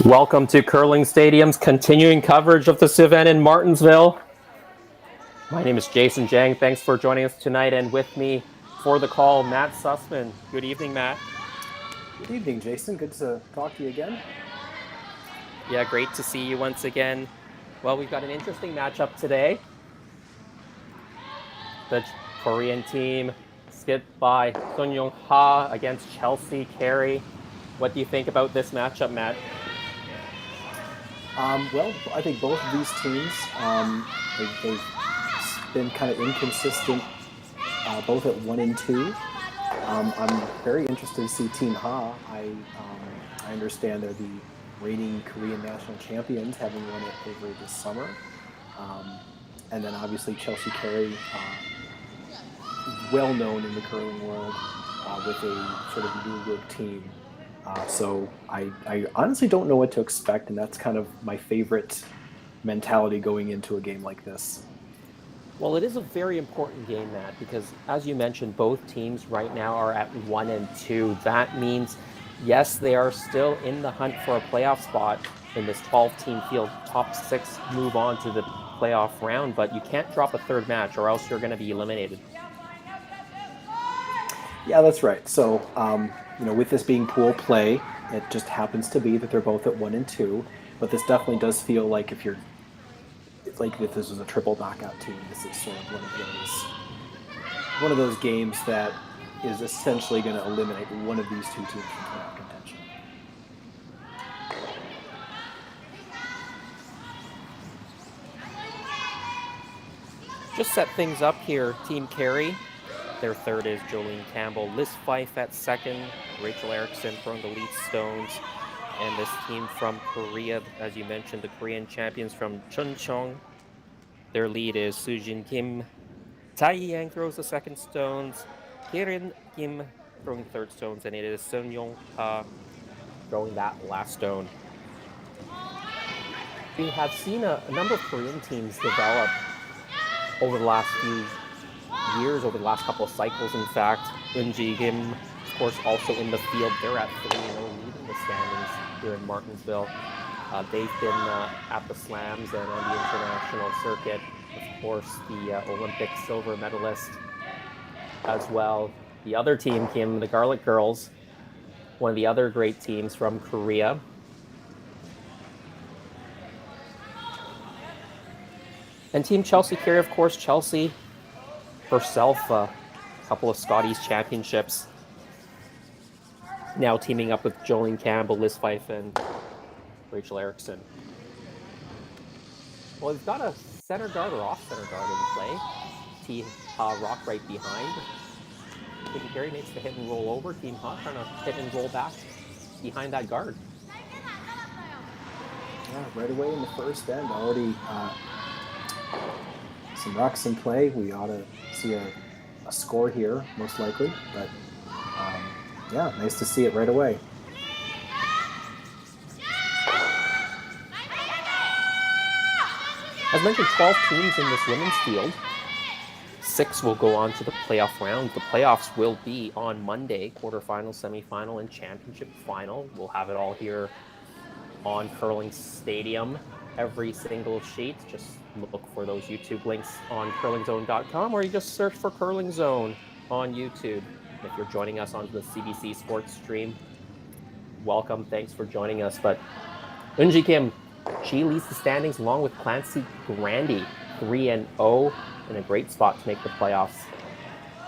Welcome to Curling Stadium's continuing coverage of this event in Martensville. My name is Jason Jang. Thanks for joining us tonight. And with me for the call, Matt Sussman. Good evening, Matt. Good evening, Jason. Good to talk to you again. Yeah, great to see you once again. Well, we've got an interesting matchup today. The Korean team skipped by Sun Young Ha against Chelsea Carey. What do you think about this matchup, Matt? Well, I think both of these teams, they've been kind of inconsistent, both at 1 and 2. I'm very interested to see Team Ha. I understand they're the reigning Korean national champions, having won it over this summer. And then obviously Chelsea Carey, well known in the curling world, with a sort of new look team. So I honestly don't know what to expect, and that's kind of my favorite mentality going into a game like this. Well, it is a very important game, Matt, because as you mentioned, both teams right now are at 1 and 2. That means, yes, they are still in the hunt for a playoff spot in this 12-team field. Top 6 move on to the playoff round, but you can't drop a third match or else you're going to be eliminated. Yeah, that's right. So, with this being pool play, it just happens to be that they're both at 1 and 2. But this definitely does feel like if this was a triple knockout team, this is sort of one of those games that is essentially going to eliminate one of these two teams from playoff contention. Just set things up here, Team Carey. Their third is Jolene Campbell, Liz Fife at second, Rachel Erickson throwing the lead stones. And this team from Korea, as you mentioned, the Korean champions from Chuncheon. Their lead is Sujin Kim. Tai Yang throws the second stones. Kirin Kim throwing the third stones. And it is Sun Young Ha throwing that last stone. We have seen a number of Korean teams develop over the last few years, over the last couple of cycles, in fact. Eunji Kim, of course, also in the field. They're at 3-0, leading the standings here in Martensville. They've been at the slams and on the international circuit. Of course, the Olympic silver medalist as well. The other team, Kim, the Garlic Girls, one of the other great teams from Korea. And Team Chelsea Carey, of course, Chelsea herself, a couple of Scotties championships. Now teaming up with Jolene Campbell, Liz Fife, and Rachel Erickson. Well, he's got a center guard or off center guard in play. Team Ha Rock right behind. Team Carey makes the hit and roll over. Team Ha trying to hit and roll back behind that guard. Yeah, right away in the first end, already some rocks in play. We ought to see a score here, most likely. But yeah, nice to see it right away. As mentioned, 12 teams in this women's field. 6 will go on to the playoff round. The playoffs will be on Monday, quarterfinal, semifinal, and championship final. We'll have it all here on Curling Stadium. Every single sheet. Just look for those YouTube links on curlingzone.com, or you just search for Curling Zone on YouTube. If you're joining us on the CBC Sports stream, welcome. Thanks for joining us. But Eunji Kim, she leads the standings along with Clancy Grandy, 3-0, in a great spot to make the playoffs.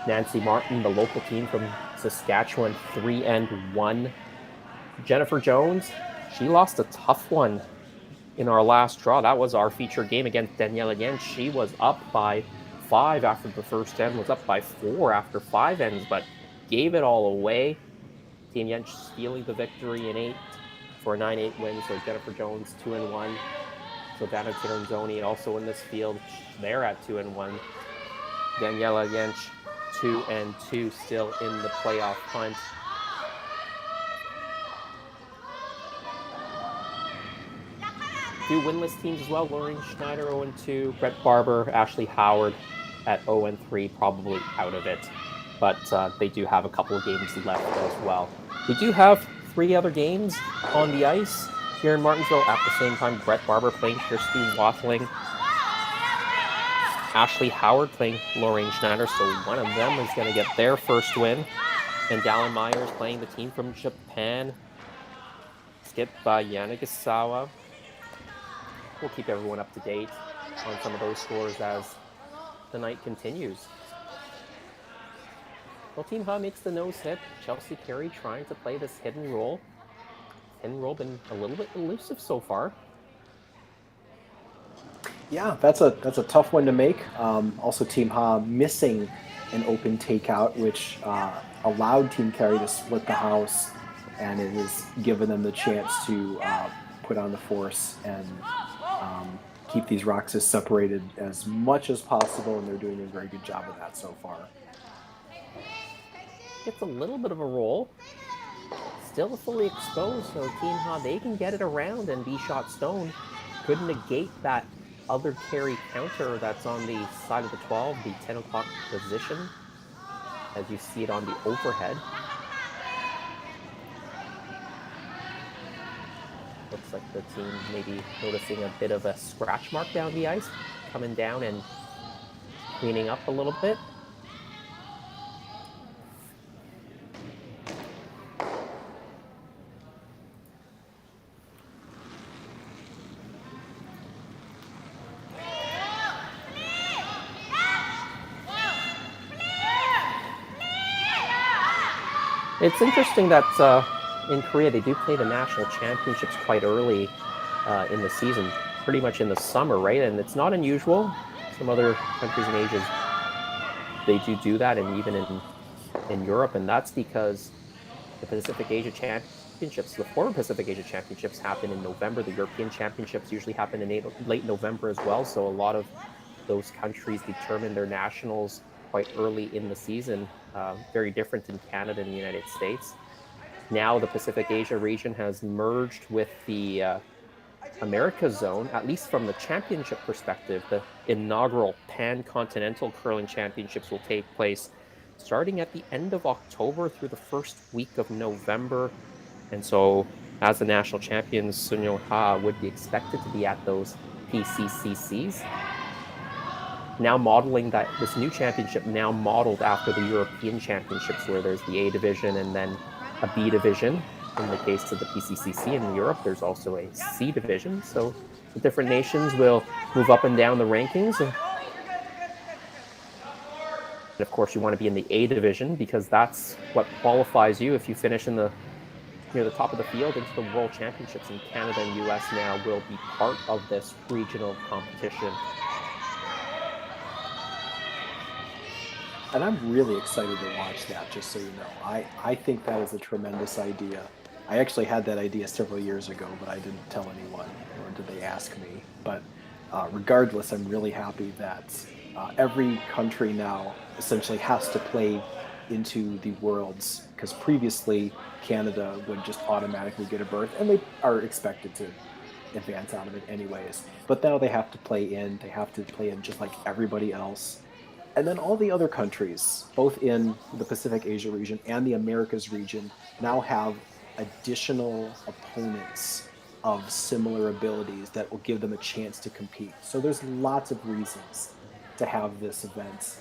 Nancy Martin, the local team from Saskatchewan, 3-1. Jennifer Jones, she lost a tough one in our last draw. That was our feature game against Danielle again. She was up by 5 after the first end, was up by 4 after 5 ends, but gave it all away. Team Yench stealing the victory in 8 for a 9-8 win. So Jennifer Jones, 2-1. Savannah Tiranzoni also in this field. They're at 2-1. Daniela Yench, 2-2, still in the playoff hunt. Two winless teams as well. Lauren Schneider, 0-2. Brett Barber, Ashley Howard at 0-3, probably out of it. But they do have a couple of games left as well. We do have 3 other games on the ice. here in Martensville. At the same time, Brett Barber playing Kirsty Wathling. Ashley Howard playing Lorraine Schneider, so one of them is going to get their first win. And Dallin Myers playing the team from Japan, skipped by Demi Agusawa. We'll keep everyone up to date on some of those scores as the night continues. Well, Team Ha makes the nose hit. Chelsea Carey trying to play this hidden roll. Hidden roll been a little bit elusive so far. Yeah, that's a tough one to make. Also, Team Ha missing an open takeout, which allowed Team Carey to split the house, and it has given them the chance to put on the force and keep these Roxas separated as much as possible, and they're doing a very good job of that so far. Gets a little bit of a roll. Still fully exposed, so Team Ha, they can get it around, and B-Shot Stone could negate that other carry counter that's on the side of the 12, the 10 o'clock position, as you see it on the overhead. Looks like the team maybe noticing a bit of a scratch mark down the ice, coming down and cleaning up a little bit. It's interesting that in Korea they do play the national championships quite early in the season, pretty much in the summer, right? And it's not unusual. Some other countries in Asia, they do that, and even in Europe, and that's because the Pacific Asia Championships, the former Pacific Asia Championships happen in November. The European Championships usually happen in late November as well, so a lot of those countries determine their nationals quite early in the season, very different in Canada and the United States. Now the Pacific Asia region has merged with the America zone, at least from the championship perspective. The inaugural Pan-Continental Curling Championships will take place starting at the end of October through the first week of November. And so as the national champions, Sunyo Ha would be expected to be at those PCCCs. Now modeling that, this new championship now modeled after the European Championships, where there's the A division and then a B division. In the case of the PCCC in Europe, there's also a C division. So the different nations will move up and down the rankings. And of course, you want to be in the A division because that's what qualifies you if you finish in the near the top of the field into the World Championships. And Canada and US now will be part of this regional competition. And I'm really excited to watch that, just so you know. I think that is a tremendous idea. I actually had that idea several years ago, but I didn't tell anyone, nor did they ask me. But regardless, I'm really happy that every country now essentially has to play into the Worlds, because previously Canada would just automatically get a berth, and they are expected to advance out of it anyways. But now they have to play in just like everybody else. And then all the other countries, both in the Pacific Asia region and the Americas region, now have additional opponents of similar abilities that will give them a chance to compete. So there's lots of reasons to have this event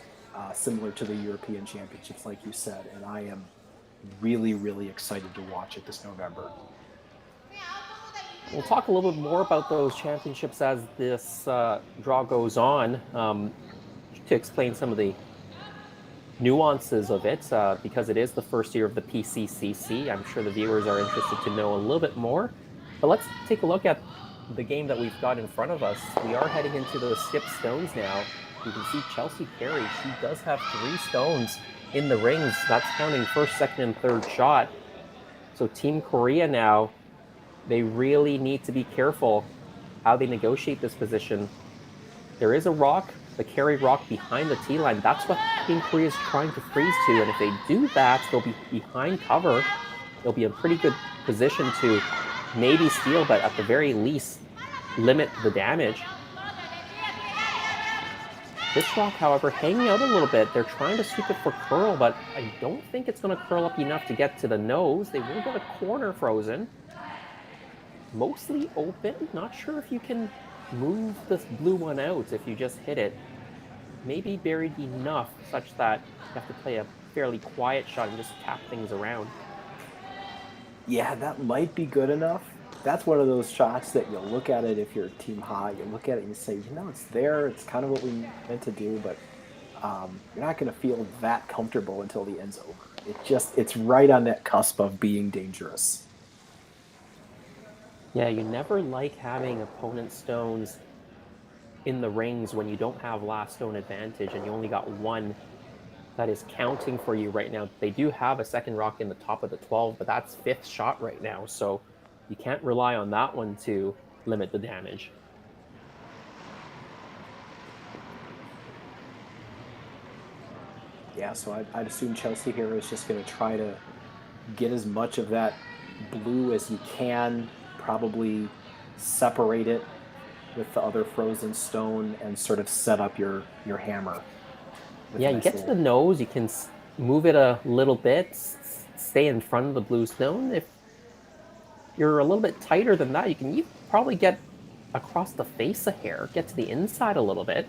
similar to the European Championships, like you said, and I am really, really excited to watch it this November. We'll talk a little bit more about those championships as this draw goes on. To explain some of the nuances of it, because it is the first year of the PCCC. I'm sure the viewers are interested to know a little bit more. But let's take a look at the game that we've got in front of us. We are heading into the skip stones now. You can see Chelsea Carey. She does have 3 stones in the rings. That's counting first, second, and third shot. So Team Korea now, they really need to be careful how they negotiate this position. There is a rock, the Carey rock behind the tee line. That's what Team Korea is trying to freeze to. And if they do that, they'll be behind cover. They'll be in pretty good position to maybe steal, but at the very least, limit the damage. This rock, however, hanging out a little bit. They're trying to sweep it for curl, but I don't think it's going to curl up enough to get to the nose. They will get a corner frozen. mostly open. Not sure if you can move this blue one out if you just hit it. Maybe buried enough such that you have to play a fairly quiet shot and just tap things around. Yeah, that might be good enough. That's one of those shots that you look at it if you're Team High. You look at it and you say, it's there. It's kind of what we meant to do, but you're not going to feel that comfortable until the end's over. It's right on that cusp of being dangerous. Yeah, you never like having opponent stones in the rings when you don't have last stone advantage and you only got one that is counting for you right now. They do have a second rock in the top of the 12, but that's fifth shot right now. So you can't rely on that one to limit the damage. Yeah, so I'd assume Chelsea here is just going to try to get as much of that blue as you can, probably separate it with the other frozen stone and sort of set up your hammer. Yeah, you get to the nose, you can move it a little bit, stay in front of the blue stone. If you're a little bit tighter than that, you can probably get across the face a hair, get to the inside a little bit.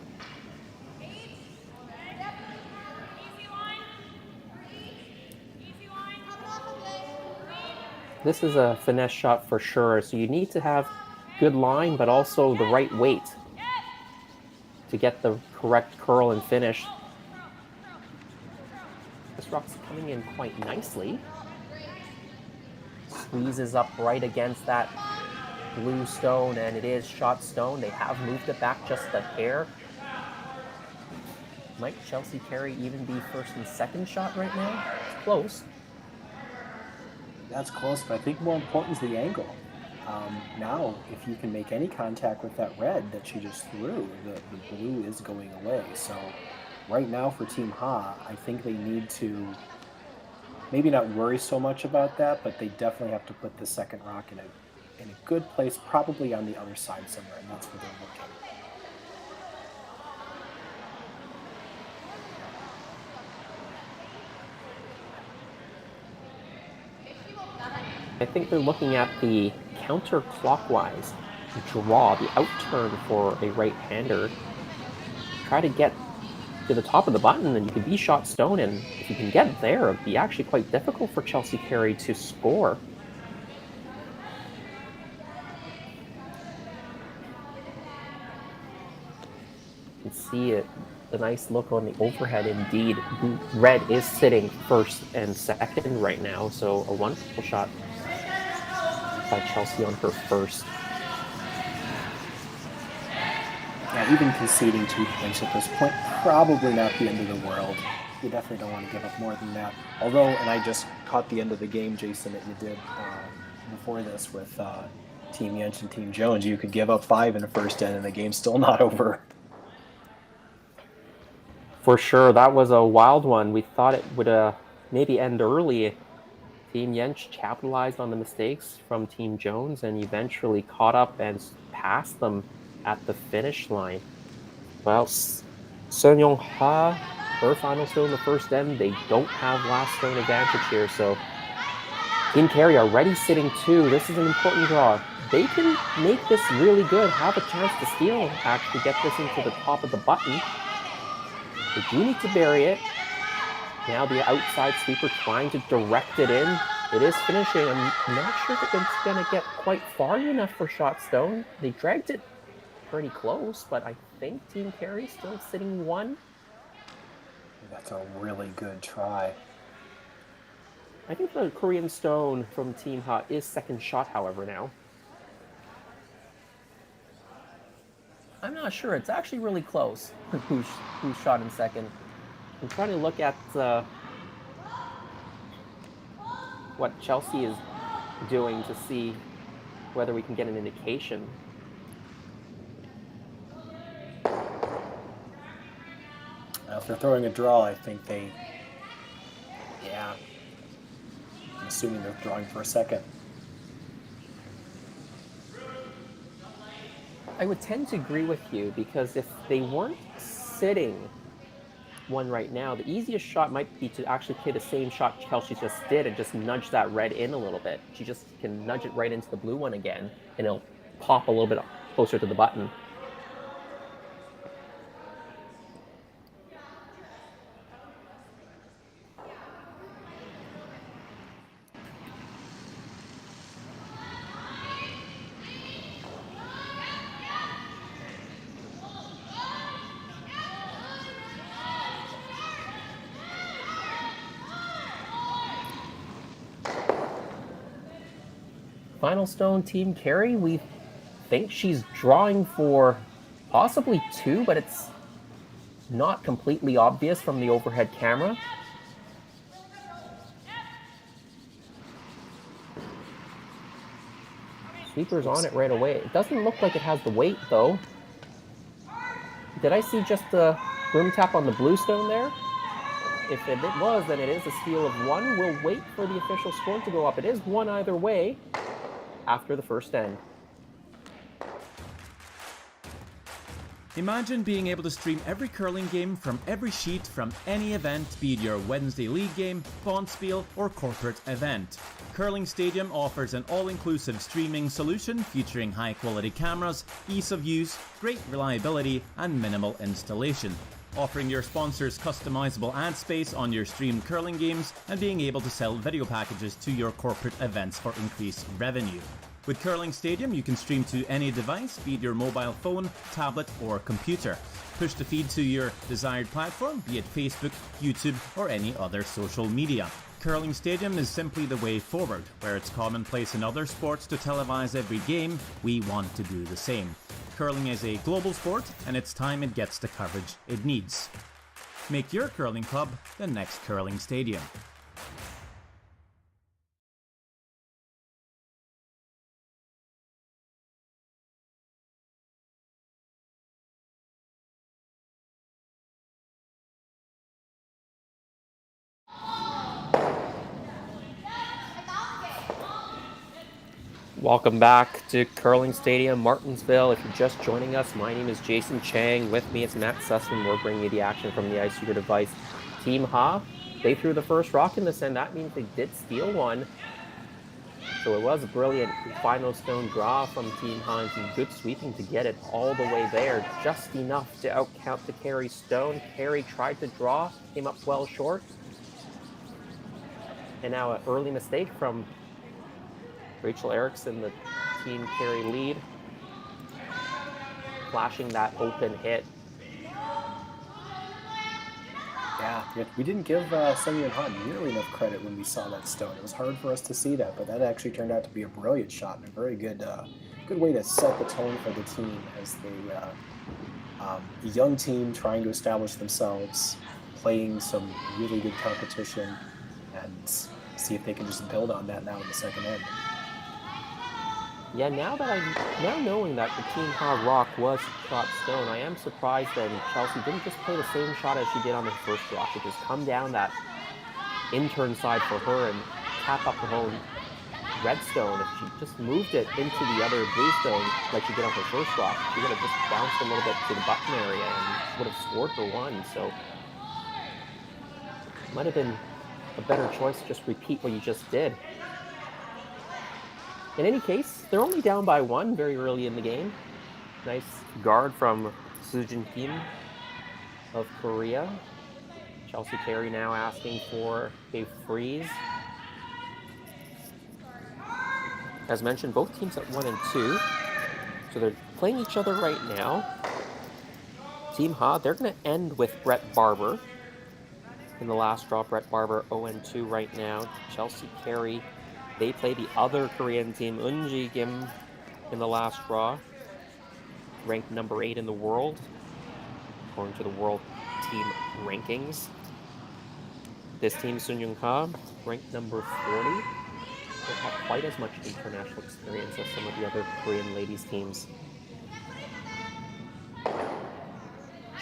This is a finesse shot for sure, so you need to have good line, but also the right weight to get the correct curl and finish. This rock's coming in quite nicely. Squeezes up right against that blue stone, and it is shot stone. They have moved it back just a hair. Might Chelsea Carey even be first and second shot right now? It's close. That's close, but I think more important is the angle. Now, if you can make any contact with that red that she just threw, the blue is going away. So right now for Team Ha, I think they need to maybe not worry so much about that, but they definitely have to put the second rock in a good place, probably on the other side somewhere, and that's where they're looking. I think they're looking at the counterclockwise draw, the outturn for a right-hander. Try to get to the top of the button and you can be shot stone, and if you can get there, it'd be actually quite difficult for Chelsea Carey to score. You can see it, the nice look on the overhead indeed. Red is sitting first and second right now, so a wonderful shot by Chelsea on her first. Yeah, even conceding 2 points at this point, probably not the end of the world. You definitely don't want to give up more than that. Although, and I just caught the end of the game, Jason, that you did before this with Team Yench and Team Jones. You could give up 5 in the first end and the game's still not over. For sure, that was a wild one. We thought it would maybe end early. Team Yench capitalized on the mistakes from Team Jones and eventually caught up and passed them at the finish line. Well, Sun Yong Ha, her final stone in the first end, they don't have last stone advantage here, so Team Carey already sitting 2. This is an important draw. They can make this really good, have a chance to steal, actually get this into the top of the button. They do need to bury it. Now the outside sweeper trying to direct it in. It is finishing. I'm not sure if it's going to get quite far enough for shot stone. They dragged it pretty close, but I think Team Carey still sitting 1. That's a really good try. I think the Korean stone from Team Ha is second shot, however, now. I'm not sure. It's actually really close who shot in second. I'm trying to look at what Chelsea is doing to see whether we can get an indication. Now, if they're throwing a draw, I think yeah. I'm assuming they're drawing for a second. I would tend to agree with you, because if they weren't sitting one right now. The easiest shot might be to actually play the same shot Chelsea just did and just nudge that red in a little bit. She just can nudge it right into the blue one again, and it'll pop a little bit closer to the button. Final stone team Carey, we think she's drawing for possibly 2, but it's not completely obvious from the overhead camera. Sweeper's on it right away. It doesn't look like it has the weight, though. Did I see just the broom tap on the blue stone there? If it was, then it is a steal of 1. We'll wait for the official score to go up. It is 1 either way after the first end. Imagine being able to stream every curling game from every sheet from any event, be it your Wednesday league game, bonspiel, or corporate event. Curling Stadium offers an all-inclusive streaming solution featuring high-quality cameras, ease of use, great reliability, and minimal installation. Offering your sponsors customizable ad space on your streamed curling games and being able to sell video packages to your corporate events for increased revenue. With Curling Stadium, you can stream to any device, be it your mobile phone, tablet, or computer. Push the feed to your desired platform, be it Facebook, YouTube, or any other social media. Curling Stadium is simply the way forward. Where it's commonplace in other sports to televise every game, we want to do the same. Curling is a global sport, and it's time it gets the coverage it needs. Make your curling club the next Curling Stadium. Welcome back to Curling Stadium, Martensville. If you're just joining us, my name is Jason Chang. With me, it's Matt Sussman. We're bringing you the action from the Ice Shooter device. Team Ha, they threw the first rock in this end. That means they did steal one. So it was a brilliant final stone draw from Team Ha, and some good sweeping to get it all the way there. Just enough to outcount the Carey stone. Carey tried to draw, came up well short. And now an early mistake from Rachel Erickson, the Team Carey lead, flashing that open hit. Yeah, we didn't give Sun-Yun Han nearly enough credit when we saw that stone. It was hard for us to see that, but that actually turned out to be a brilliant shot and a very good way to set the tone for the team as they, a young team trying to establish themselves, playing some really good competition, and see if they can just build on that now in the second end. Yeah, now knowing that the Team Ha rock was shot stone, I am surprised that Chelsea didn't just play the same shot as she did on the first rock. It just come down that intern side for her and tap up her own red stone. If she just moved it into the other blue stone like she did on her first rock, she would have just bounced a little bit to the button area and would have scored for 1. So it might have been a better choice to just repeat what you just did. In any case, they're only down by 1 very early in the game. Nice guard from Sujin Kim of Korea. Chelsea Carey now asking for a freeze. As mentioned, both teams at 1 and 2. So they're playing each other right now. Team Ha, they're going to end with Brett Barber. In the last draw, Brett Barber 0-2 right now. Chelsea Carey, they play the other Korean team, Unji Kim, in the last draw, ranked number 8 in the world, according to the world team rankings. This team, Sun-Young Ha, ranked number 40. Don't have quite as much international experience as some of the other Korean ladies teams.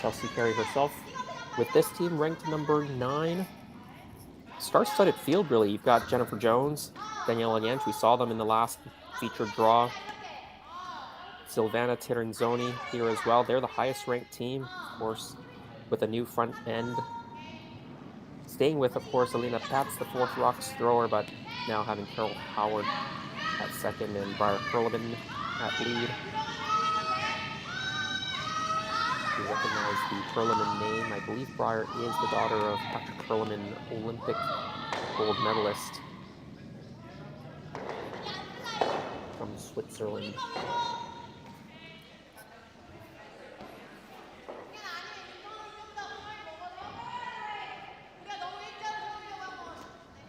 Chelsea Carey herself, with this team ranked number 9. Star-studded field, really. You've got Jennifer Jones, Daniela Yench. We saw them in the last featured draw. Silvana Tirinzoni here as well. They're the highest ranked team, of course, with a new front end staying with, of course, Alina, that's the fourth rocks thrower, but now having Carol Howard at second and Briar Perlman at lead. You recognize the Perlman name. I believe Briar is the daughter of Patrick Perlman, Olympic gold medalist from Switzerland.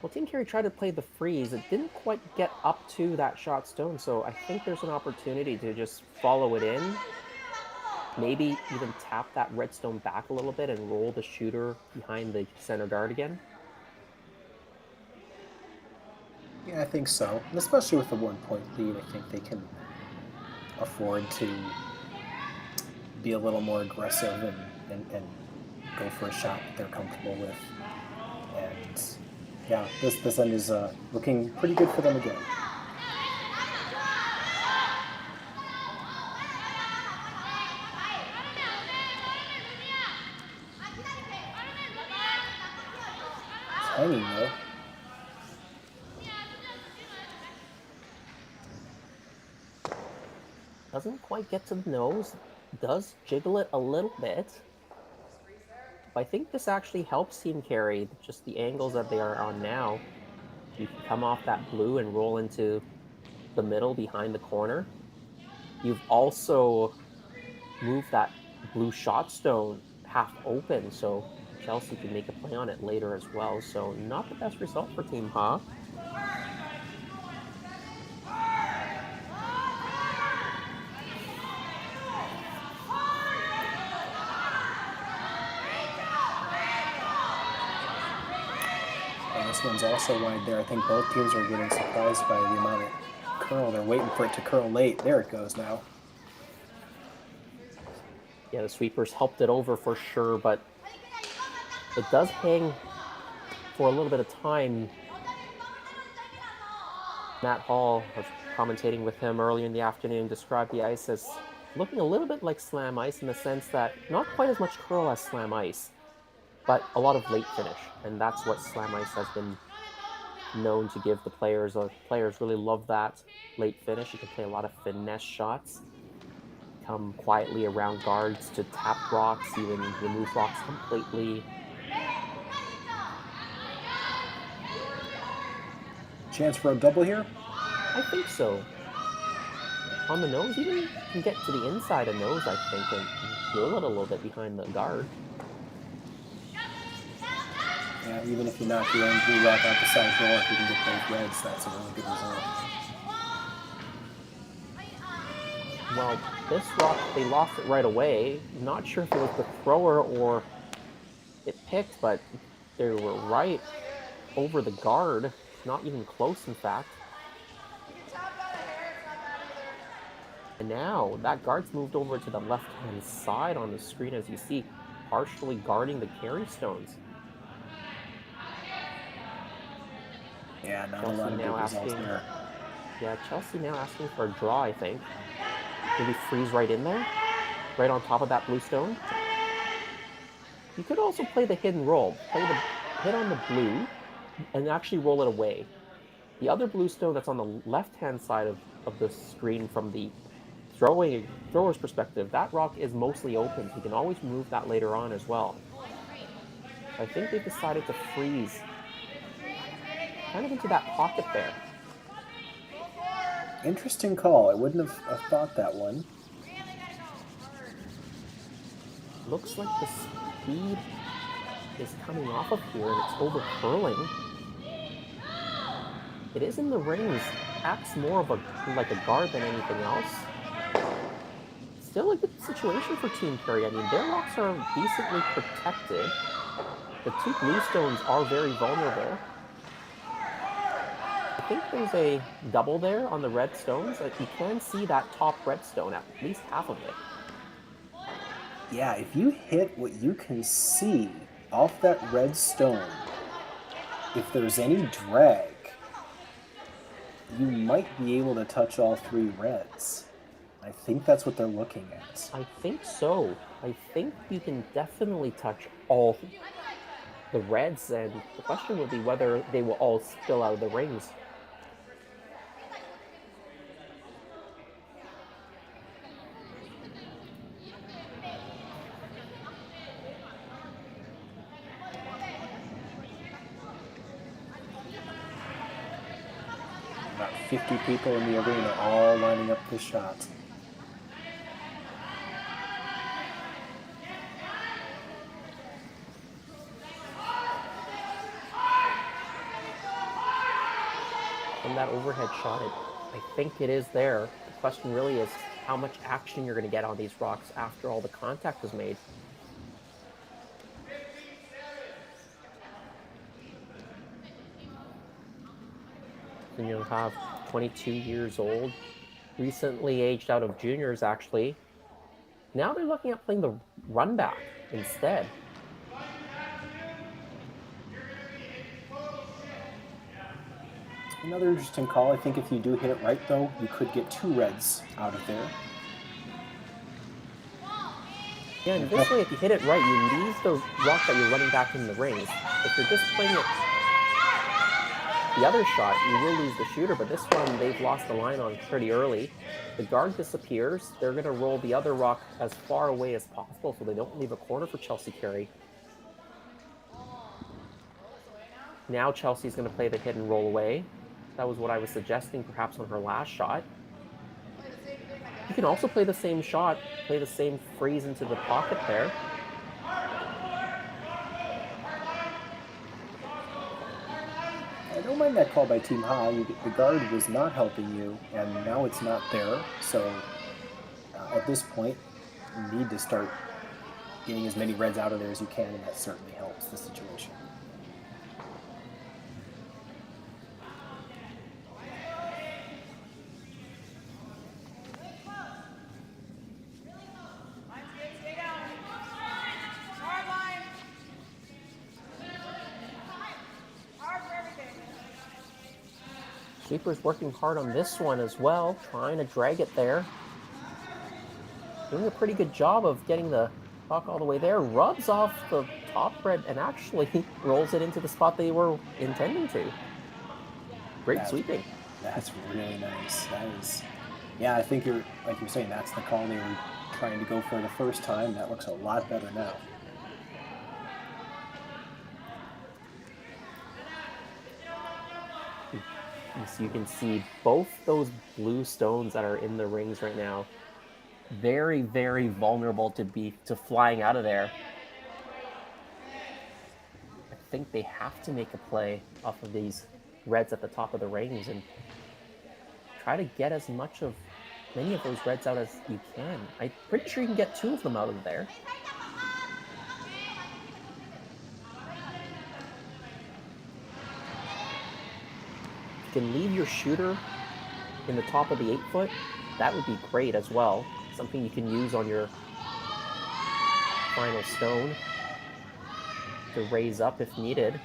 Well, Team Carey tried to play the freeze. It didn't quite get up to that shot stone, so I think there's an opportunity to just follow it in. Maybe even tap that red stone back a little bit and roll the shooter behind the center guard again. Yeah, I think so. And especially with the 1-point lead, I think they can afford to be a little more aggressive and go for a shot that they're comfortable with. And yeah, this end is looking pretty good for them again. It's hanging though. Doesn't quite get to the nose. Does jiggle it a little bit. I think this actually helps Team Carey, just the angles that they are on now. You can come off that blue and roll into the middle behind the corner. You've also moved that blue shot stone half open, so Chelsea can make a play on it later as well. So not the best result for Team Ha. This one's also wide there. I think both teams are getting surprised by the amount of curl. They're waiting for it to curl late. There it goes now. Yeah, the sweepers helped it over for sure, but it does hang for a little bit of time. Matt Hall, I was commentating with him earlier in the afternoon, described the ice as looking a little bit like slam ice in the sense that not quite as much curl as slam ice, but a lot of late finish, and that's what slam ice has been known to give the players. Players really love that late finish. You can play a lot of finesse shots, come quietly around guards to tap rocks, even remove rocks completely. Chance for a double here? I think so. On the nose, even can get to the inside of nose, I think, and roll it a little bit behind the guard. Yeah, even if you knock your own blue rock out the side door, if you can get both reds, that's a really good result. Well, this rock, they lost it right away. Not sure if it was the thrower or it picked, but they were right over the guard. Not even close, in fact. And now that guard's moved over to the left-hand side on the screen, as you see, partially guarding the carry stones. Yeah, not Chelsea a lot of now good results asking, there. Yeah, Chelsea now asking for a draw, I think. Maybe freeze right in there, right on top of that blue stone. You could also play the hidden roll. Play the hit on the blue and actually roll it away. The other blue stone that's on the left-hand side of the screen from the thrower's perspective, that rock is mostly open. So you can always move that later on as well. I think they've decided to freeze kind of into that pocket there. Interesting call. I wouldn't have thought that one. Looks like the speed is coming off of here and it's over curling. It is in the rings. Acts more of like a guard than anything else. Still a good situation for Team Carey. I mean, their rocks are decently protected. The two blue stones are very vulnerable. I think there's a double there on the red stones. You can see that top red stone, at least half of it. Yeah, if you hit what you can see off that red stone, if there's any drag, you might be able to touch all three reds. I think that's what they're looking at. I think so. I think you can definitely touch all the reds, and the question will be whether they will all spill out of the rings. About 50 people in the arena all lining up this shot. From that overhead shot, I think it is there. The question really is how much action you're going to get on these rocks after all the contact is made. And you'll have 22 years old, recently aged out of juniors, actually. Now they're looking at playing the run back instead. Another interesting call. I think if you do hit it right, though, you could get 2 reds out of there. Yeah, and this way, if you hit it right, you leave the rock that you're running back in the rings. If you're just playing it the other shot, you will lose the shooter, but this one, they've lost the line on pretty early. The guard disappears. They're going to roll the other rock as far away as possible so they don't leave a corner for Chelsea Carey. Now Chelsea's going to play the hit and roll away. That was what I was suggesting, perhaps on her last shot. You can also play the same shot, play the same freeze into the pocket there. I don't mind that call by Team Ha. The guard was not helping you, and now it's not there. So at this point, you need to start getting as many reds out of there as you can, and that certainly helps the situation. Sweeper's working hard on this one as well, trying to drag it there. Doing a pretty good job of getting the puck all the way there. Rubs off the top red and actually rolls it into the spot they were intending to. Great sweeping. That's really nice. That is, yeah, I think you're, like you're saying, that's the call they were trying to go for the first time. That looks a lot better now. So you can see both those blue stones that are in the rings right now, very, very vulnerable to flying out of there. I think they have to make a play off of these reds at the top of the rings and try to get as many of those reds out as you can. I'm pretty sure you can get 2 of them out of there. You can leave your shooter in the top of the 8-foot, that would be great as well. Something you can use on your final stone to raise up if needed.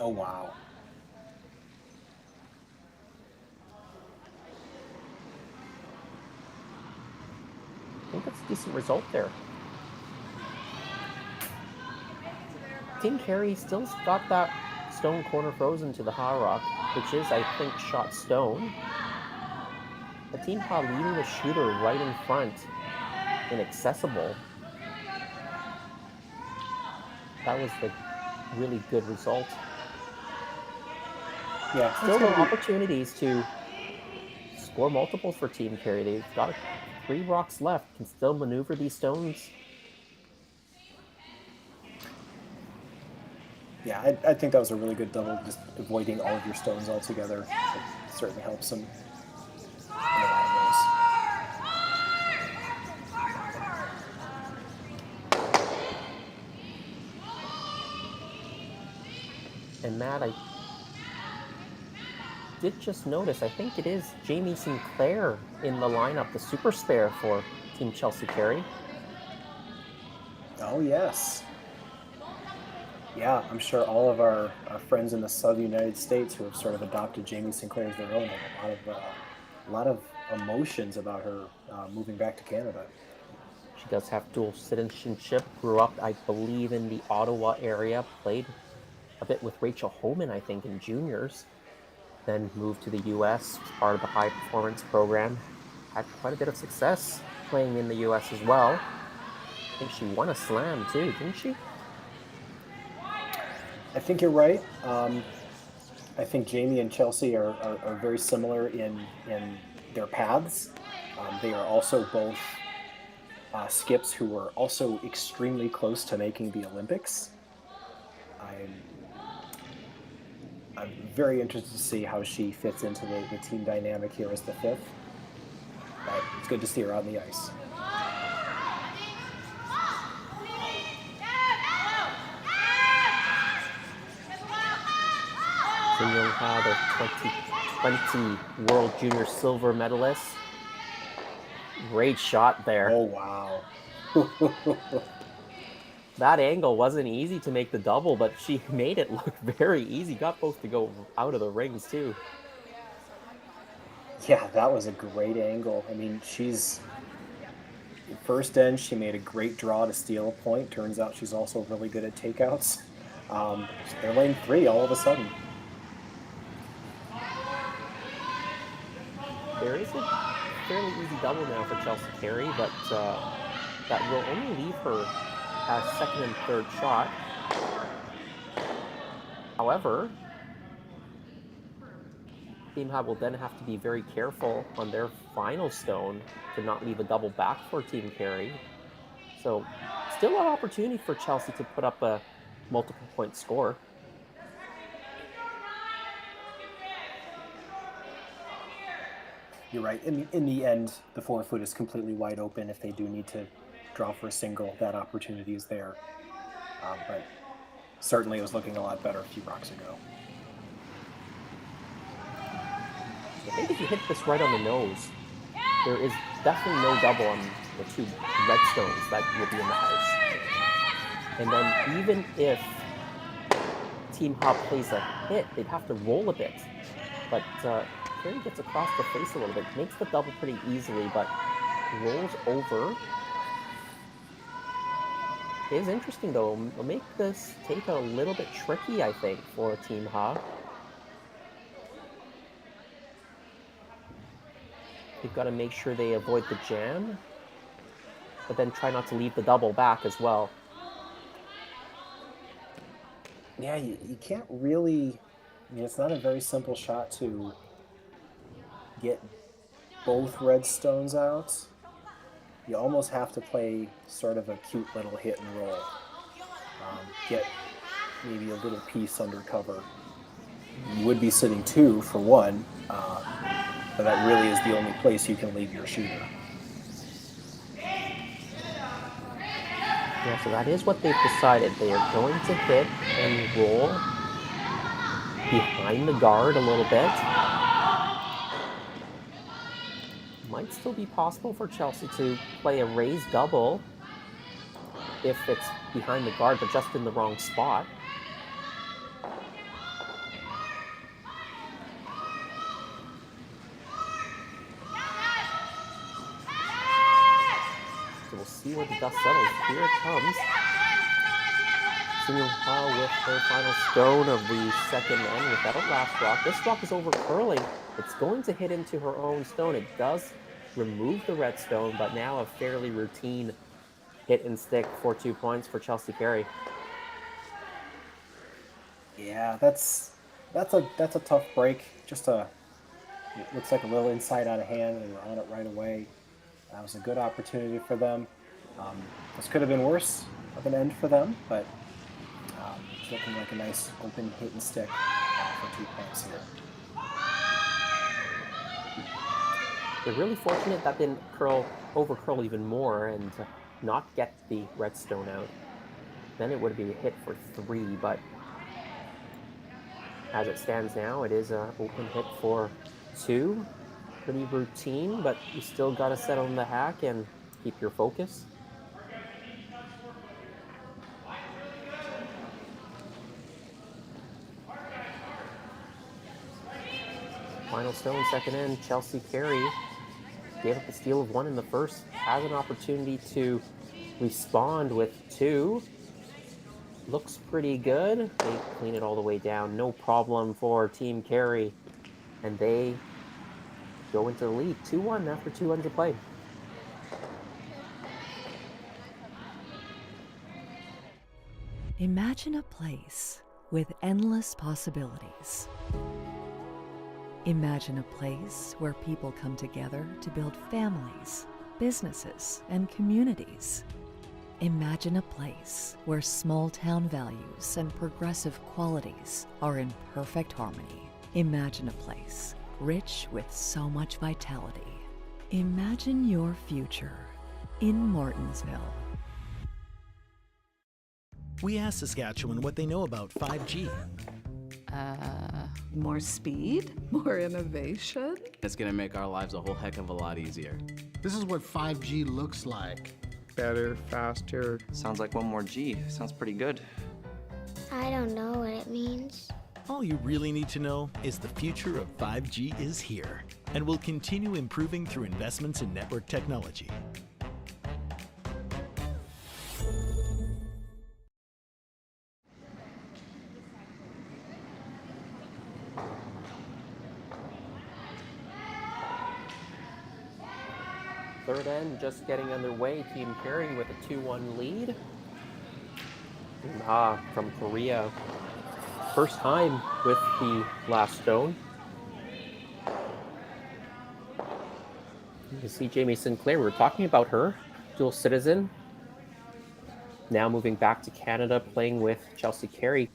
Oh, wow. I think that's a decent result there. Team Carey still's got that stone corner frozen to the high rock, which is, I think, shot stone. The Team Ha leaving the shooter right in front, inaccessible. That was the really good result. Yeah, Still no opportunities to score multiples for Team Carey. They've got 3 rocks left, can still maneuver these stones. Yeah, I think that was a really good double, just avoiding all of your stones altogether. It certainly helps them in a lot of ways. And Matt, did just notice, I think it is Jamie Sinclair in the lineup, the super spare for Team Chelsea Carey. Oh, yes. Yeah, I'm sure all of our friends in the southern United States who have sort of adopted Jamie Sinclair as their own have a lot of emotions about her moving back to Canada. She does have dual citizenship, grew up, I believe, in the Ottawa area, played a bit with Rachel Homan, I think, in juniors, then moved to the US as part of the high performance program. Had quite a bit of success playing in the US as well. I think she won a slam too, didn't she? I think you're right. I think Jamie and Chelsea are very similar in their paths. They are also both skips who are also extremely close to making the Olympics. I'm very interested to see how she fits into the team dynamic here as the fifth. But it's good to see her on the ice. Jin Young Ha, the 2020 World Junior Silver medalist. Great shot there. Oh, wow. That angle wasn't easy to make the double, but she made it look very easy. Got both to go out of the rings, too. Yeah, that was a great angle. I mean, she's... First end, she made a great draw to steal a point. Turns out she's also really good at takeouts. They're lane 3 all of a sudden. There is a fairly easy double now for Chelsea Carey, but that will only leave her as second and third shot. However, Team Ha will then have to be very careful on their final stone to not leave a double back for Team Carey. So still an opportunity for Chelsea to put up a multiple point score. You're right. In the end, the forefoot is completely wide open. If they do need to draw for a single, that opportunity is there. But certainly it was looking a lot better a few rocks ago. I think if you hit this right on the nose, there is definitely no double on the 2 red stones that will be in the house. And then even if Team Ha plays a hit, they'd have to roll a bit. But Carey gets across the face a little bit, makes the double pretty easily, but rolls over. It is interesting, though. It'll make this take a little bit tricky, I think, for Team Ha. They've got to make sure they avoid the jam, but then try not to leave the double back as well. Yeah, you can't really... I mean, it's not a very simple shot to get both red stones out. You almost have to play sort of a cute little hit and roll. Get maybe a little piece under cover. You would be sitting 2 for 1, but that really is the only place you can leave your shooter. Yeah, so that is what they've decided. They are going to hit and roll behind the guard a little bit. Might still be possible for Chelsea to play a raised double if it's behind the guard, but just in the wrong spot. So we'll see where the dust settles. Here it comes. Jin Young Ha with her final stone of the second end with that last rock. This rock is over curling. It's going to hit into her own stone. It does remove the red stone, but now a fairly routine hit and stick for 2 points for Chelsea Carey. Yeah, that's a tough break. Just it looks like a little inside out of hand. They were on it right away. That was a good opportunity for them. This could have been worse of an end for them, but it's looking like a nice open hit and stick for 2 points here. They're really fortunate that didn't over curl even more and not get the red stone out. Then it would be a hit for 3, but As it stands now, it is an open hit for 2. Pretty routine, but you still got to settle in the hack and keep your focus. Final stone, second in, Chelsea Carey gave up the steal of 1 in the first, has an opportunity to respond with 2. Looks pretty good. They clean it all the way down. No problem for Team Carey. And they go into the lead 2-1 after 2 runs of play. Imagine a place with endless possibilities. Imagine a place where people come together to build families, businesses, and communities. Imagine a place where small-town values and progressive qualities are in perfect harmony. Imagine a place rich with so much vitality. Imagine your future in Martensville. We asked Saskatchewan what they know about 5G. More speed, more innovation. It's gonna make our lives a whole heck of a lot easier. This is what 5G looks like. Better, faster. Sounds like one more G. Sounds pretty good. I don't know what it means. All you really need to know is the future of 5G is here and will continue improving through investments in network technology. Third end just getting underway. Team Carey with a 2-1 lead. From Korea. First time with the last stone. You can see Jamie Sinclair. We were talking about her. Dual citizen. Now moving back to Canada, playing with Chelsea Carey.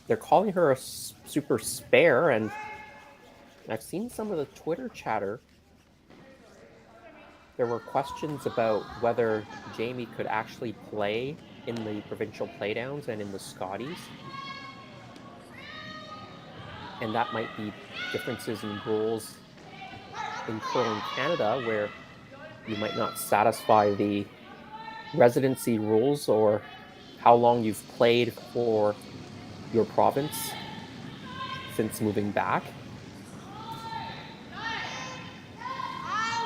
They're calling her a super spare, and I've seen some of the Twitter chatter. There were questions about whether Jamie could actually play in the provincial playdowns and in the Scotties. And that might be differences in rules in Curling Canada, where you might not satisfy the residency rules or how long you've played for your province since moving back.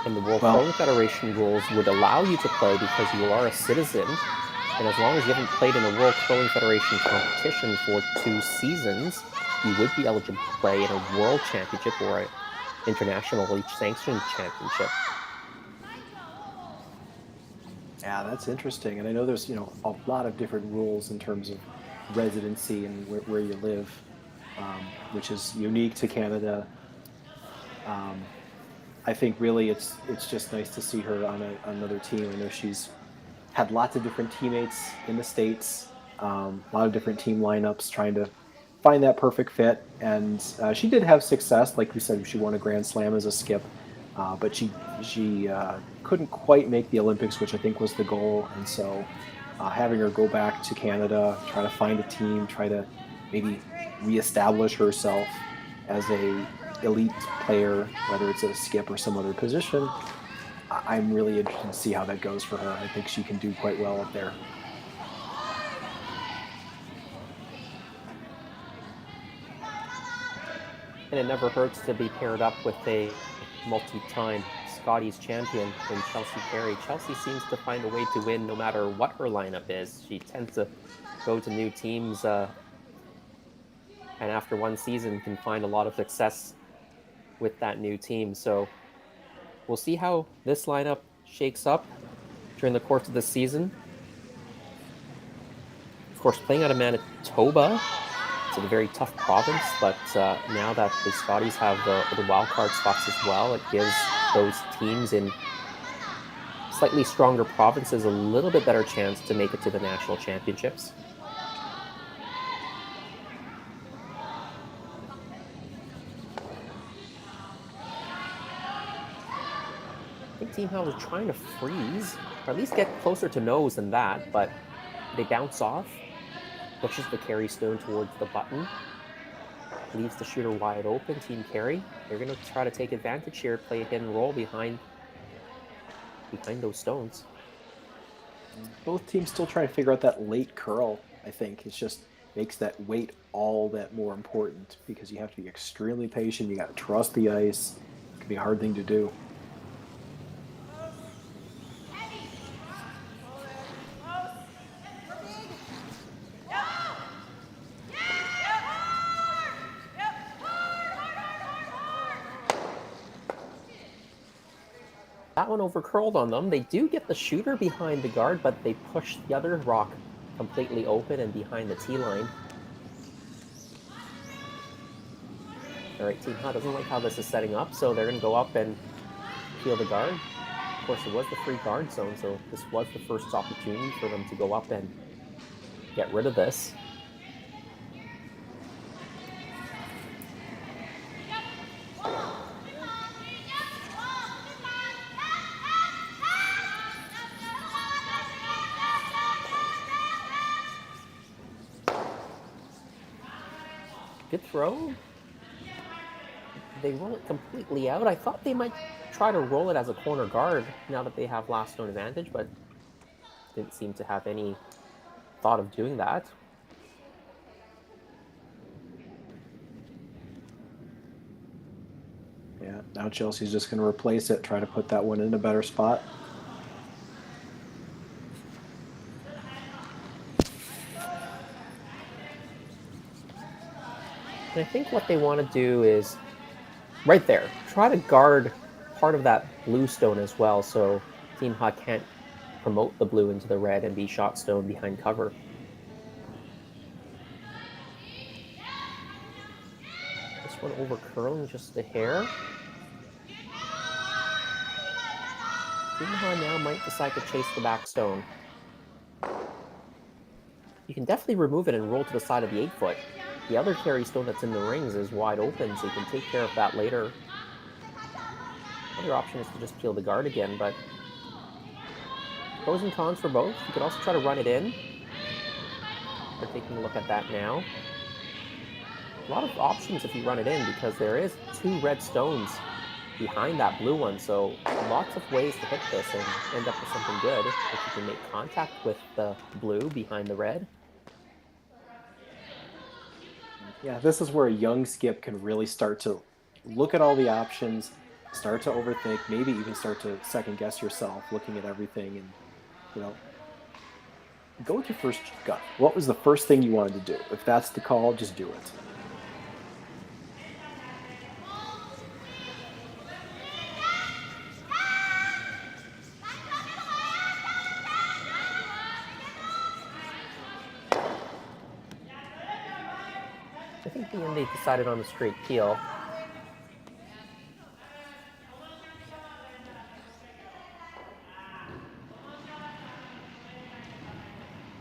And the World Curling Federation rules would allow you to play because you are a citizen. And as long as you haven't played in a World Curling Federation competition for 2 seasons, you would be eligible to play in a World Championship or an international each sanctioned championship. Yeah, that's interesting. And I know there's, a lot of different rules in terms of residency and where you live, which is unique to Canada. I think really it's just nice to see her on another team. I know she's had lots of different teammates in the States, a lot of different team lineups, trying to find that perfect fit. And she did have success. Like we said, she won a Grand Slam as a skip, but she couldn't quite make the Olympics, which I think was the goal. And so having her go back to Canada, try to find a team, try to maybe reestablish herself as a elite player, whether it's a skip or some other position, I'm really interested to see how that goes for her. I think she can do quite well up there. And it never hurts to be paired up with a multi-time Scotties champion in Chelsea Carey. Chelsea seems to find a way to win no matter what her lineup is. She tends to go to new teams and after one season can find a lot of success with that new team. So we'll see how this lineup shakes up during the course of the season. Of course, playing out of Manitoba, it's a very tough province, but now that the Scotties have the wild card spots as well, it gives those teams in slightly stronger provinces a little bit better chance to make it to the national championships. I think Team Howe was trying to freeze, or at least get closer to nose than that, but they bounce off, pushes the carry stone towards the button. leaves the shooter wide open. Team Carey, they're going to try to take advantage here, play a hit and roll behind those stones. Both teams still trying to figure out that late curl, I think. It just makes that weight all that more important because you have to be extremely patient. You got to trust the ice. It can be a hard thing to do. That one over curled on them. They do get the shooter behind the guard, but they push the other rock completely open and behind the tee line. All right, Team Ha doesn't like how this is setting up, so they're going to go up and peel the guard. Of course, it was the free guard zone, so this was the first opportunity for them to go up and get rid of this. Good throw. They roll it completely out. I thought they might try to roll it as a corner guard now that they have last stone advantage, but didn't seem to have any thought of doing that. Yeah, now Chelsea's just going to replace it, try to put that one in a better spot. And I think what they want to do is, right there, try to guard part of that blue stone as well, so Team Ha can't promote the blue into the red and be shot stone behind cover. This one over curling just a hair. Team Ha now might decide to chase the back stone. You can definitely remove it and roll to the side of the 8-foot. The other Carey stone that's in the rings is wide open, so you can take care of that later. Other option is to just peel the guard again, but pros and cons for both. You could also try to run it in. We're taking a look at that now. A lot of options if you run it in because there is 2 red stones behind that blue one, so lots of ways to hit this and end up with something good if you can make contact with the blue behind the red. Yeah, this is where a young skip can really start to look at all the options, start to overthink, maybe even start to second guess yourself, looking at everything, and, you know, go with your first gut. What was the first thing you wanted to do? If that's the call, just do it. I think in the end they decided on the straight peel.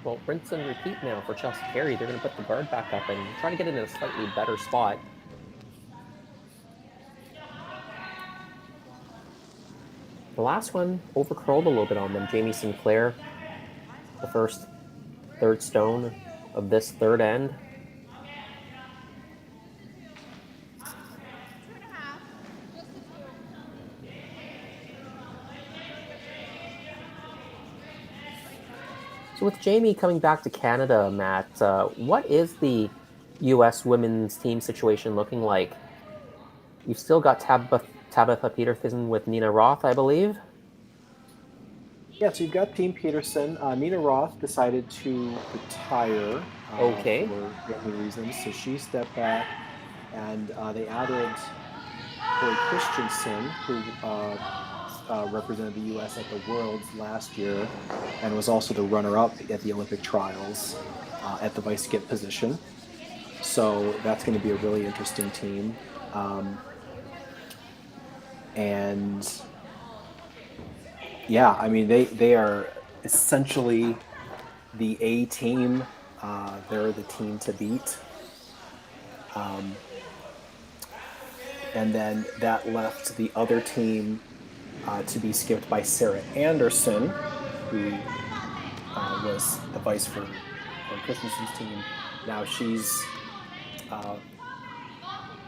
Well, rinse and repeat now for Chelsea Carey. They're going to put the guard back up and try to get it in a slightly better spot. The last one over-curled a little bit on them. Jamie Sinclair, the first third stone of this third end. So with Jamie coming back to Canada, Matt, what is the U.S. women's team situation looking like? You've still got Tabitha Peterson with Nina Roth, I believe. Yeah, so you've got Team Peterson. Nina Roth decided to retire for family reasons, so she stepped back, and they added Corey Christensen, who represented the U.S. at the Worlds last year and was also the runner-up at the Olympic trials at the vice skip position. So that's going to be a really interesting team. And yeah, I mean, they are essentially the A team. They're the team to beat. And then that left the other team to be skipped by Sarah Anderson, who was the vice for Christensen's team. Now she's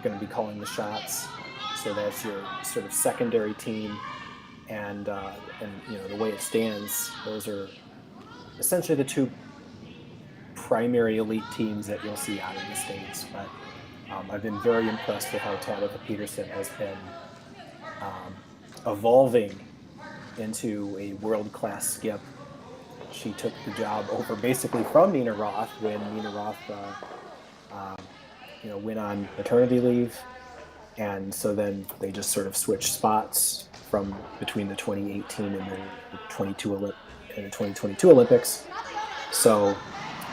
going to be calling the shots. So that's your sort of secondary team, and the way it stands, those are essentially the two primary elite teams that you'll see out of the States. But I've been very impressed with how Tabitha Peterson has been evolving into a world-class skip. She took the job over basically from Nina Roth when Nina Roth went on maternity leave, and so then they just sort of switched spots from between the 2018 and the 2022 Olympics. So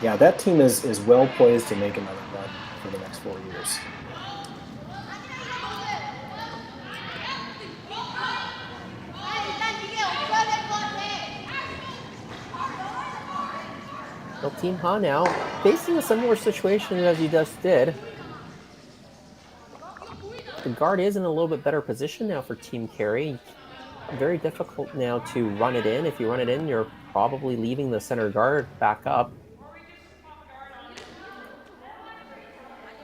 yeah, that team is well poised to make another run for the next 4 years. Well, Team Ha now facing a similar situation as you just did. The guard is in a little bit better position now for Team Carey. Very difficult now to run it in. If you run it in, you're probably leaving the center guard back up.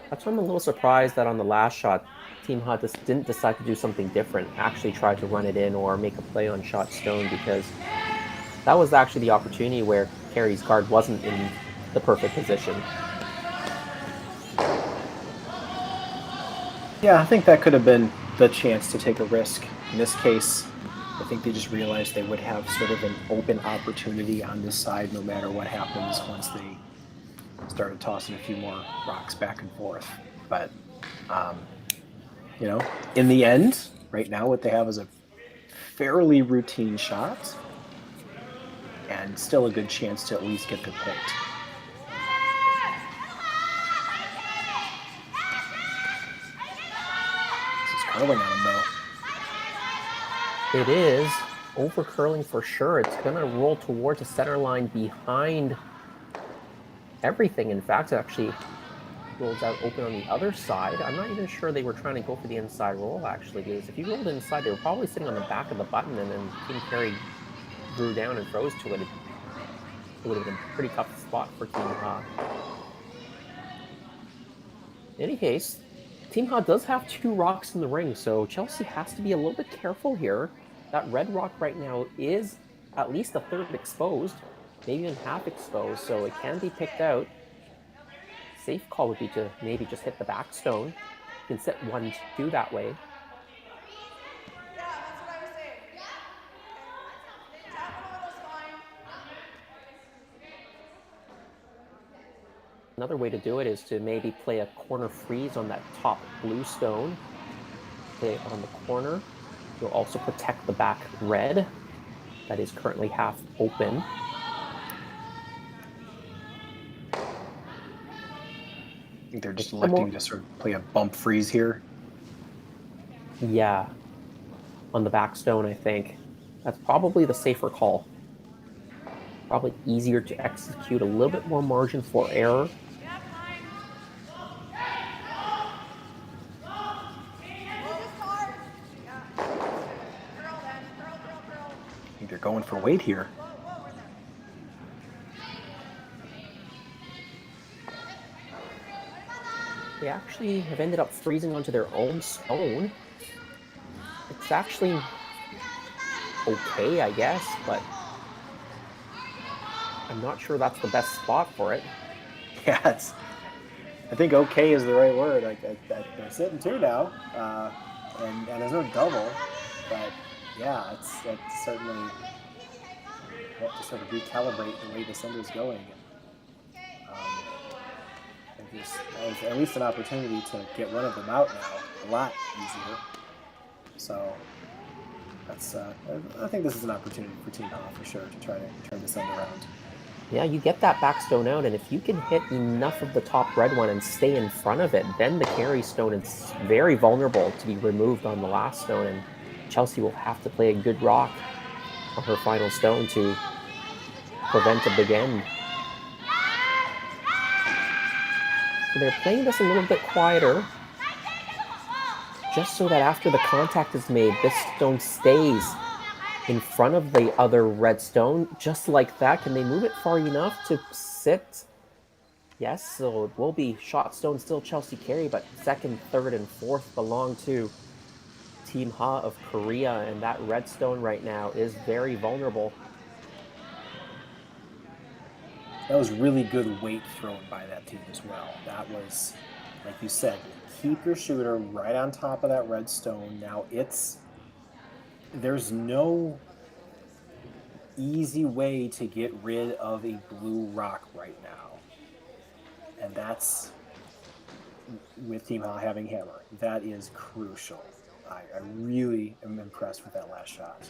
That's why I'm a little surprised that on the last shot, Team Ha just didn't decide to do something different, actually try to run it in or make a play on shot stone, because that was actually the opportunity where Carey's guard wasn't in the perfect position. Yeah, I think that could have been the chance to take a risk. In this case, I think they just realized they would have sort of an open opportunity on this side no matter what happens once they started tossing a few more rocks back and forth. But, in the end, right now what they have is a fairly routine shot and still a good chance to at least get the point. This is curling on him, though. It is over curling for sure. It's going to roll towards the center line behind everything. In fact, it actually rolls out open on the other side. I'm not even sure they were trying to go for the inside roll, actually, because if you rolled inside, they were probably sitting on the back of the button, and then Team Carey drew down and froze to it. It would have been a pretty tough spot for Team Ha. In any case, Team Ha does have 2 rocks in the ring, so Chelsea has to be a little bit careful here. That red rock right now is at least a third exposed, maybe even half exposed, so it can be picked out. Safe call would be to maybe just hit the back stone. You can set 1-2 that way. Another way to do it is to maybe play a corner freeze on that top blue stone. Play it on the corner. You'll also protect the back red that is currently half open. I think they're just electing to sort of play a bump freeze here. Yeah, on the back stone, I think. That's probably the safer call. Probably easier to execute, a little bit more margin for error. I think they're going for weight here. They actually have ended up freezing onto their own stone. It's actually okay, I guess, but I'm not sure that's the best spot for it. Yeah, I think okay is the right word. They're sitting 2 now, and there's no double, but yeah, it's certainly you have to sort of recalibrate the way this end is going. There's at least an opportunity to get one of them out now, a lot easier. So that's I think this is an opportunity for Team Ha for sure to try to turn this end around. Yeah, you get that back stone out, and if you can hit enough of the top red one and stay in front of it, then the Carey stone is very vulnerable to be removed on the last stone, and Chelsea will have to play a good rock on her final stone to prevent a big end. So they're playing this a little bit quieter, just so that after the contact is made, this stone stays in front of the other red stone, just like that. Can they move it far enough to sit Yes, so it will be shot stone still Chelsea Carey, but second, third, and fourth belong to Team Ha of Korea, and that red stone right now is very vulnerable. That was really good weight thrown by that team as well. That was, like you said, keep your shooter right on top of that red stone. Now there's no easy way to get rid of a blue rock right now. And that's with Team Ha having hammer. That is crucial. I really am impressed with that last shot.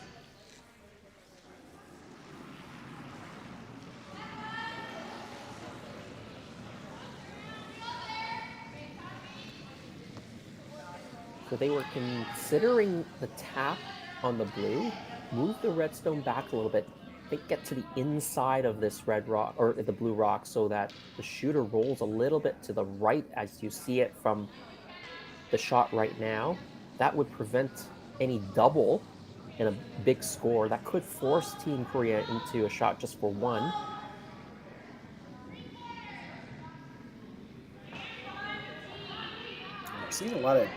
So they were considering the tap on the blue, move the redstone back a little bit, they get to the inside of this red rock, or the blue rock, so that the shooter rolls a little bit to the right as you see it from the shot right now. That would prevent any double in a big score. That could force Team Korea into a shot just for one. We're seeing a lot of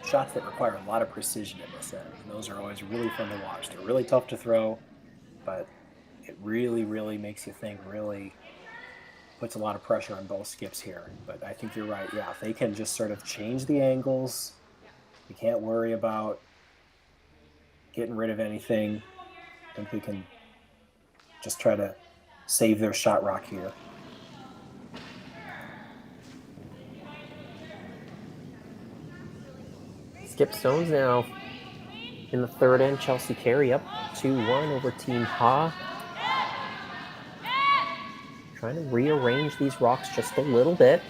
shots that require a lot of precision in this end, and those are always really fun to watch. They're really tough to throw, but it really, really makes you think, really puts a lot of pressure on both skips here. But I think you're right. Yeah, if they can just sort of change the angles, you can't worry about getting rid of anything. I think they can just try to save their shot rock here. Skip stones now in the third end. Chelsea Carey up 2-1 over Team Ha. Trying to rearrange these rocks just a little bit.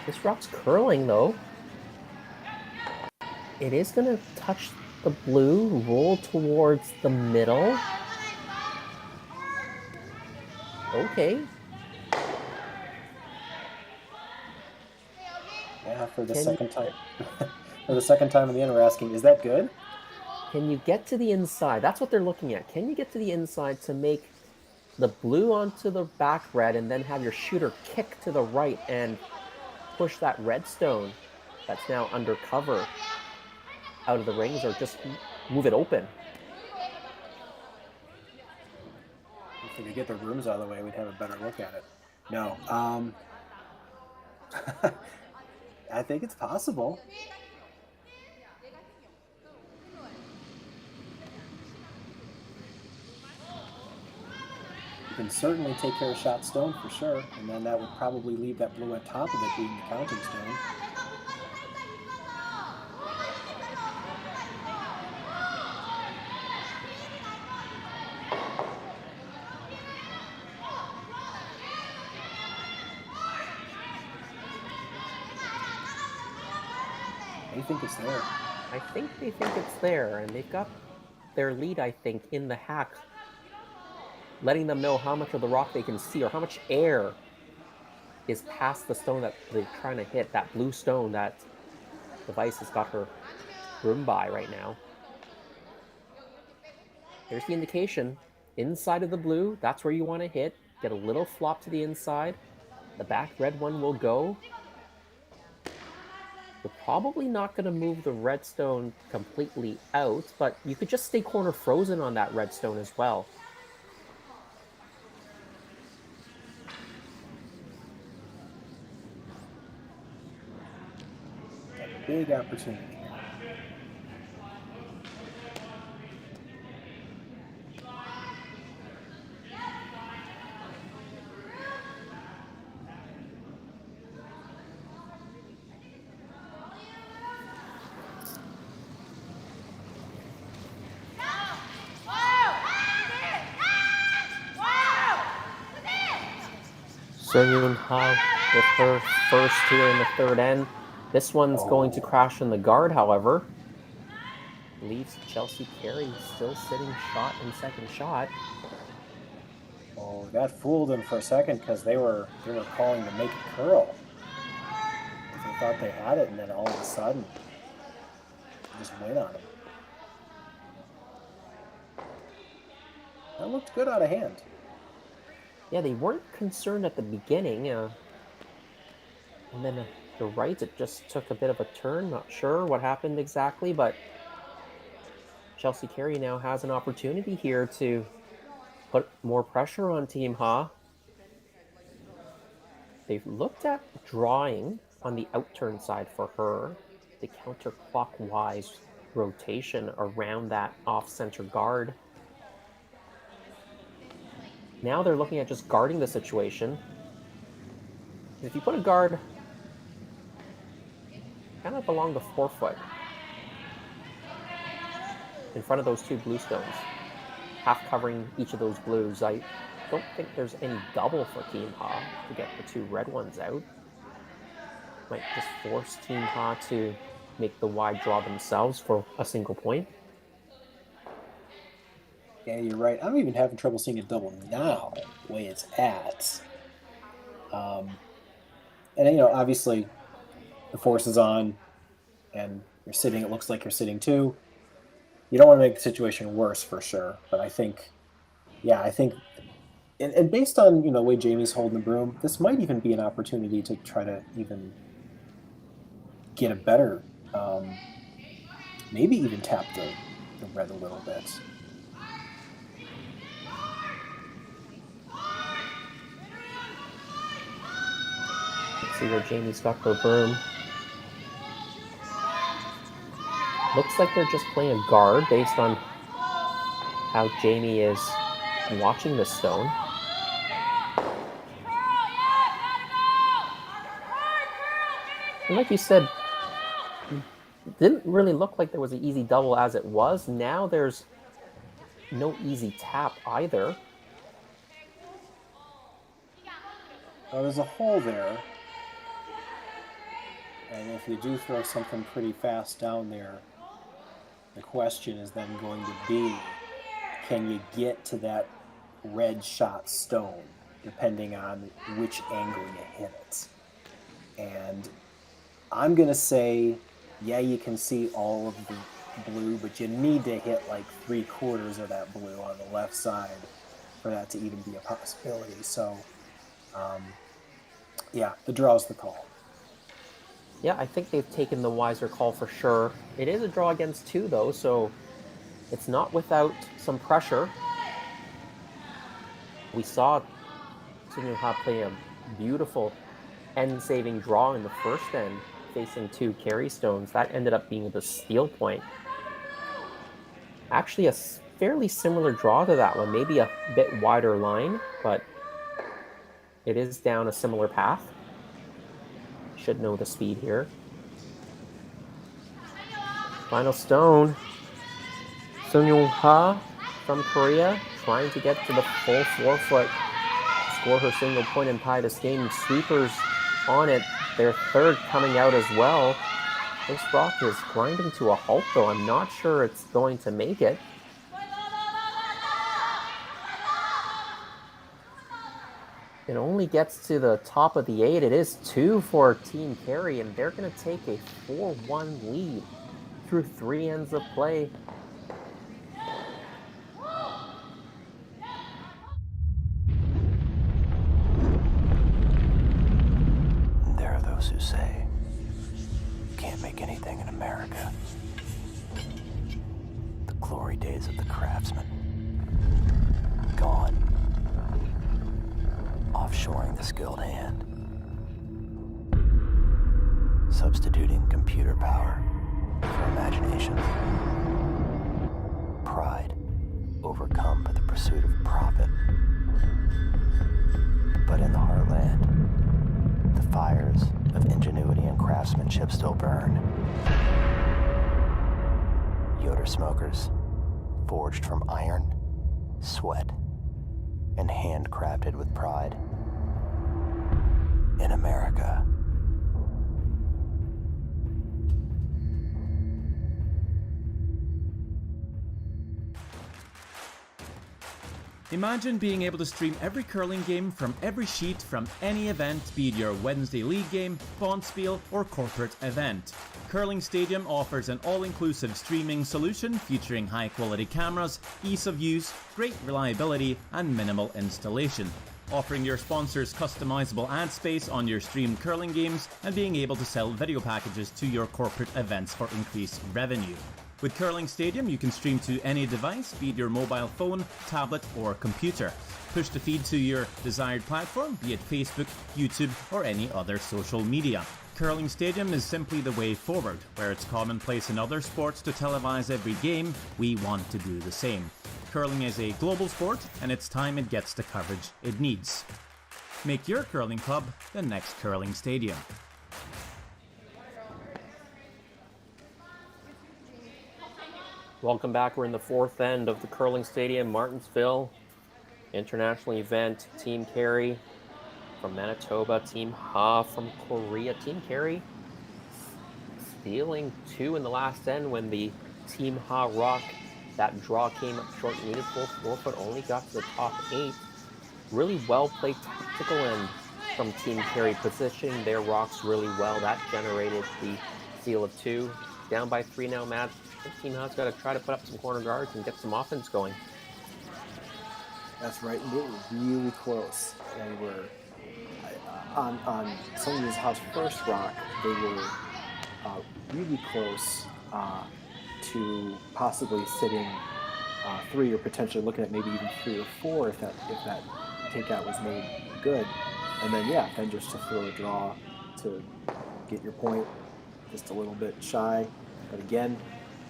This rock's curling though. It is going to touch the blue, roll towards the middle. Okay. Yeah, for the second time. For the second time in the end, we're asking, is that good? Can you get to the inside? That's what they're looking at. Can you get to the inside to make the blue onto the back red and then have your shooter kick to the right and push that redstone that's now under cover out of the rings, or just move it open? If we could get the rooms out of the way, we'd have a better look at it. No. I think it's possible. You can certainly take care of shot stone for sure, and then that would probably leave that blue on top of it being the counting stone. They think it's there. I think they think it's there, and they've got their lead, I think, in the hack, letting them know how much of the rock they can see, or how much air is past the stone that they're trying to hit, that blue stone that Device has got her room by right now. There's the indication. Inside of the blue, that's where you want to hit. Get a little flop to the inside. The back red one will go. We're probably not going to move the redstone completely out, but you could just stay corner frozen on that redstone as well. A big opportunity. Seung-Yoon Ha with her first here in the third end. This one's going to crash in the guard, however. Leaves Chelsea Carey still sitting shot in second shot. Oh, that fooled them for a second because they were calling to make it curl. They thought they had it, and then all of a sudden, they just went on them. That looked good out of hand. Yeah, they weren't concerned at the beginning. And then you're right, it just took a bit of a turn. Not sure what happened exactly, but Chelsea Carey now has an opportunity here to put more pressure on Team Ha. They've looked at drawing on the outturn side for her, the counterclockwise rotation around that off-center guard. Now they're looking at just guarding the situation. If you put a guard kind of along the forefoot in front of those two blue stones, half covering each of those blues, I don't think there's any double for Team Ha to get the two red ones out. Might just force Team Ha to make the wide draw themselves for a single point. Yeah, you're right. I'm even having trouble seeing a double now, the way it's at. And, you know, obviously the force is on and you're sitting, it looks like you're sitting too. You don't want to make the situation worse for sure. But I think, and based on, you know, the way Jamie's holding the broom, this might even be an opportunity to try to even get a better, maybe even tap the red a little bit. Let's see where Jamie's got her broom. Looks like they're just playing a guard based on how Jamie is watching the stone. And like you said, it didn't really look like there was an easy double as it was. Now there's no easy tap either. Well, there's a hole there. And if you do throw something pretty fast down there, the question is then going to be, can you get to that red shot stone, depending on which angle you hit it? And I'm going to say, yeah, you can see all of the blue, but you need to hit like 3/4 of that blue on the left side for that to even be a possibility. So, yeah, the draw's the call. Yeah, I think they've taken the wiser call for sure. It is a draw against two, though, so it's not without some pressure. We saw Sinclair play a beautiful end-saving draw in the first end, facing two Carey stones. That ended up being the steal point. Actually, a fairly similar draw to that one, maybe a bit wider line, but it is down a similar path. Should know the speed here. Final stone. Sunyoung Ha from Korea trying to get to the full forefoot, score her single point and tie this game. Sweepers on it. Their third coming out as well. This rock is grinding to a halt, though. I'm not sure it's going to make it. It only gets to the top of the 8. It is 2 for Team Carey, and they're going to take a 4-1 lead through 3 ends of play. There are those who say, you can't make anything in America. The glory days of the craftsman. Gone. Offshoring the skilled hand. Substituting computer power for imagination. Pride overcome by the pursuit of profit. But in the heartland, the fires of ingenuity and craftsmanship still burn. Yoder smokers, forged from iron, sweat, and handcrafted with pride. In America. Imagine being able to stream every curling game from every sheet from any event, be it your Wednesday league game, bonspiel, or corporate event. Curling Stadium offers an all-inclusive streaming solution featuring high-quality cameras, ease of use, great reliability, and minimal installation. Offering your sponsors customizable ad space on your streamed curling games and being able to sell video packages to your corporate events for increased revenue. With Curling Stadium, you can stream to any device, be it your mobile phone, tablet, or computer. Push the feed to your desired platform, be it Facebook, YouTube, or any other social media. Curling Stadium is simply the way forward. Where it's commonplace in other sports to televise every game, we want to do the same. Curling is a global sport, and it's time it gets the coverage it needs. Make your curling club the next Curling Stadium. Welcome back. We're in the fourth end of the Curling Stadium, Martensville. International event, Team Carey from Manitoba, Team Ha from Korea. Team Carey stealing 2 in the last end when the Team Ha Rock, that draw came up short, needed full 4 foot, only got to the top 8. Really well played tactical end from Team Carey, positioning their rocks really well. That generated the steal of 2. Down by 3 now, Matt. I think Team Ha's got to try to put up some corner guards and get some offense going. That's right. They were really close. They were on some of these Ha's first rock. They were really close to possibly sitting 3 or potentially looking at maybe even 3 or 4 if that takeout was made good. And then just to throw a draw to get your point, just a little bit shy. But again,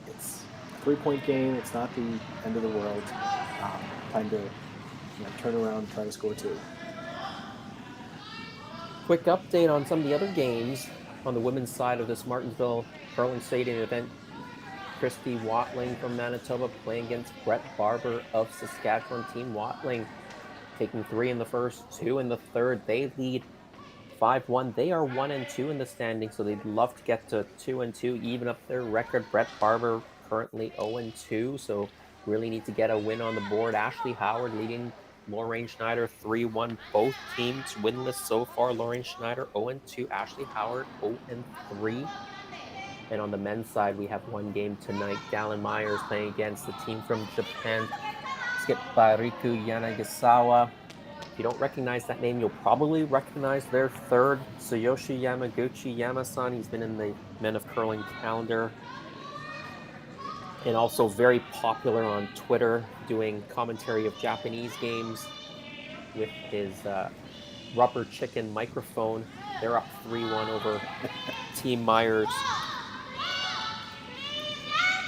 it's a 3-point game. It's not the end of the world. Time to turn around and try to score 2. Quick update on some of the other games on the women's side of this Martensville Curling Stadium event. Christy Watling from Manitoba playing against Brett Barber of Saskatchewan. Team Watling taking 3 in the first, 2 in the third. They lead 5-1. They are 1-2 in the standings, so they'd love to get to 2-2, even up their record. Brett Barber currently 0-2, so really need to get a win on the board. Ashley Howard leading Lorraine Schneider 3-1. Both teams winless so far. Lorraine Schneider 0-2. Ashley Howard 0-3. And on the men's side, we have one game tonight. Galen Myers playing against the team from Japan, skipped by Riku Yanagisawa. If you don't recognize that name, you'll probably recognize their third, Tsuyoshi Yamaguchi Yamasan. He's been in the Men of Curling calendar. And also very popular on Twitter, doing commentary of Japanese games with his rubber chicken microphone. They're up 3-1 over Team Myers.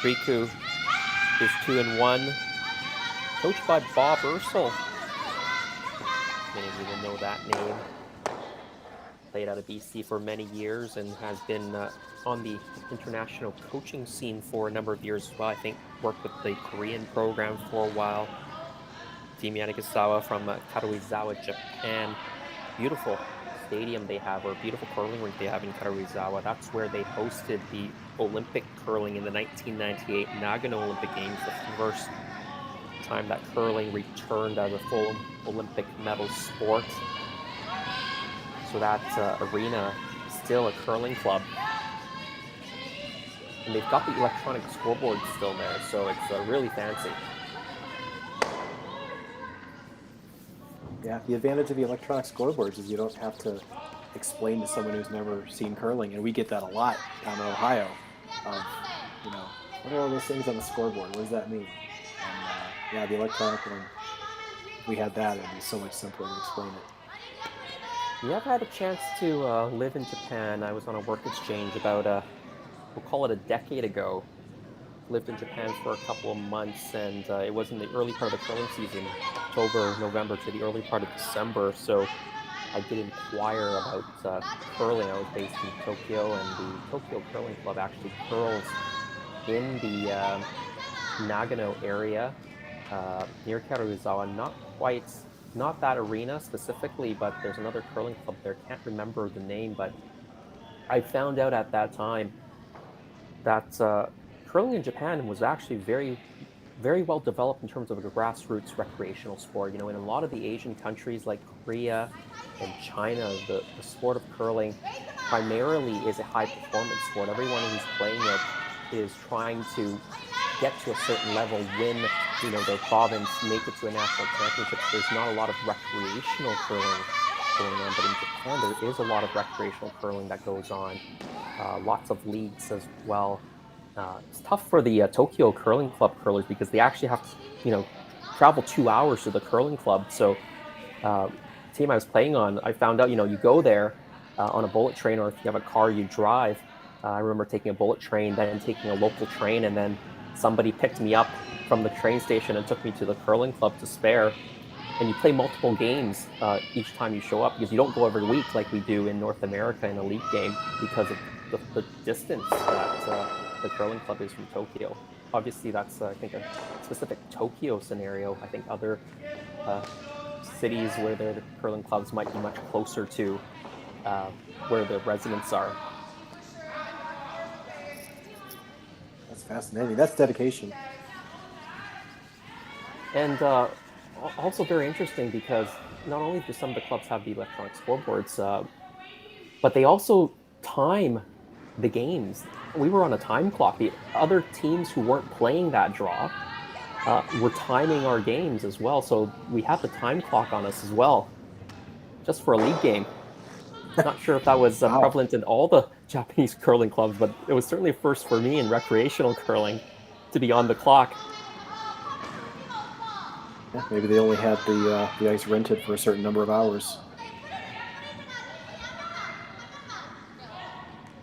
Riku is 2-1, coached by Bob Ursel. Many of you will know that name. Played out of BC for many years and has been on the international coaching scene for a number of years as well. I think worked with the Korean program for a while. Demi Agusawa from Karuizawa, Japan. Beautiful stadium they have, or beautiful curling rink they have in Karuizawa. That's where they hosted the Olympic curling in the 1998 Nagano Olympic Games, the first time that curling returned as a full Olympic medal sport. So that arena is still a curling club. And they've got the electronic scoreboard still there, so it's really fancy. Yeah, the advantage of the electronic scoreboards is you don't have to explain to someone who's never seen curling, and we get that a lot down in Ohio. What are all those things on the scoreboard? What does that mean? And the electronic one, if we had that, it'd be so much simpler to explain it. Yeah, I've had a chance to live in Japan. I was on a work exchange about, we'll call it a decade ago. Lived in Japan for a couple of months, and it was in the early part of the curling season, October, November to the early part of December. So I did inquire about curling. I was based in Tokyo, and the Tokyo Curling Club actually curls in the Nagano area near Karuizawa. Not that arena specifically, but there's another curling club there. Can't remember the name, but I found out at that time that curling in Japan was actually very very well developed in terms of a grassroots recreational sport. In a lot of the Asian countries like Korea and China, the sport of curling primarily is a high performance sport. Everyone who's playing it is trying to get to a certain level, win, their province, make it to a national championship. There's not a lot of recreational curling going on, but in Japan there is a lot of recreational curling that goes on. Lots of leagues as well. It's tough for the Tokyo Curling Club curlers because they actually have to, travel 2 hours to the curling club. So, the team I was playing on, I found out, you go there on a bullet train, or if you have a car, you drive. I remember taking a bullet train, then taking a local train, and then somebody picked me up from the train station and took me to the curling club to spare. And you play multiple games each time you show up because you don't go every week like we do in North America in a league game because of the distance that the curling club is from Tokyo. Obviously, that's, I think, a specific Tokyo scenario. I think other cities where the curling clubs might be much closer to where the residents are. That's fascinating. That's dedication. And also very interesting because not only do some of the clubs have the electronic scoreboards, but they also time the games. We were on a time clock. The other teams who weren't playing that draw were timing our games as well. So we had the time clock on us as well, just for a league game. Not sure if that was Wow. prevalent in all the Japanese curling clubs, but it was certainly a first for me in recreational curling to be on the clock. Yeah, maybe they only had the ice rented for a certain number of hours.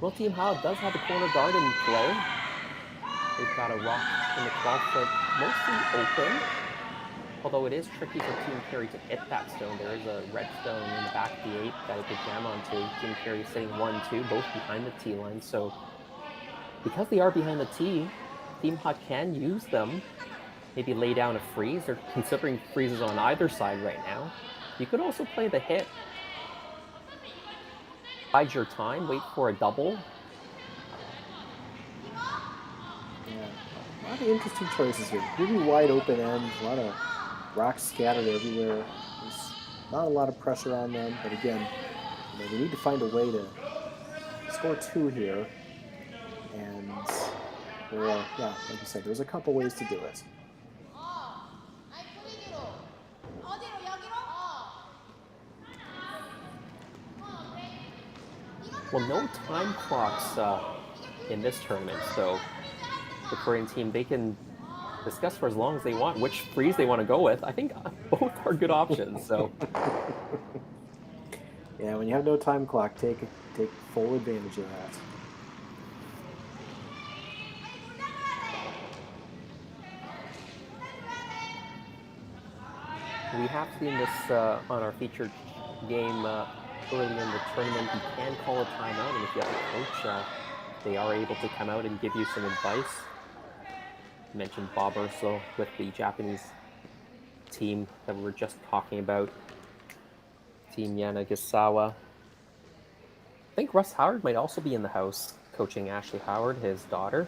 Well, Team Ha does have a corner guard in play. They've got a rock in the 12-foot, mostly open. Although it is tricky for Team Carey to hit that stone. There is a red stone in the back of the 8 that it could jam onto. Team Carey is sitting 1-2, both behind the tee line. So because they are behind the tee, Team Ha can use them. Maybe lay down a freeze. They're considering freezes on either side right now. You could also play the hit. Bide your time, wait for a double. Yeah, a lot of interesting choices here. Really wide open ends, a lot of rocks scattered everywhere. There's not a lot of pressure on them, but again, we need to find a way to score 2 here. And like you said, there's a couple ways to do it. Well, no time clocks in this tournament, so the Korean team, they can discuss for as long as they want which freeze they want to go with. I think both are good options. So yeah, when you have no time clock, take full advantage of that. We have seen this on our featured game early in the tournament. You can call a timeout, and if you have a coach, they are able to come out and give you some advice. You mentioned Bob Urso with the Japanese team that we were just talking about. Team Demi Agusawa. I think Russ Howard might also be in the house, coaching Ashley Howard, his daughter.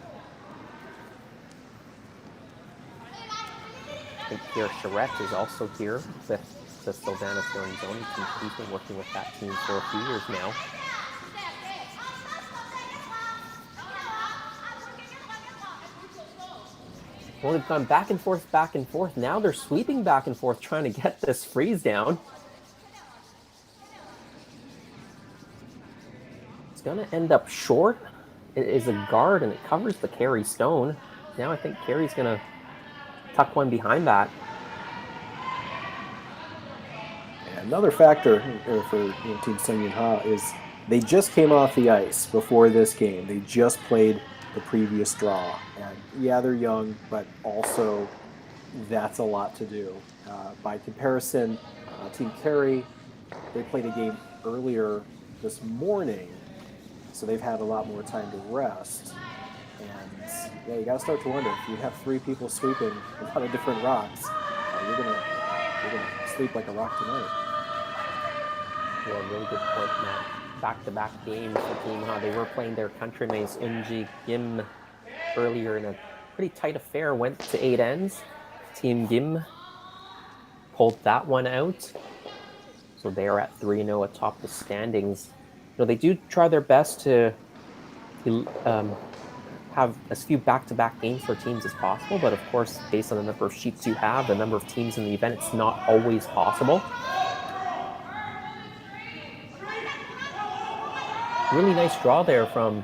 I think Pierre Charette is also here with the Sylvana Fiorenzoni team. He's been working with that team for a few years now. Well, they've gone back and forth, back and forth. Now they're sweeping back and forth, trying to get this freeze down. It's going to end up short. It is a guard, and it covers the Carey stone. Now I think Carey's going to tuck one behind that. And another factor for Team Sungyun Ha is they just came off the ice before this game. They just played the previous draw. And yeah, they're young, but also that's a lot to do. By comparison, Team Carey, they played a game earlier this morning, so they've had a lot more time to rest. And yeah, you got to start to wonder, if you have 3 people sweeping a lot of different rocks, you're gonna sleep like a rock tonight. Yeah, really good point, Matt. Back-to-back games for Team Ha. They were playing their countrymates Eunji Kim earlier in a pretty tight affair went to 8 ends. Team Gim pulled that one out. So they are at 3-0 atop the standings. They do try their best to have as few back-to-back games for teams as possible, but of course, based on the number of sheets you have, the number of teams in the event, it's not always possible. Really nice draw there from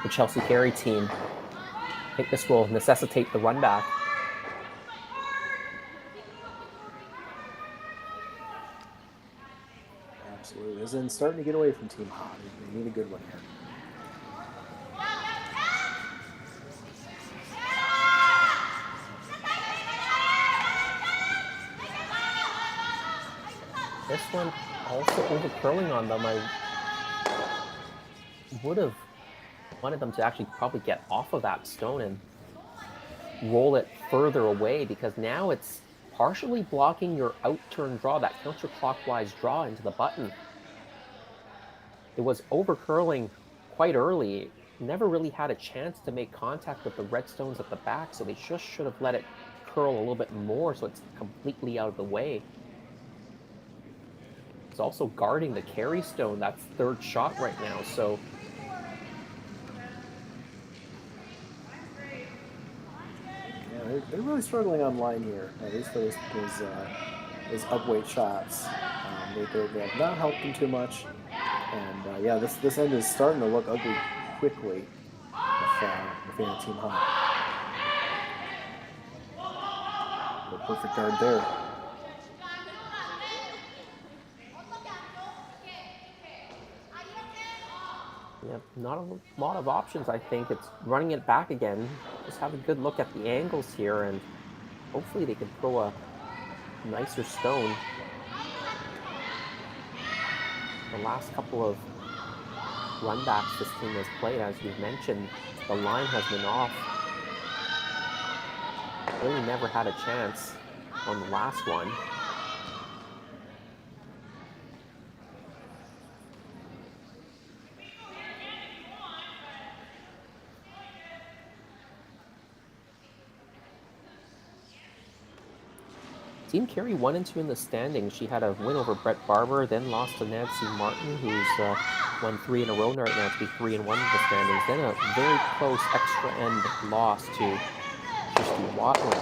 the Chelsea Carey team. I think this will necessitate the run back. Absolutely. As in starting to get away from Team Ha. They need a good one here. This one also over curling on them. I would have wanted them to actually probably get off of that stone and roll it further away, because now it's partially blocking your out-turn draw, that counterclockwise draw into the button. It was over curling quite early. Never really had a chance to make contact with the red stones at the back, so they just should have let it curl a little bit more so it's completely out of the way. It's also guarding the Carey stone, that's third shot right now, so yeah, they're really struggling on line here, at least for those upweight shots. They have not helped them too much, and yeah, this end is starting to look ugly quickly with Team Ha. The perfect guard there. yeah, not a lot of options, I think. It's running it back again. Just have a good look at the angles here, and hopefully they can throw a nicer stone. The last couple of runbacks this team has played, as you've mentioned, the line has been off. Really never had a chance on the last one. Team Carey 1-2 in the standings. She had a win over Brett Barber, then lost to Nancy Martin, who's won 3 in a row right now to be 3-1 in the standings. Then a very close extra end loss to Christy Watling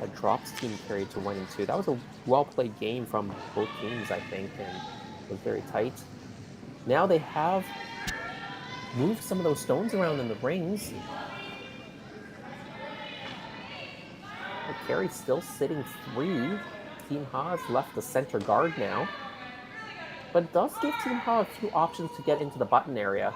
that drops Team Carey to 1-2. That was a well-played game from both teams, I think, and it was very tight. Now they have moved some of those stones around in the rings. Carey's still sitting 3. Team Ha's left the center guard now. But it does give Team Ha a few options to get into the button area.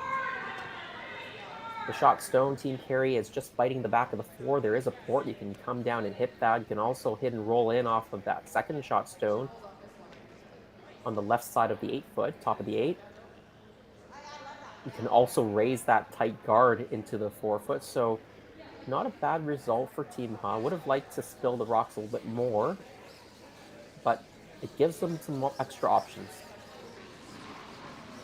The shot stone, Team Carey is just fighting the back of the 4. There is a port. You can come down and hit that. You can also hit and roll in off of that second shot stone on the left side of the 8-foot, top of the 8. You can also raise that tight guard into the 4-foot. So not a bad result for Team Ha. Would have liked to spill the rocks a little bit more, but it gives them some more extra options.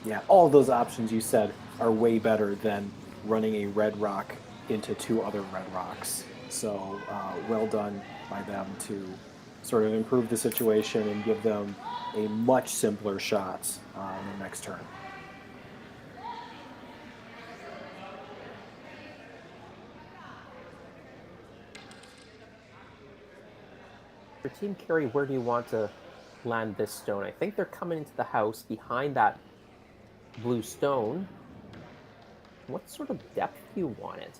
Yeah, all those options you said are way better than running a red rock into 2 other red rocks. So well done by them to sort of improve the situation and give them a much simpler shot in the next turn. For Team Carey, where do you want to land this stone? I think they're coming into the house behind that blue stone. What sort of depth do you want it?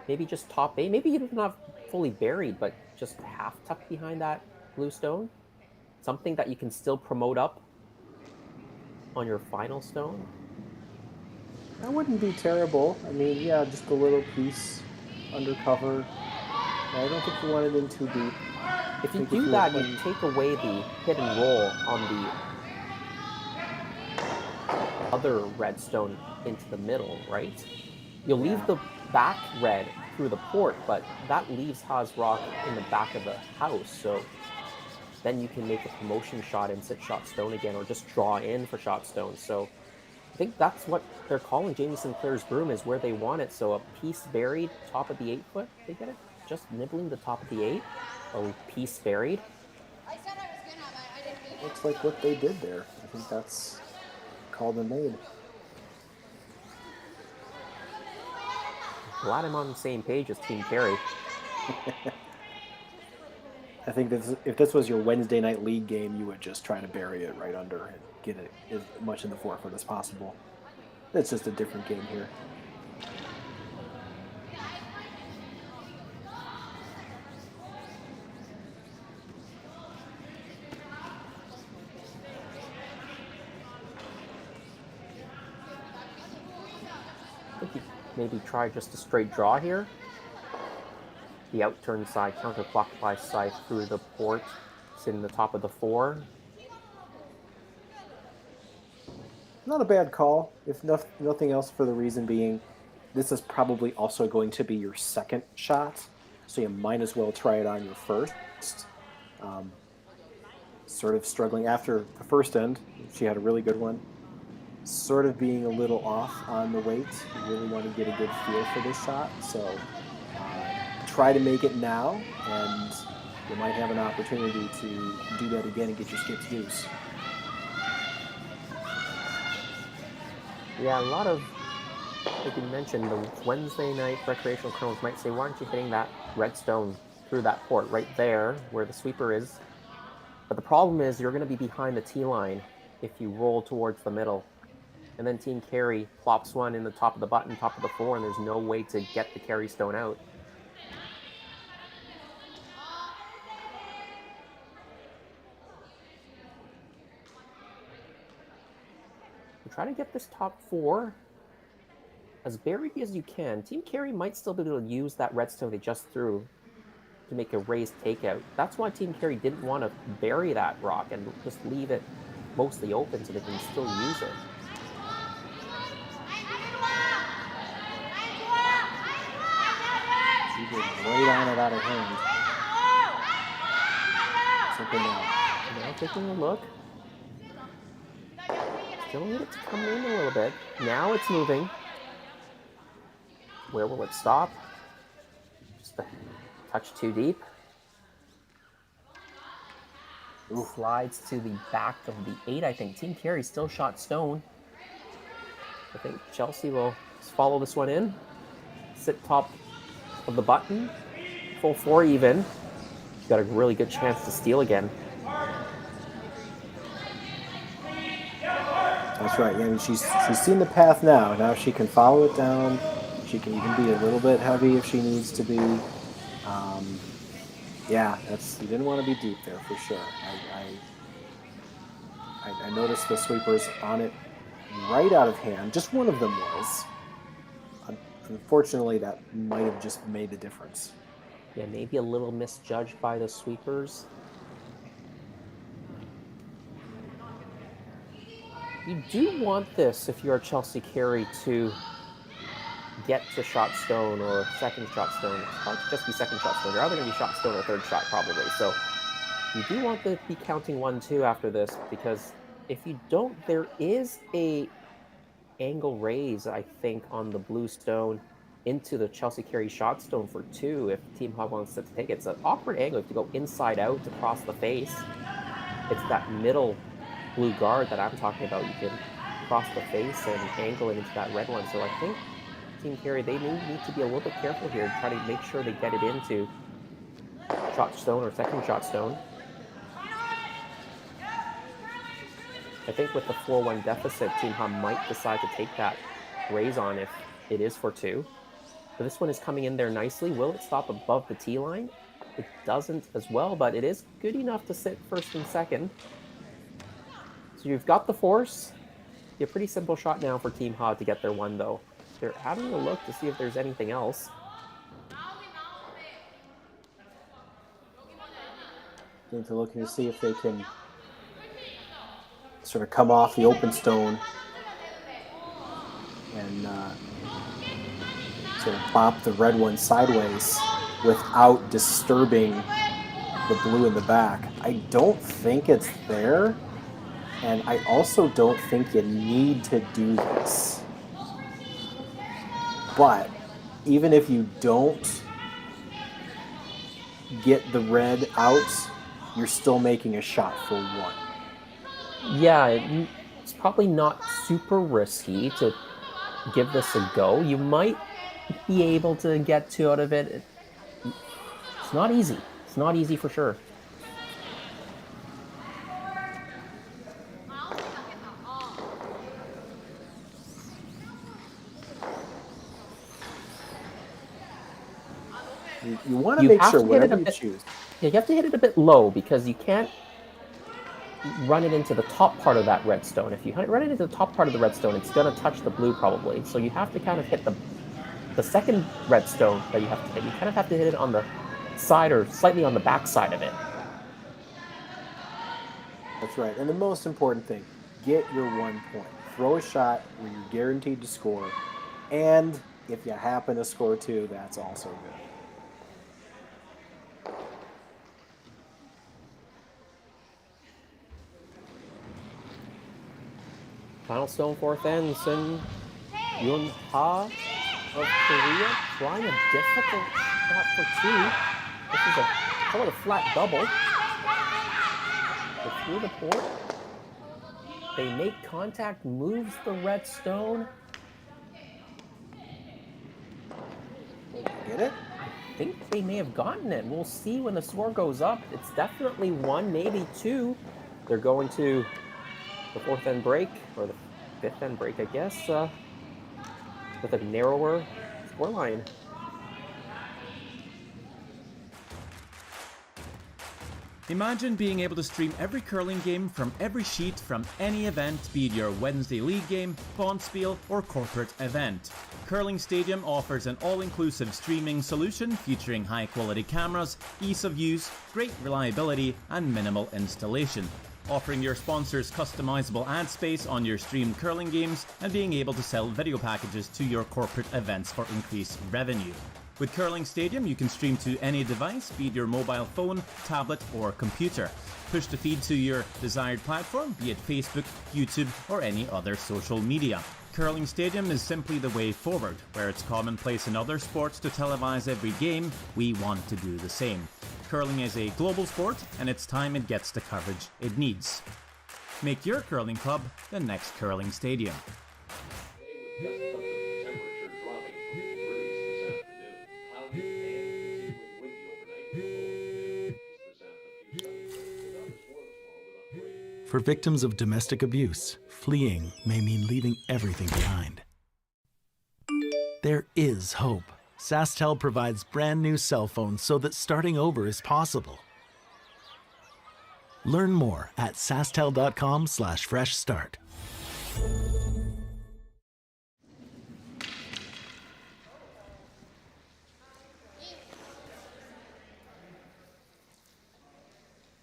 Maybe just top 8? Maybe even not fully buried, but just half tucked behind that blue stone? Something that you can still promote up on your final stone? That wouldn't be terrible. I mean, yeah, just a little piece undercover. I don't think you want it in too deep. If you do that, you take away the hit and roll on the other red stone into the middle, right? You'll leave the back red through the port, but that leaves Ha's rock in the back of the house, so then you can make a promotion shot and sit shot stone again, or just draw in for shot stone. So think that's what they're calling Jamie Sinclair's broom, is where they want it. So a piece buried, top of the 8 foot. They get it just nibbling the top of the 8. A piece buried. Looks like what they did there. I think that's called and made. Glad I'm on the same page as Team Carey. I think if this was your Wednesday night league game, you would just try to bury it right under and get it as much in the forefoot as possible. It's just a different game here. I think he maybe try just a straight draw here. The out-turn side, counterclockwise side through the port. It's in the top of the 4. Not a bad call, if nothing else, for the reason being this is probably also going to be your second shot, so you might as well try it on your first. Sort of struggling after the first end. She had a really good one. Sort of being a little off on the weight. You really want to get a good feel for this shot, so try to make it now, and you might have an opportunity to do that again and get your skips loose. Yeah, a lot of, like you mentioned, the Wednesday night recreational curlers might say, why aren't you hitting that red stone through that port right there where the sweeper is? But the problem is you're going to be behind the tee line if you roll towards the middle. And then Team Carey plops one in the top of the button, top of the 4, and there's no way to get the carry stone out. Try to get this top 4 as buried as you can. Team Carey might still be able to use that redstone they just threw to make a raised takeout. That's why Team Carey didn't want to bury that rock and just leave it mostly open so they can still use it. She did right on it out of hand. Something now taking a look. Still need it to come in a little bit. Now it's moving. Where will it stop? Just a touch too deep. Slides to the back of the 8, I think. Team Carey still shot stone. I think Chelsea will just follow this one in. Sit top of the button. Full 4 even. She's got a really good chance to steal again. That's right. Yeah, I mean, she's seen the path now. Now she can follow it down. She can even be a little bit heavy if she needs to be. Yeah, you didn't want to be deep there for sure. I noticed the sweepers on it right out of hand. Just one of them was. Unfortunately, that might have just made the difference. Yeah, maybe a little misjudged by the sweepers. You do want this, if you're Chelsea Carey, to get to shot stone or second shot stone. It's hard to just be second shot stone. You're either going to be shot stone or third shot, probably. So you do want to be counting 1-2 after this, because if you don't, there is a angle raise, I think, on the blue stone into the Chelsea Carey shot stone for 2 if Team Hog wants to take it. It's an awkward angle. You have to go inside out across the face. It's that middle blue guard that I'm talking about. You can cross the face and angle it into that red one. So I think Team Carey, they need to be a little bit careful here and try to make sure they get it into shot stone or second shot stone. I think with the 4-1 deficit, Team Ha might decide to take that raise on if it is for 2. But this one is coming in there nicely. Will it stop above the tee line? It doesn't as well, but it is good enough to sit first and second. So you've got the force. A pretty simple shot now for Team Ha to get their 1, though. They're having a look to see if there's anything else. They're looking to see if they can sort of come off the open stone and sort of pop the red one sideways without disturbing the blue in the back. I don't think it's there. And I also don't think you need to do this. But even if you don't get the red out, you're still making a shot for one. Yeah, it's probably not super risky to give this a go. You might be able to get two out of it. It's not easy. It's not easy for sure. You want to make sure whatever you bit, choose. Yeah, you have to hit it a bit low because you can't run it into the top part of that redstone. If you run it into the top part of the redstone, it's going to touch the blue probably. So you have to kind of hit the second redstone that you have to hit. You kind of have to hit it on the side or slightly on the back side of it. That's right. And the most important thing, get your 1 point. Throw a shot where you're guaranteed to score. And if you happen to score two, that's also good. Final stone, fourth end, Sun Yun Ha of Korea trying a difficult shot for two. This is call it a flat double. But through the port, they make contact, moves the red stone. Get it? I think they may have gotten it. We'll see when the score goes up. It's definitely one, maybe two. They're going to the fourth end break, or the fifth end break, I guess, with a narrower scoreline. Imagine being able to stream every curling game from every sheet from any event, be it your Wednesday league game, bonspiel, or corporate event. Curling Stadium offers an all-inclusive streaming solution featuring high-quality cameras, ease of use, great reliability, and minimal installation. Offering your sponsors customizable ad space on your streamed curling games and being able to sell video packages to your corporate events for increased revenue. With Curling Stadium, you can stream to any device, be it your mobile phone, tablet, or computer. Push the feed to your desired platform, be it Facebook, YouTube, or any other social media. Curling Stadium is simply the way forward. Where it's commonplace in other sports to televise every game, we want to do the same. Curling is a global sport, and it's time it gets the coverage it needs. Make your curling club the next Curling Stadium. For victims of domestic abuse, fleeing may mean leaving everything behind. There is hope. SaskTel provides brand new cell phones so that starting over is possible. Learn more at sasktel.com/fresh start.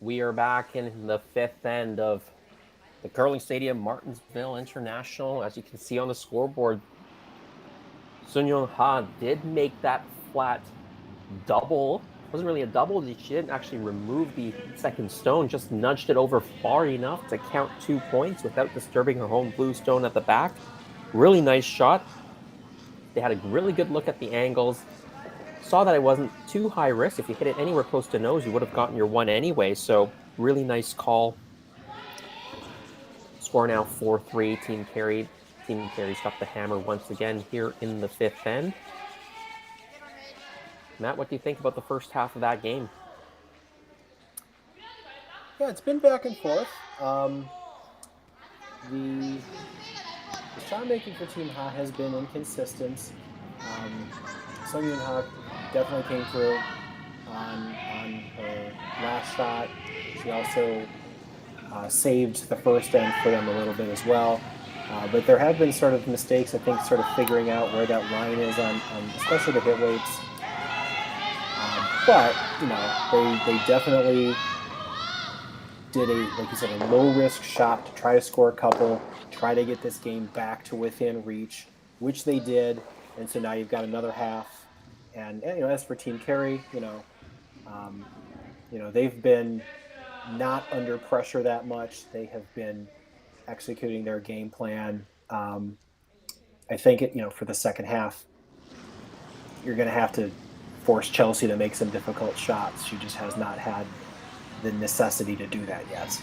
We are back in the fifth end of the Curling Stadium, Martensville International. As you can see on the scoreboard, Sun Young Ha did make that flat double. It wasn't really a double. She didn't actually remove the second stone, just nudged it over far enough to count 2 points without disturbing her home blue stone at the back. Really nice shot. They had a really good look at the angles. Saw that it wasn't too high risk. If you hit it anywhere close to nose, you would have gotten your one anyway. So really nice call. Score now 4-3, Team Carey. Team Carey's got the hammer once again here in the fifth end. Matt, what do you think about the first half of that game? Yeah, it's been back and forth. The shot making for Team Ha has been inconsistent. Sun Yoon Ha definitely came through on her last shot. She also saved the first end for them a little bit as well. But there have been sort of mistakes, I think, sort of figuring out where that line is on especially the hit weights. But, you know, they definitely did like you said, a low-risk shot to try to score a couple, try to get this game back to within reach, which they did. And so now you've got another half. And you know, as for Team Carey, you know, they've been not under pressure that much. They have been executing their game plan. I think for the second half, you're going to have to force Chelsea to make some difficult shots. She just has not had the necessity to do that yet.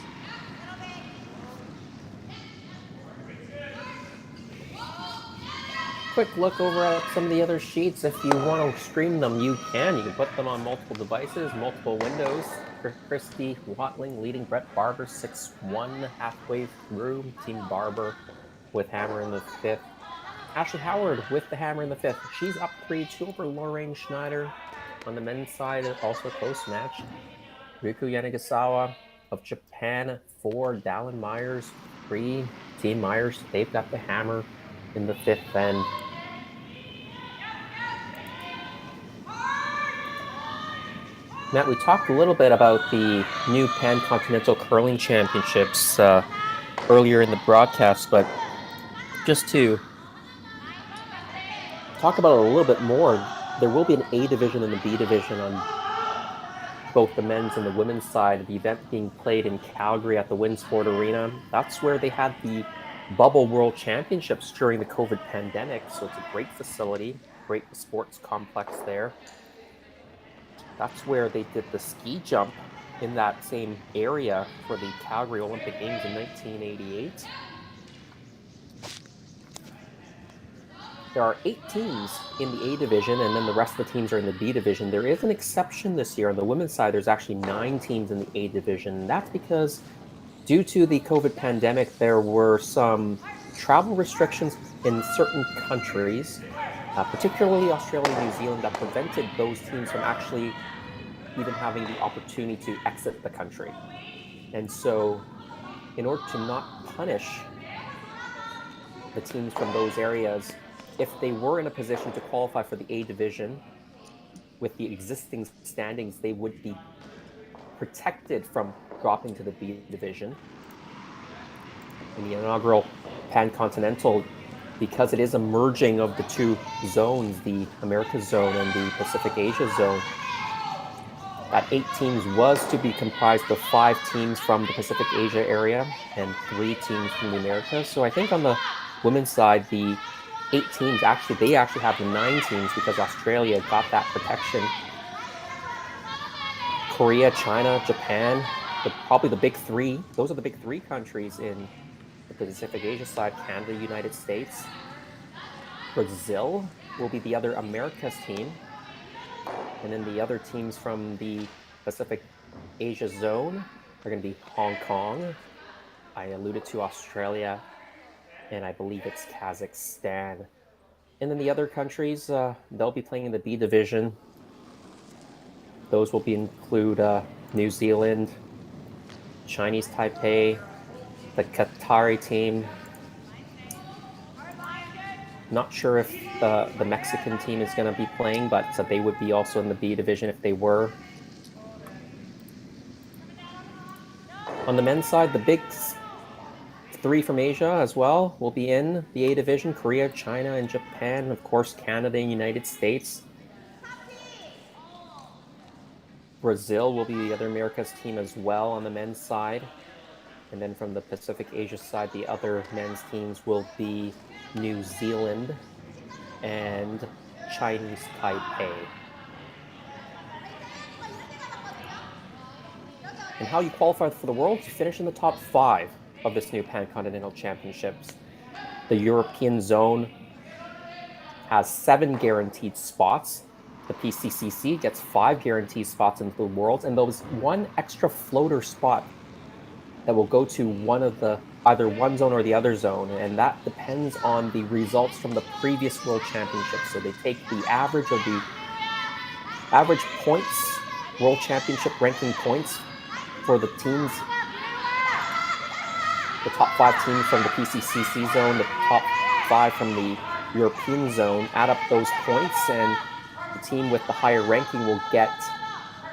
Quick look over at some of the other sheets. If you want to stream them, you can. You can put them on multiple devices, multiple windows. Christy Watling leading Brett Barber 6-1 halfway through. Team Barber with hammer in the fifth. Ashley Howard with the hammer in the fifth. She's up 3-2 over Lorraine Schneider. On the men's side, also a close match. Riku Yanagisawa of Japan 4, Dallin Myers 3. Team Myers, they've got the hammer in the fifth end. Matt, we talked a little bit about the new Pan-Continental Curling Championships earlier in the broadcast, but just to talk about it a little bit more, there will be an A division and a B division on both the men's and the women's side. The event being played in Calgary at the Winsport Arena. That's where they had the Bubble World Championships during the COVID pandemic, so it's a great facility, great sports complex there. That's where they did the ski jump in that same area for the Calgary Olympic Games in 1988. There are 8 teams in the A division, and then the rest of the teams are in the B division. There is an exception this year. On the women's side, there's actually 9 teams in the A division. That's because due to the COVID pandemic, there were some travel restrictions in certain countries, particularly Australia and New Zealand, that prevented those teams from actually even having the opportunity to exit the country. And so in order to not punish the teams from those areas, if they were in a position to qualify for the A division with the existing standings, they would be protected from dropping to the B division. In the inaugural Pan-Continental, because it is a merging of the two zones, the Americas zone and the Pacific Asia zone, that 8 teams was to be comprised of 5 teams from the Pacific Asia area and 3 teams from the Americas. So I think on the women's side, the 8 teams, they actually have the 9 teams because Australia got that protection. Korea, China, Japan, probably the big 3. Those are the big 3 countries in the Pacific Asia side. Canada, United States. Brazil will be the other Americas team. And then the other teams from the Pacific Asia zone are going to be Hong Kong. I alluded to Australia, and I believe it's Kazakhstan. And then the other countries, they'll be playing in the B division. Those will include New Zealand, Chinese Taipei, the Qatari team. Not sure if the Mexican team is going to be playing, but they would be also in the B division if they were. On the men's side, the big 3 from Asia as well will be in the A division: Korea, China, and Japan. Of course, Canada and United States. Brazil will be the other Americas team as well on the men's side. And then from the Pacific Asia side, the other men's teams will be New Zealand and Chinese Taipei. And how you qualify for the World? You finish in the top 5 of this new Pan-Continental Championships. The European zone has 7 guaranteed spots. The PCCC gets 5 guaranteed spots into the Worlds, and there's 1 extra floater spot that will go to either one zone or the other zone, and that depends on the results from the previous World Championships. So they take the average points, World Championship ranking points for the teams, the top 5 teams from the PCCC zone, the top 5 from the European zone, add up those points, and the team with the higher ranking will get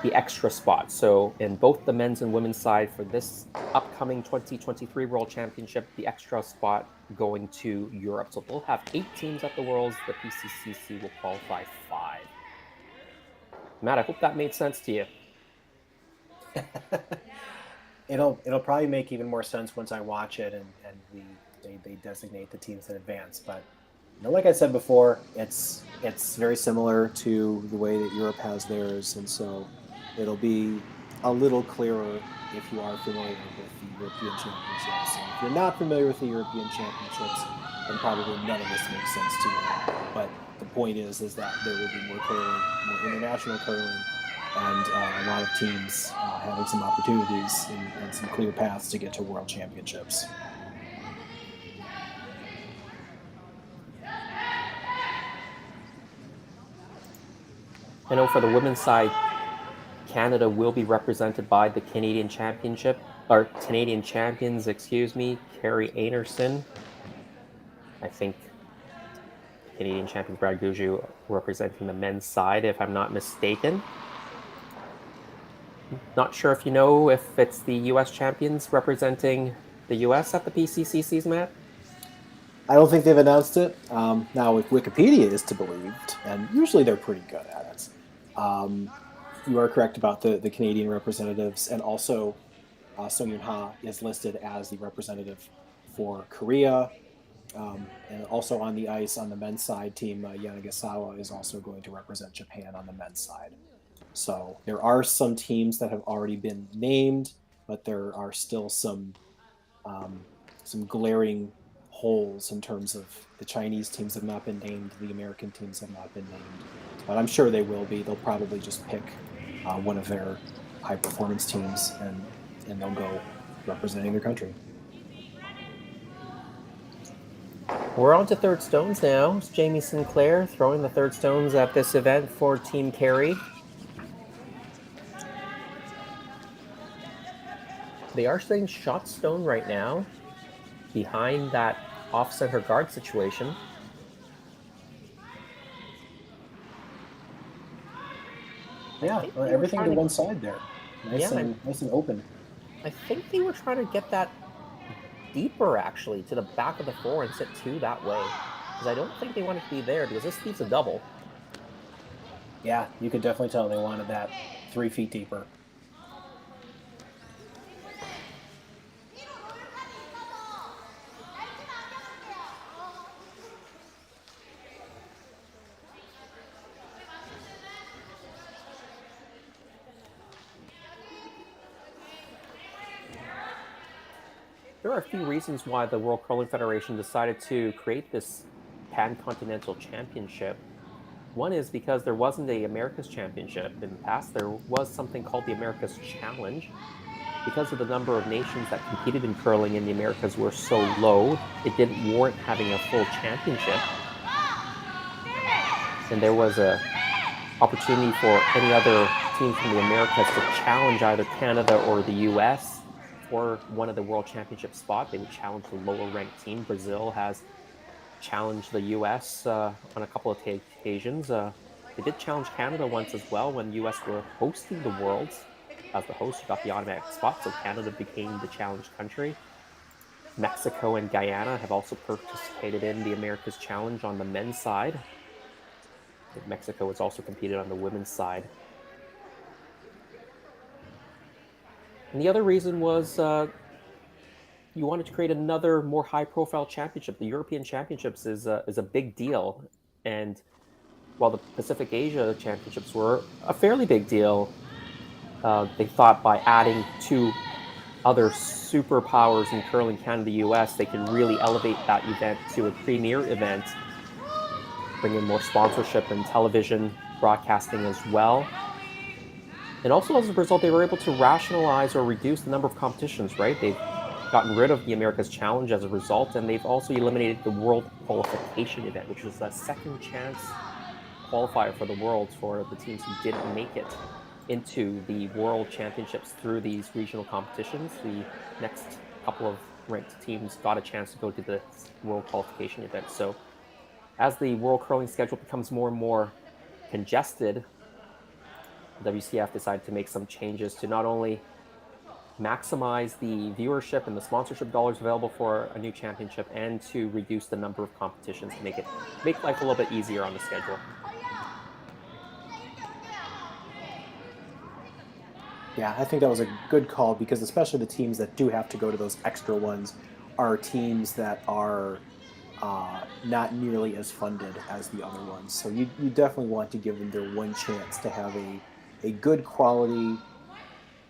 the extra spot. So in both the men's and women's side for this upcoming 2023 World Championship, the extra spot going to Europe. So they'll have 8 teams at the Worlds. The PCCC will qualify 5. Matt, I hope that made sense to you. It'll probably make even more sense once I watch it and they designate the teams in advance. But like I said before, it's very similar to the way that Europe has theirs, and so it'll be a little clearer if you are familiar with the European Championships. And if you're not familiar with the European Championships, then probably none of this makes sense to you. But the point is that there will be more curling, more international curling, and a lot of teams having some opportunities and some clear paths to get to World Championships. I know for the women's side, Canada will be represented by the Canadian Championship, or Canadian champions, excuse me, Carey Anderson. I think Canadian champion Brad Gouju representing the men's side, if I'm not mistaken. Not sure if you know if it's the U.S. champions representing the U.S. at the PCCCs, Matt? I don't think they've announced it. Now, if Wikipedia is to be believed, and usually they're pretty good at it, you are correct about the Canadian representatives, and also Sung Yoon Ha is listed as the representative for Korea, and also on the ice on the men's side, team Demi Agusawa is also going to represent Japan on the men's side. So there are some teams that have already been named, but there are still some glaring holes in terms of the Chinese teams have not been named, the American teams have not been named, but I'm sure they will be. They'll probably just pick one of their high performance teams and they'll go representing their country. We're on to third stones now. It's Jamie Sinclair throwing the third stones at this event for Team Carey. They are staying shot stone right now behind that off-center guard situation. Yeah, everything to one side there. Nice and open. I think they were trying to get that deeper, actually, to the back of the floor and sit two that way. Because I don't think they wanted to be there, because this leaves a double. Yeah, you could definitely tell they wanted that 3 feet deeper. There are a few reasons why the World Curling Federation decided to create this Pan-Continental Championship. One is because there wasn't a America's Championship. In the past, there was something called the America's Challenge. Because of the number of nations that competed in curling in the Americas were so low, it didn't warrant having a full championship. And there was an opportunity for any other team from the Americas to challenge either Canada or the US for one of the World Championship spot. They would challenge the lower-ranked team. Brazil has challenged the US on a couple of occasions. They did challenge Canada once as well when the US were hosting the Worlds. As the host, you got the automatic spot, so Canada became the challenged country. Mexico and Guyana have also participated in the America's Challenge on the men's side. Mexico has also competed on the women's side. And the other reason was you wanted to create another more high-profile championship. The European Championships is a big deal, and while the Pacific Asia Championships were a fairly big deal, they thought by adding two other superpowers in curling, Canada, US, they could really elevate that event to a premier event, bring in more sponsorship and television broadcasting as well. And also, as a result, they were able to rationalize or reduce the number of competitions, right? They've gotten rid of the America's Challenge as a result, and they've also eliminated the World Qualification event, which was a second chance qualifier for the Worlds for the teams who didn't make it into the World Championships through these regional competitions. The next couple of ranked teams got a chance to go to the World Qualification event. So as the World Curling schedule becomes more and more congested, WCF decided to make some changes to not only maximize the viewership and the sponsorship dollars available for a new championship, and to reduce the number of competitions to make life a little bit easier on the schedule. Yeah, I think that was a good call because especially the teams that do have to go to those extra ones are teams that are not nearly as funded as the other ones. So you definitely want to give them their one chance to have a good quality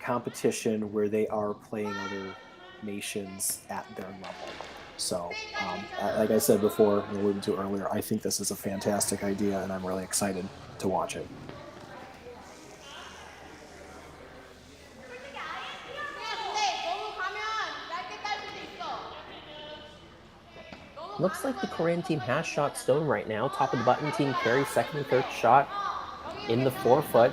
competition where they are playing other nations at their level. So, like I said before and alluded to earlier, I think this is a fantastic idea, and I'm really excited to watch it. Looks like the Korean team has shot stone right now. Top of the button, Team Carey, second and third shot in the 4-foot.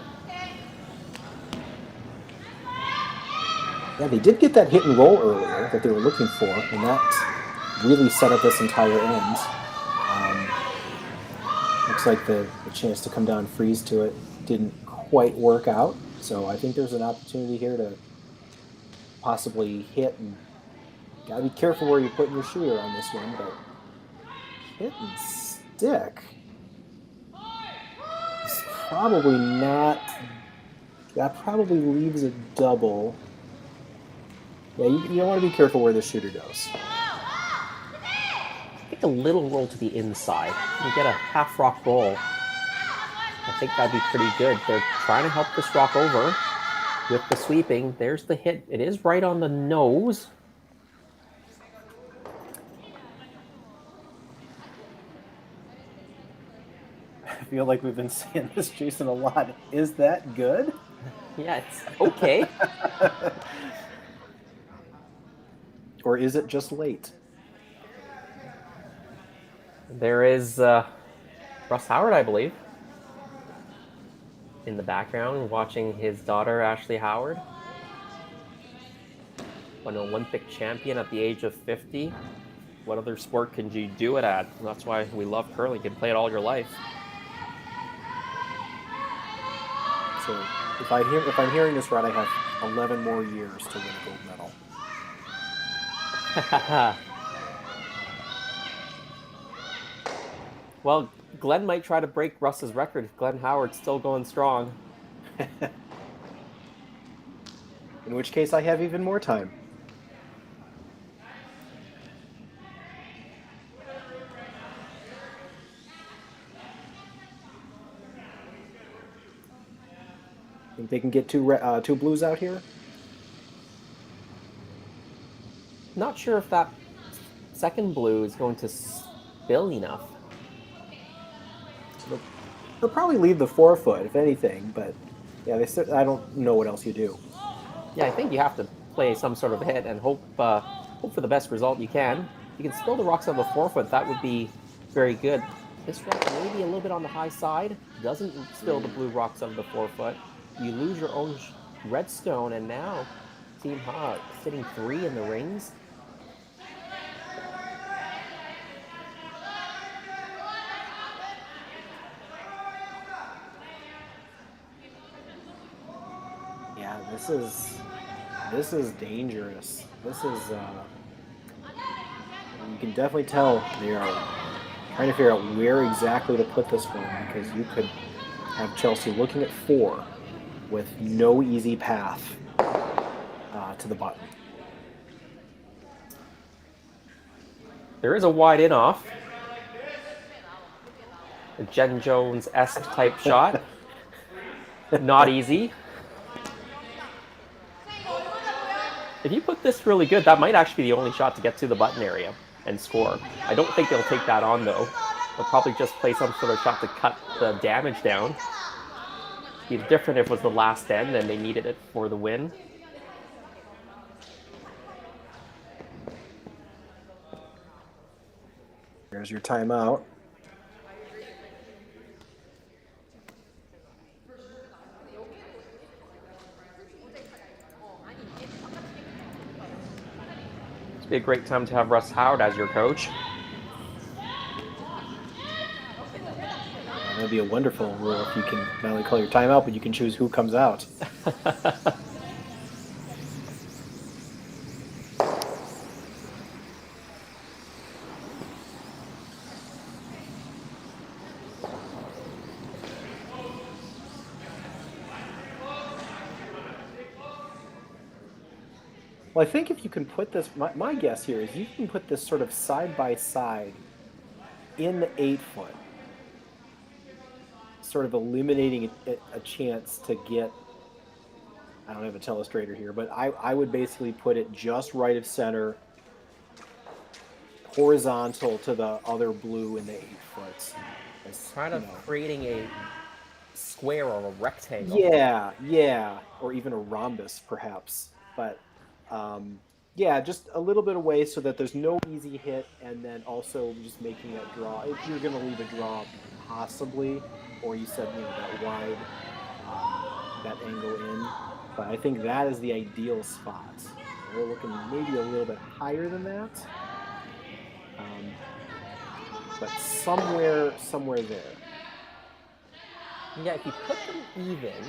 Yeah, they did get that hit and roll earlier that they were looking for, and that really set up this entire end. Looks like the chance to come down and freeze to it didn't quite work out. So I think there's an opportunity here to possibly hit, and gotta be careful where you're putting your shooter on this one, but hit and stick. It's probably not. That probably leaves a double. Yeah, you don't want to be careful where the shooter goes. Take a little roll to the inside. You get a half rock roll. I think that'd be pretty good. They're trying to help this rock over with the sweeping. There's the hit. It is right on the nose. I feel like we've been saying this, Jason, a lot. Is that good? Yeah, it's okay. Or is it just late? There is Russ Howard, I believe, in the background, watching his daughter, Ashley Howard, an Olympic champion at the age of 50. What other sport can you do it at? And that's why we love curling. You can play it all your life. So if I'm hearing this right, I have 11 more years to win a gold medal. Well, Glenn might try to break Russ's record. Glenn Howard's still going strong. In which case, I have even more time. Think they can get two blues out here? Not sure if that second blue is going to spill enough. They'll probably leave the 4-foot, if anything, but yeah, I don't know what else you do. Yeah, I think you have to play some sort of hit and hope for the best result you can. If you can spill the rocks on the 4-foot, that would be very good. This rock maybe a little bit on the high side. Doesn't spill the blue rocks on the 4-foot. You lose your own red stone, and now Team Ha sitting 3 in the rings. Yeah, this is dangerous. This is you can definitely tell they are trying to figure out where exactly to put this one, because you could have Chelsea looking at 4 with no easy path to the button. There is a wide in-off. A Jen Jones-esque type shot. Not easy. If you put this really good, that might actually be the only shot to get to the button area and score. I don't think they'll take that on, though. They'll probably just play some sort of shot to cut the damage down. It'd be different if it was the last end and they needed it for the win. There's your timeout. It'd be a great time to have Russ Howard as your coach. That'd be a wonderful rule if you can not only call your timeout, but you can choose who comes out. Well, I think if you can put this, my guess here is you can put this sort of side by side in the 8 foot, sort of eliminating a chance to get. I don't have a telestrator here, but I would basically put it just right of center, horizontal to the other blue in the 8 foot. Kind of creating a square or a rectangle. Yeah, or even a rhombus perhaps. But yeah, just a little bit away so that there's no easy hit, and then also just making that draw. If you're going to leave a draw, possibly, or you said that wide, that angle in. But I think that is the ideal spot. We're looking maybe a little bit higher than that, but somewhere there. Yeah, if you put them even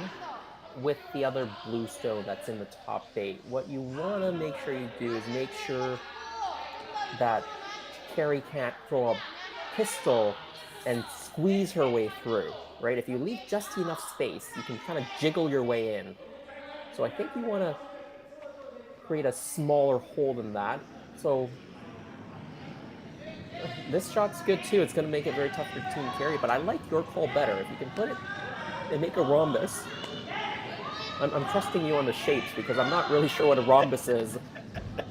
with the other blue stone that's in the top 8, what you want to make sure you do is make sure that Carey can't throw a pistol and squeeze her way through, right? If you leave just enough space, you can kind of jiggle your way in. So I think you want to create a smaller hole than that. So this shot's good too. It's going to make it very tough for Team Carey, but I like your call better. If you can put it and make a rhombus, I'm trusting you on the shapes because I'm not really sure what a rhombus is.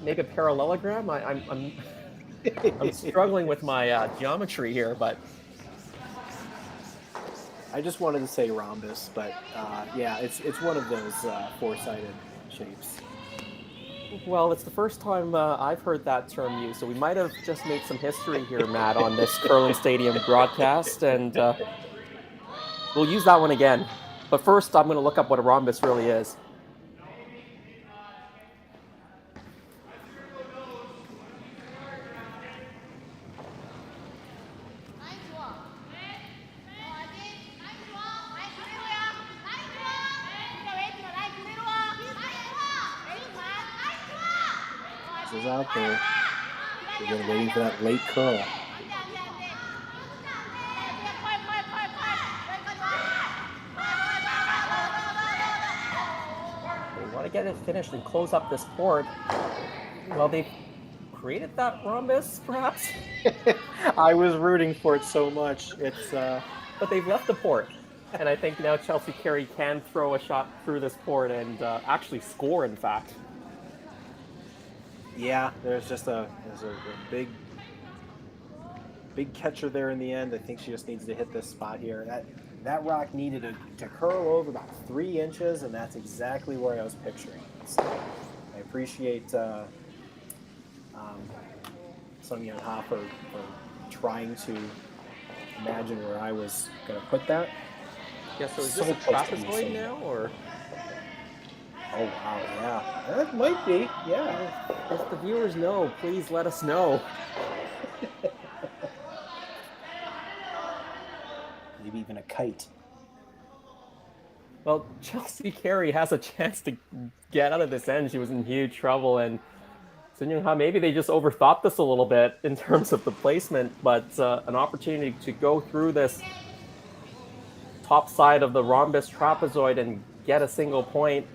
Maybe a parallelogram? I'm struggling with my geometry here, but I just wanted to say rhombus, but yeah, it's one of those four-sided shapes. Well, it's the first time I've heard that term used, so we might have just made some history here, Matt, on this curling stadium broadcast, and we'll use that one again. But first, I'm going to look up what a rhombus really is. Is out there. We're waiting for that late curl. They want to get it finished and close up this port. Well, they've created that rhombus, perhaps? I was rooting for it so much. It's but they've left the port. And I think now Chelsea Carey can throw a shot through this port and actually score, in fact. Yeah, there's a big catcher there in the end. I think she just needs to hit this spot here. That rock needed to curl over about 3 inches, and that's exactly where I was picturing. So I appreciate Sonia and Ha for trying to imagine where I was going to put that. Yeah, so is this a trapezoid now, or? Oh, wow, yeah. That might be, yeah. If the viewers know, please let us know. Maybe even a kite. Well, Chelsea Carey has a chance to get out of this end. She was in huge trouble, and maybe they just overthought this a little bit in terms of the placement, but an opportunity to go through this top side of the rhombus trapezoid and get a single point.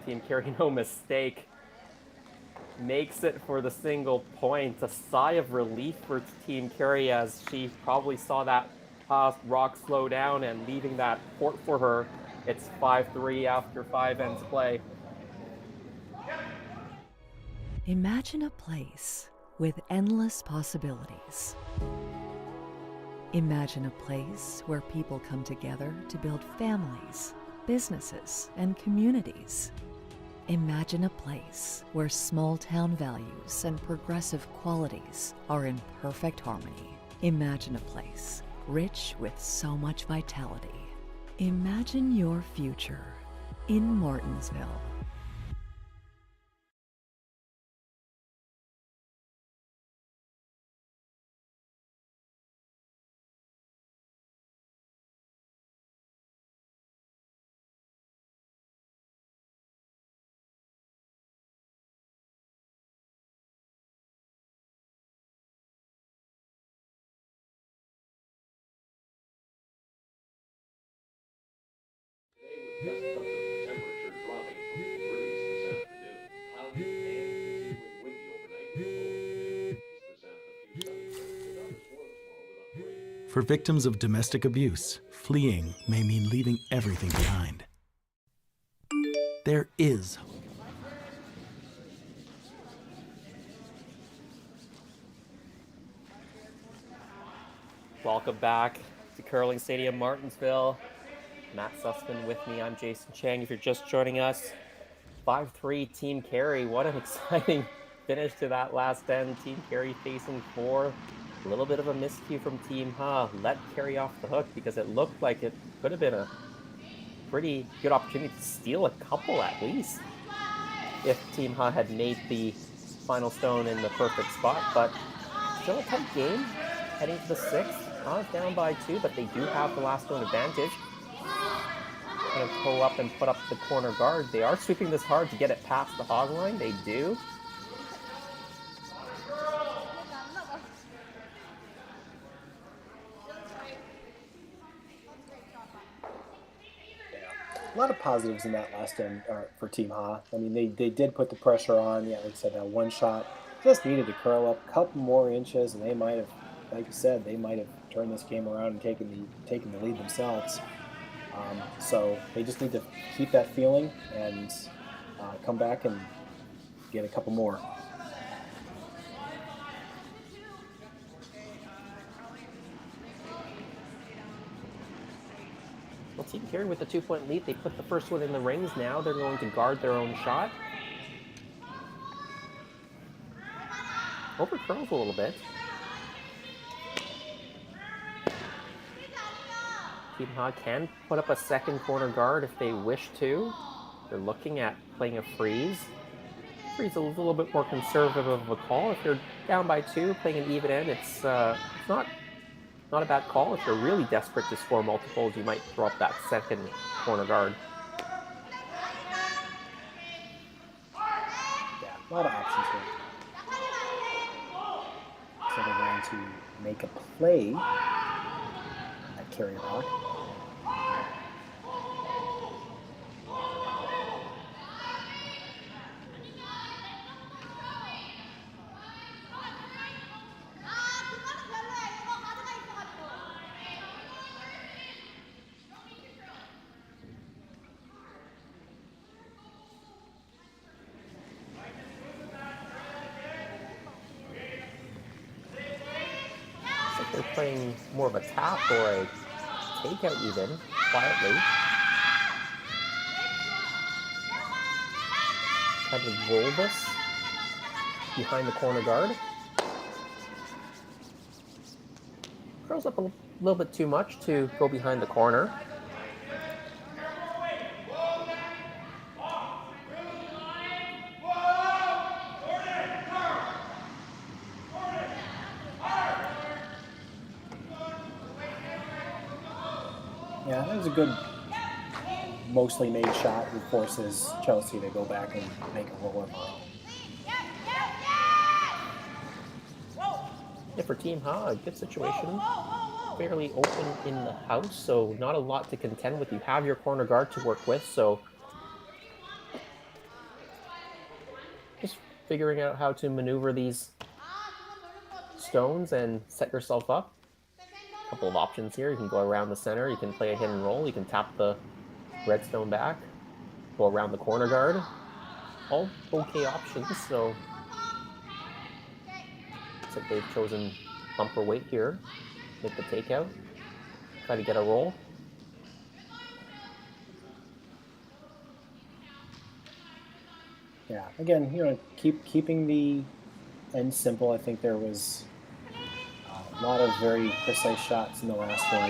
Team Carey, no mistake, makes it for the single point. A sigh of relief for Team Carey as she probably saw that rock slow down and leaving that port for her. It's 5-3 after 5 ends play. Imagine a place with endless possibilities. Imagine a place where people come together to build families, businesses, and communities. Imagine a place where small-town values and progressive qualities are in perfect harmony. Imagine a place rich with so much vitality. Imagine your future in Martensville. For victims of domestic abuse, fleeing may mean leaving everything behind. There is hope. Welcome back to Curling Stadium, Martensville. Matt Sussman with me. I'm Jason Chang. If you're just joining us, 5-3 Team Carey. What an exciting finish to that last end. Team Carey facing 4. A little bit of a miscue from Team Ha. Let Carey off the hook because it looked like it could have been a pretty good opportunity to steal a couple at least if Team Ha had made the final stone in the perfect spot. But still a tight game heading to the 6th. Ha's down by 2, but they do have the last stone advantage. Going to pull up and put up the corner guard. They are sweeping this hard to get it past the hog line. They do. A lot of positives in that last end for Team Ha. I mean, they did put the pressure on. Yeah, like I said, that one shot just needed to curl up a couple more inches, and they might have, like you said, they might have turned this game around and taken the lead themselves. So they just need to keep that feeling and come back and get a couple more. Well, Team Carey with the 2-point lead, they put the first one in the rings. Now they're going to guard their own shot. Over curls a little bit. Team Ha can put up a second corner guard if they wish to. They're looking at playing a freeze. Freeze is a little bit more conservative of a call. If you're down by 2, playing an even end, it's not a bad call. If you're really desperate to score multiples, you might throw up that second corner guard. Yeah, a lot of options here. So they're going to make a play at Carey Rock. They're playing more of a tap or a takeout even, quietly. Try to roll this behind the corner guard. Curls up a little bit too much to go behind the corner. Yeah, that was a good, mostly made shot that forces Chelsea to go back and make a roll of her own. Yeah, for Team Ha, a good situation. Fairly open in the house, so not a lot to contend with. You have your corner guard to work with, so just figuring out how to maneuver these stones and set yourself up. A couple of options here. You can go around the center, you can play a hit and roll, you can tap the red stone back, go around the corner guard. All okay options, so looks like they've chosen bumper weight here. Make the takeout, try to get a roll. Yeah, again, keeping the end simple. I think there was a lot of very precise shots in the last one.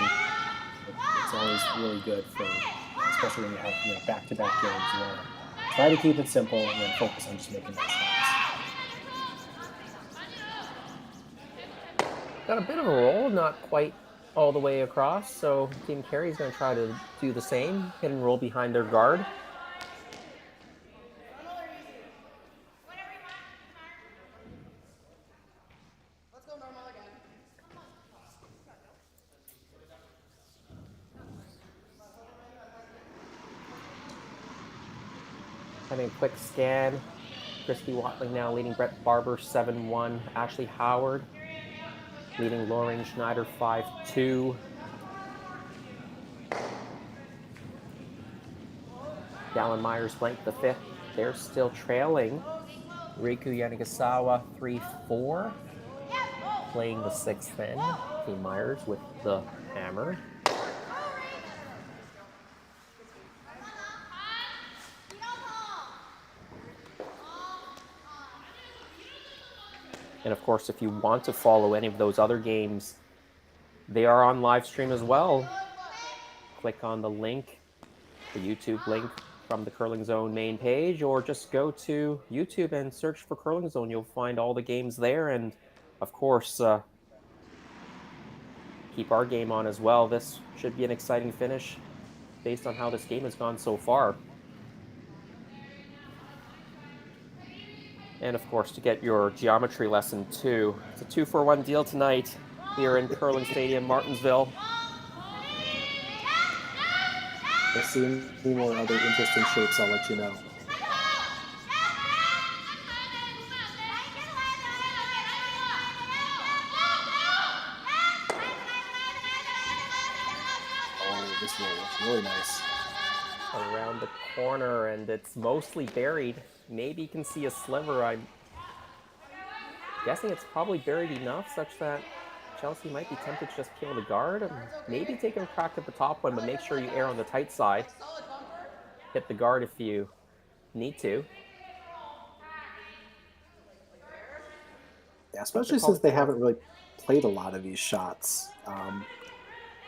It's always really good especially when you have back-to-back games. You want to try to keep it simple and then focus on just making those shots. Got a bit of a roll, not quite all the way across, so Team Carey is going to try to do the same, hit and roll behind their guard. Having a quick scan. Christy Watling now leading Brett Barber 7-1. Ashley Howard leading Lauren Schneider 5-2. Dallin Myers blanked the 5th. They're still trailing. Riku Yanagisawa 3-4. Playing the 6th then. Team Myers with the hammer. And of course, if you want to follow any of those other games, they are on live stream as well. Click on the link, the YouTube link from the Curling Zone main page, or just go to YouTube and search for Curling Zone. You'll find all the games there. And of course, keep our game on as well. This should be an exciting finish based on how this game has gone so far. And of course, to get your geometry lesson too. It's a 2-for-1 deal tonight here in Curling Stadium, Martensville. If I see any more other interesting shapes, I'll let you know. Oh, this one looks really nice. Around the corner, and it's mostly buried. Maybe you can see a sliver. I'm guessing it's probably buried enough such that Chelsea might be tempted to just peel the guard and maybe take a crack at the top one, but make sure you err on the tight side. Hit the guard if you need to. Yeah, especially since they haven't really played a lot of these shots.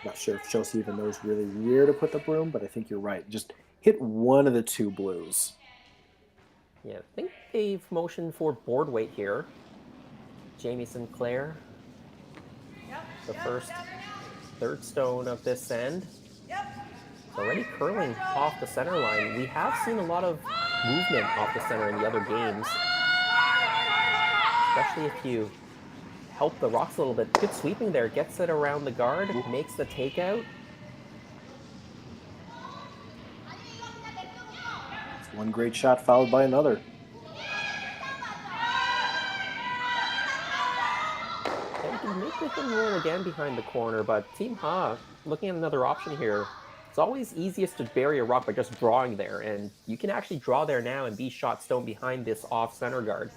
Not sure if Chelsea even knows really where to put the broom, but I think you're right. Just hit one of the two blues. Yeah, I think they've motioned for board weight here. Jamie Sinclair, the first third stone of this end. It's already curling off the center line. We have seen a lot of movement off the center in the other games, especially if you help the rocks a little bit. Good sweeping there, gets it around the guard, makes the takeout. It's one great shot followed by another. And you can make the thing roll again behind the corner, but Team Ha looking at another option here. It's always easiest to bury a rock by just drawing there, and you can actually draw there now and be shot stone behind this off center guard.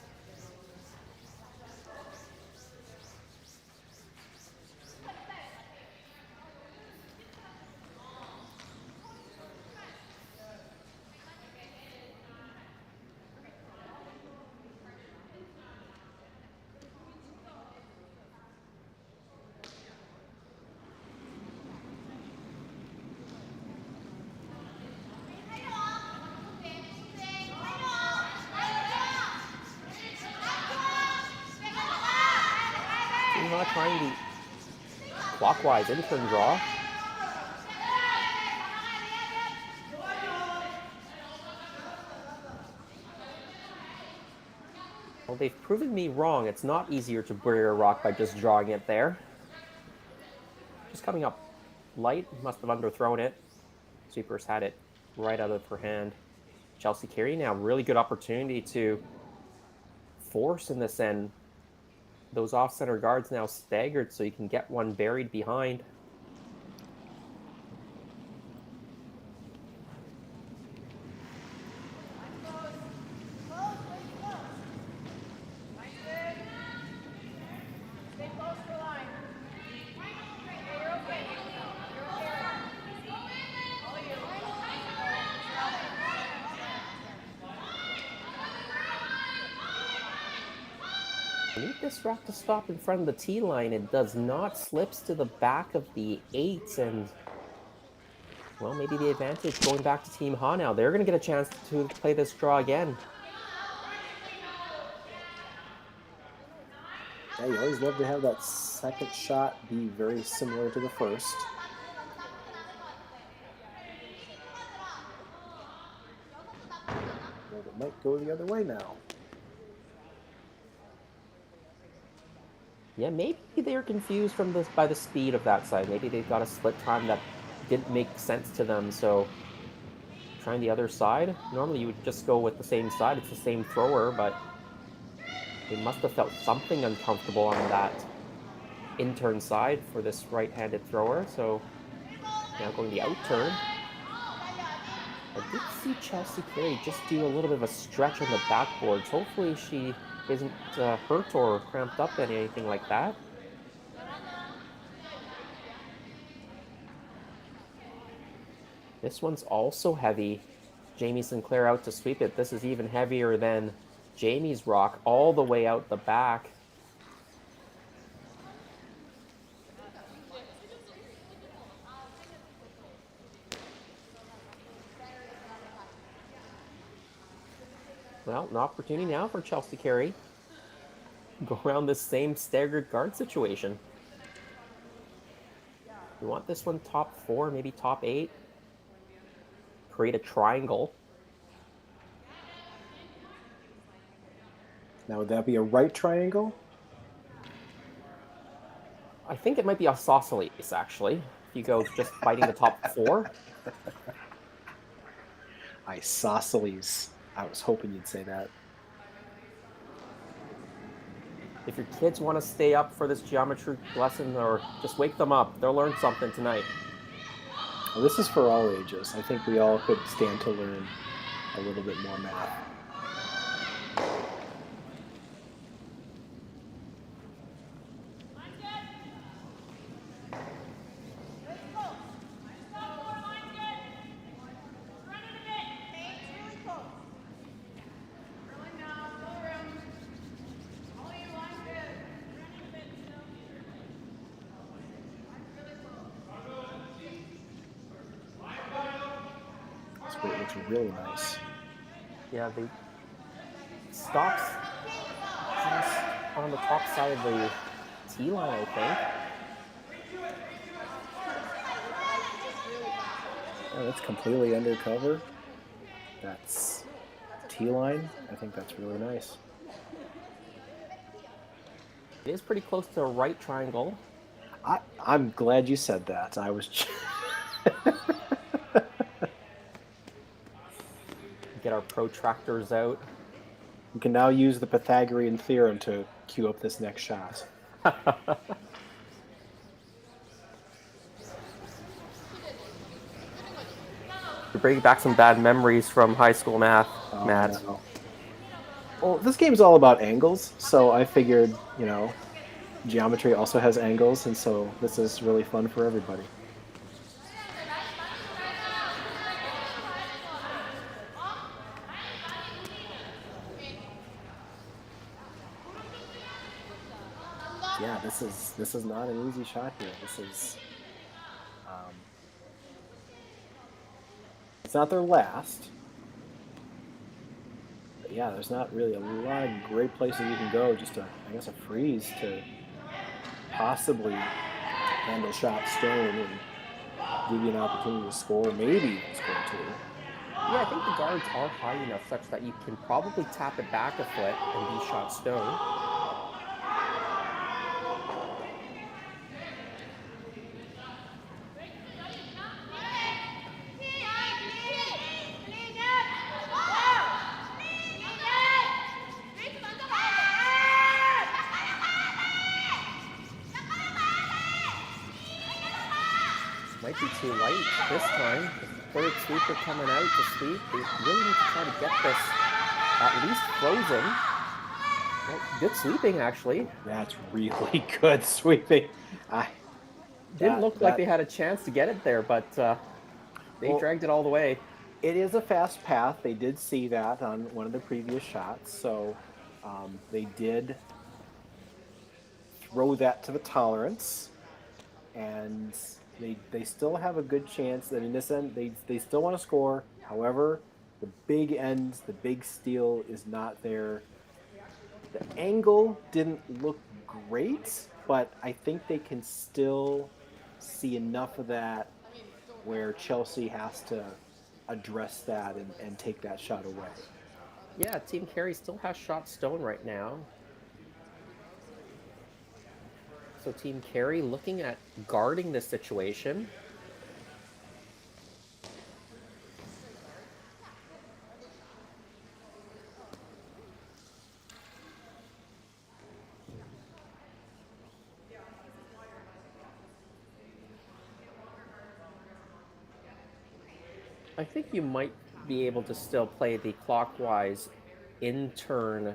Trying the clockwise in-turn draw. Well, they've proven me wrong. It's not easier to bury a rock by just drawing it there. Just coming up light, must have underthrown it. Sweepers had it right out of her hand. Chelsea Carey now, really good opportunity to force in this end. Those off-center guards now staggered, so you can get one buried behind. Need this rock to stop in front of the tee line. It does not, slips to the back of the 8, and well, maybe the advantage going back to Team Ha now. They're going to get a chance to play this draw again. Yeah, you always love to have that second shot be very similar to the first. Well, it might go the other way now. Yeah, maybe they're confused by the speed of that side. Maybe they've got a split time that didn't make sense to them, so Trying the other side. Normally you would just go with the same side. It's the same thrower, but they must have felt something uncomfortable on that in-turn side for this right-handed thrower. So now going the out-turn. I did see Chelsea Carey just do a little bit of a stretch on the backboards. Hopefully she isn't hurt or cramped up in anything like that. This one's also heavy. Jamie Sinclair out to sweep it. This is even heavier than Jamie's rock, all the way out the back. Well, an opportunity now for Chelsea Carey. Go around this same staggered guard situation. We want this one top 4, maybe top 8. Create a triangle. Now, would that be a right triangle? I think it might be isosceles, actually. If you go just fighting the top 4. Isosceles. I was hoping you'd say that. If your kids want to stay up for this geometry lesson, or just wake them up, they'll learn something tonight. Well, this is for all ages. I think we all could stand to learn a little bit more math. It looks really nice. Yeah, the stops just on the top side of the tee line, I think. Oh, that's completely undercover. That's tee line. I think that's really nice. It is pretty close to a right triangle. I'm glad you said that. I was... Get our protractors out. You can now use the Pythagorean theorem to cue up this next shot. You're bringing back some bad memories from high school math, Matt. No. Well, this game's all about angles, so I figured, you know, geometry also has angles, and so this is really fun for everybody. Yeah, this is not an easy shot here. This is it's not their last. But yeah, there's not really a lot of great places you can go. Just I guess a freeze to possibly handle shot stone and give you an opportunity to score, maybe score 2. Yeah, I think the guards are high enough such that you can probably tap it back a foot and be shot stone. Might be too light this time. The third sweeper coming out to sweep. They really need to try to get this at least frozen. Well, good sweeping, actually. That's really good sweeping. Didn't look like they had a chance to get it there, but they dragged it all the way. It is a fast path. They did see that on one of the previous shots, so they did throw that to the tolerance, and they still have a good chance. I mean, this end, they still want to score. However, the big end, the big steal is not there. The angle didn't look great, but I think they can still see enough of that where Chelsea has to address that and take that shot away. Yeah, Team Carey still has shot stone right now. So Team Carey looking at guarding this situation. I think you might be able to still play the clockwise in-turn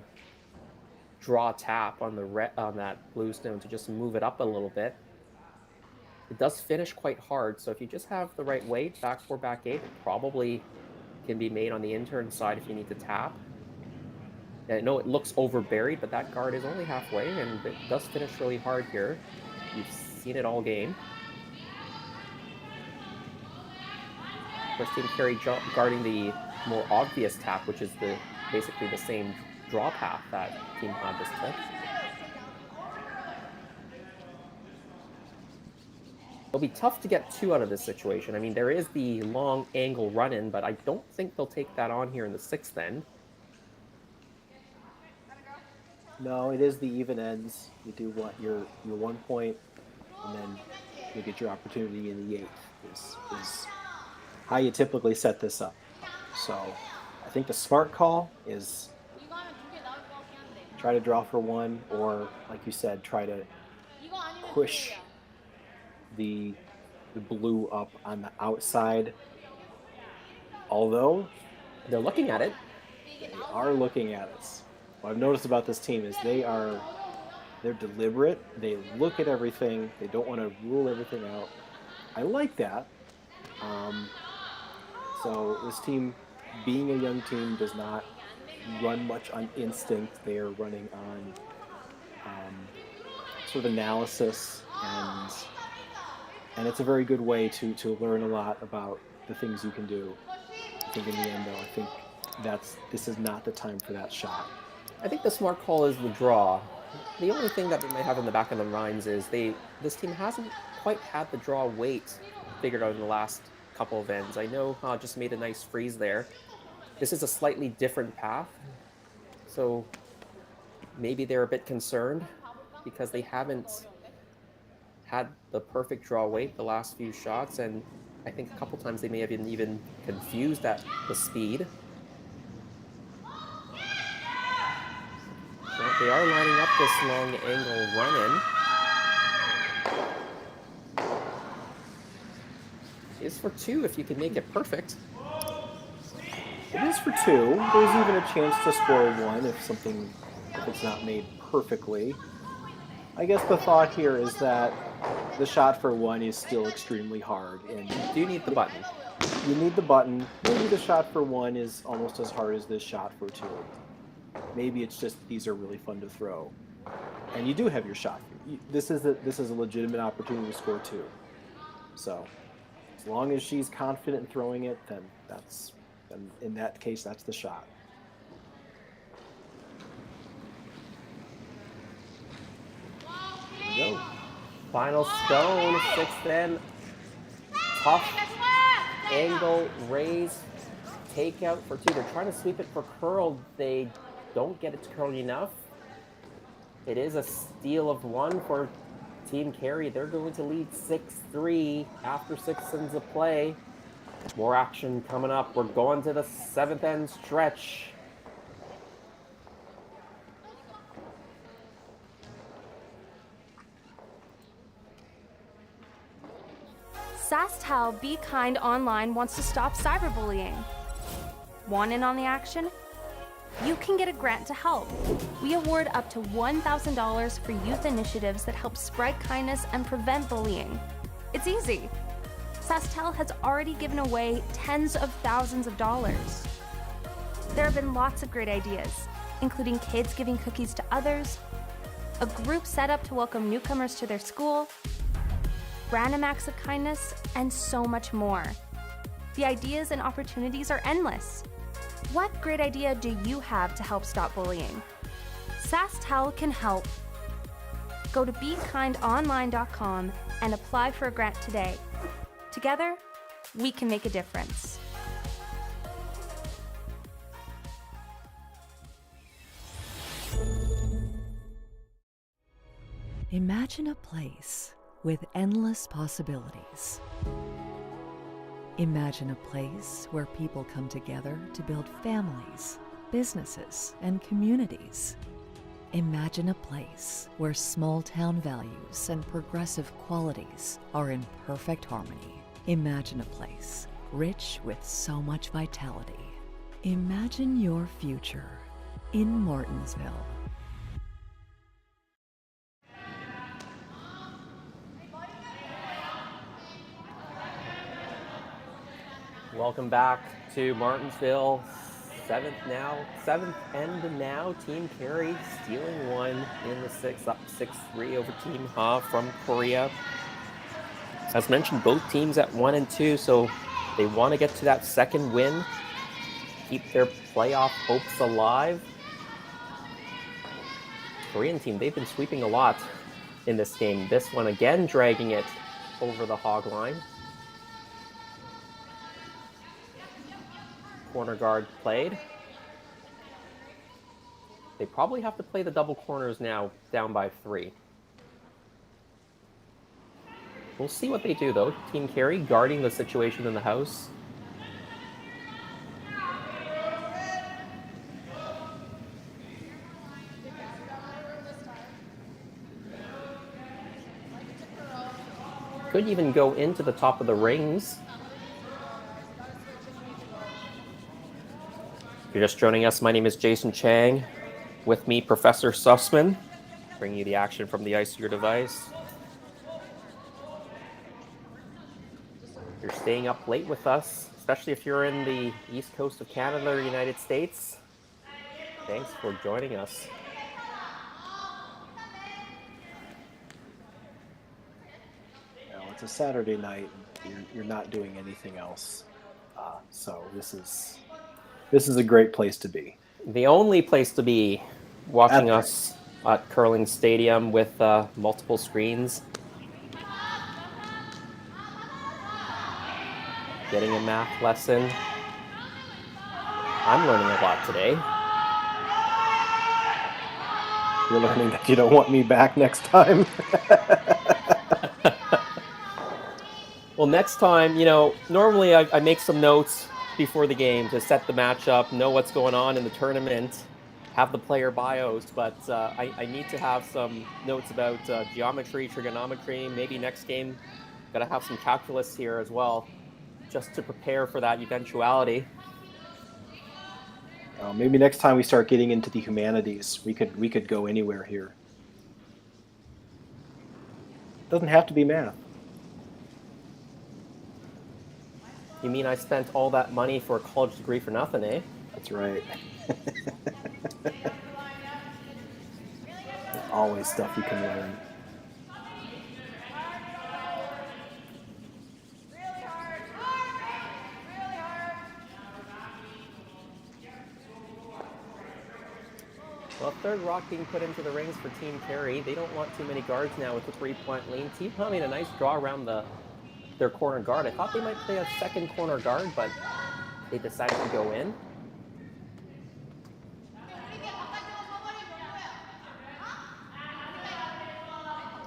draw tap on on that blue stone to just move it up a little bit. It does finish quite hard, so if you just have the right weight, back 4, back 8, it probably can be made on the in-turn side if you need to tap. I know it looks overburied, but that guard is only halfway, and it does finish really hard here. You've seen it all game. Of course, Team Carey guarding the more obvious tap, which is basically the same draw path that Team Ha just took. It'll be tough to get 2 out of this situation. I mean, there is the long angle run-in, but I don't think they'll take that on here in the 6th end. No, it is the even ends. You do want your 1 point, and then you get your opportunity in the 8th is how you typically set this up. So I think the smart call is try to draw for 1, or like you said, try to push the blue up on the outside. Although they're looking at it. They are looking at us. What I've noticed about this team is they're deliberate. They look at everything. They don't want to rule everything out. I like that. So this team, being a young team, does not run much on instinct. They are running on sort of analysis, and it's a very good way to learn a lot about the things you can do. I think in the end, though, I think this is not the time for that shot. I think the smart call is the draw. The only thing that they might have in the back of their minds is this team hasn't quite had the draw weight figured out in the last couple of ends. I know just made a nice freeze there. This is a slightly different path, so maybe they're a bit concerned because they haven't had the perfect draw weight the last few shots, and I think a couple times they may have been even confused at the speed. Well, they are lining up this long angle run-in. Is for 2 if you can make it perfect. It is for 2. There's even a chance to score 1 if it's not made perfectly. I guess the thought here is that the shot for 1 is still extremely hard, and you do need the button. You need the button. Maybe the shot for 1 is almost as hard as this shot for 2. Maybe it's just these are really fun to throw, and you do have your shot. This is a legitimate opportunity to score 2. So, as long as she's confident in throwing it, then in that case, that's the shot. There we go. Final stone, 6th end. Tough angle raise, takeout for 2. They're trying to sweep it for curl. They don't get it to curl enough. It is a steal of 1 for Team Carey. They're going to lead 6-3 after 6 ends of play. More action coming up. We're going to the 7th end stretch. SaskTel Be Kind Online wants to stop cyberbullying. Want in on the action? You can get a grant to help. We award up to $1,000 for youth initiatives that help spread kindness and prevent bullying. It's easy. SaskTel has already given away tens of thousands of dollars. There have been lots of great ideas, including kids giving cookies to others, a group set up to welcome newcomers to their school, random acts of kindness, and so much more. The ideas and opportunities are endless. What great idea do you have to help stop bullying? SaskTel can help. Go to BeKindOnline.com and apply for a grant today. Together, we can make a difference. Imagine a place with endless possibilities. Imagine a place where people come together to build families, businesses, and communities. Imagine a place where small-town values and progressive qualities are in perfect harmony. Imagine a place rich with so much vitality. Imagine your future in Martensville. Welcome back to Martensville. Seventh end now. Team Carey stealing one in the sixth, up 6-3 over Team Ha from Korea. As mentioned, both teams at 1 and 2, so they want to get to that second win, keep their playoff hopes alive. Korean team, they've been sweeping a lot in this game. This one again dragging it over the hog line. Corner guard played. They probably have to play the double corners now, down by 3. We'll see what they do, though. Team Carey guarding the situation in the house. Could even go into the top of the rings. If you're just joining us, my name is Jason Chang. With me, Professor Sussman, bringing you the action from the ice to your device. If you're staying up late with us, especially if you're in the east coast of Canada or United States, thanks for joining us. Well, it's a Saturday night. You're not doing anything else, so this is a great place to be. The only place to be, watching us at Curling Stadium with multiple screens. Getting a math lesson. I'm learning a lot today. You're learning that you don't want me back next time. Well, next time, normally I make some notes before the game to set the matchup, know what's going on in the tournament, have the player bios, but I need to have some notes about geometry, trigonometry. Maybe next game, got to have some calculus here as well, just to prepare for that eventuality. Maybe next time we start getting into the humanities, we could go anywhere here. Doesn't have to be math. You mean I spent all that money for a college degree for nothing, eh? That's right. There's always stuff you can learn. Well, third rock being put into the rings for Team Carey. They don't want too many guards now with the 3-point lead. Team Ha made a nice draw around their corner guard. I thought they might play a second corner guard, but they decided to go in.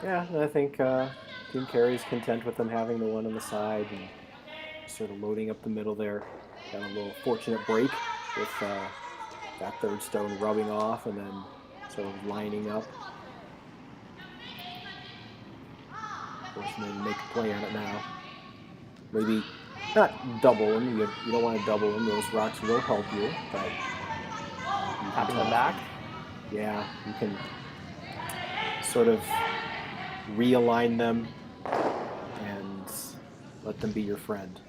Yeah, I think Team Carey's content with them having the one on the side and sort of loading up the middle there. Got a little fortunate break with that third stone rubbing off and then sort of lining up. Forcing them to make a play on it now. Maybe not double them. You don't want to double them. Those rocks will help you, but tapping them back. Yeah, you can sort of realign them and let them be your friend.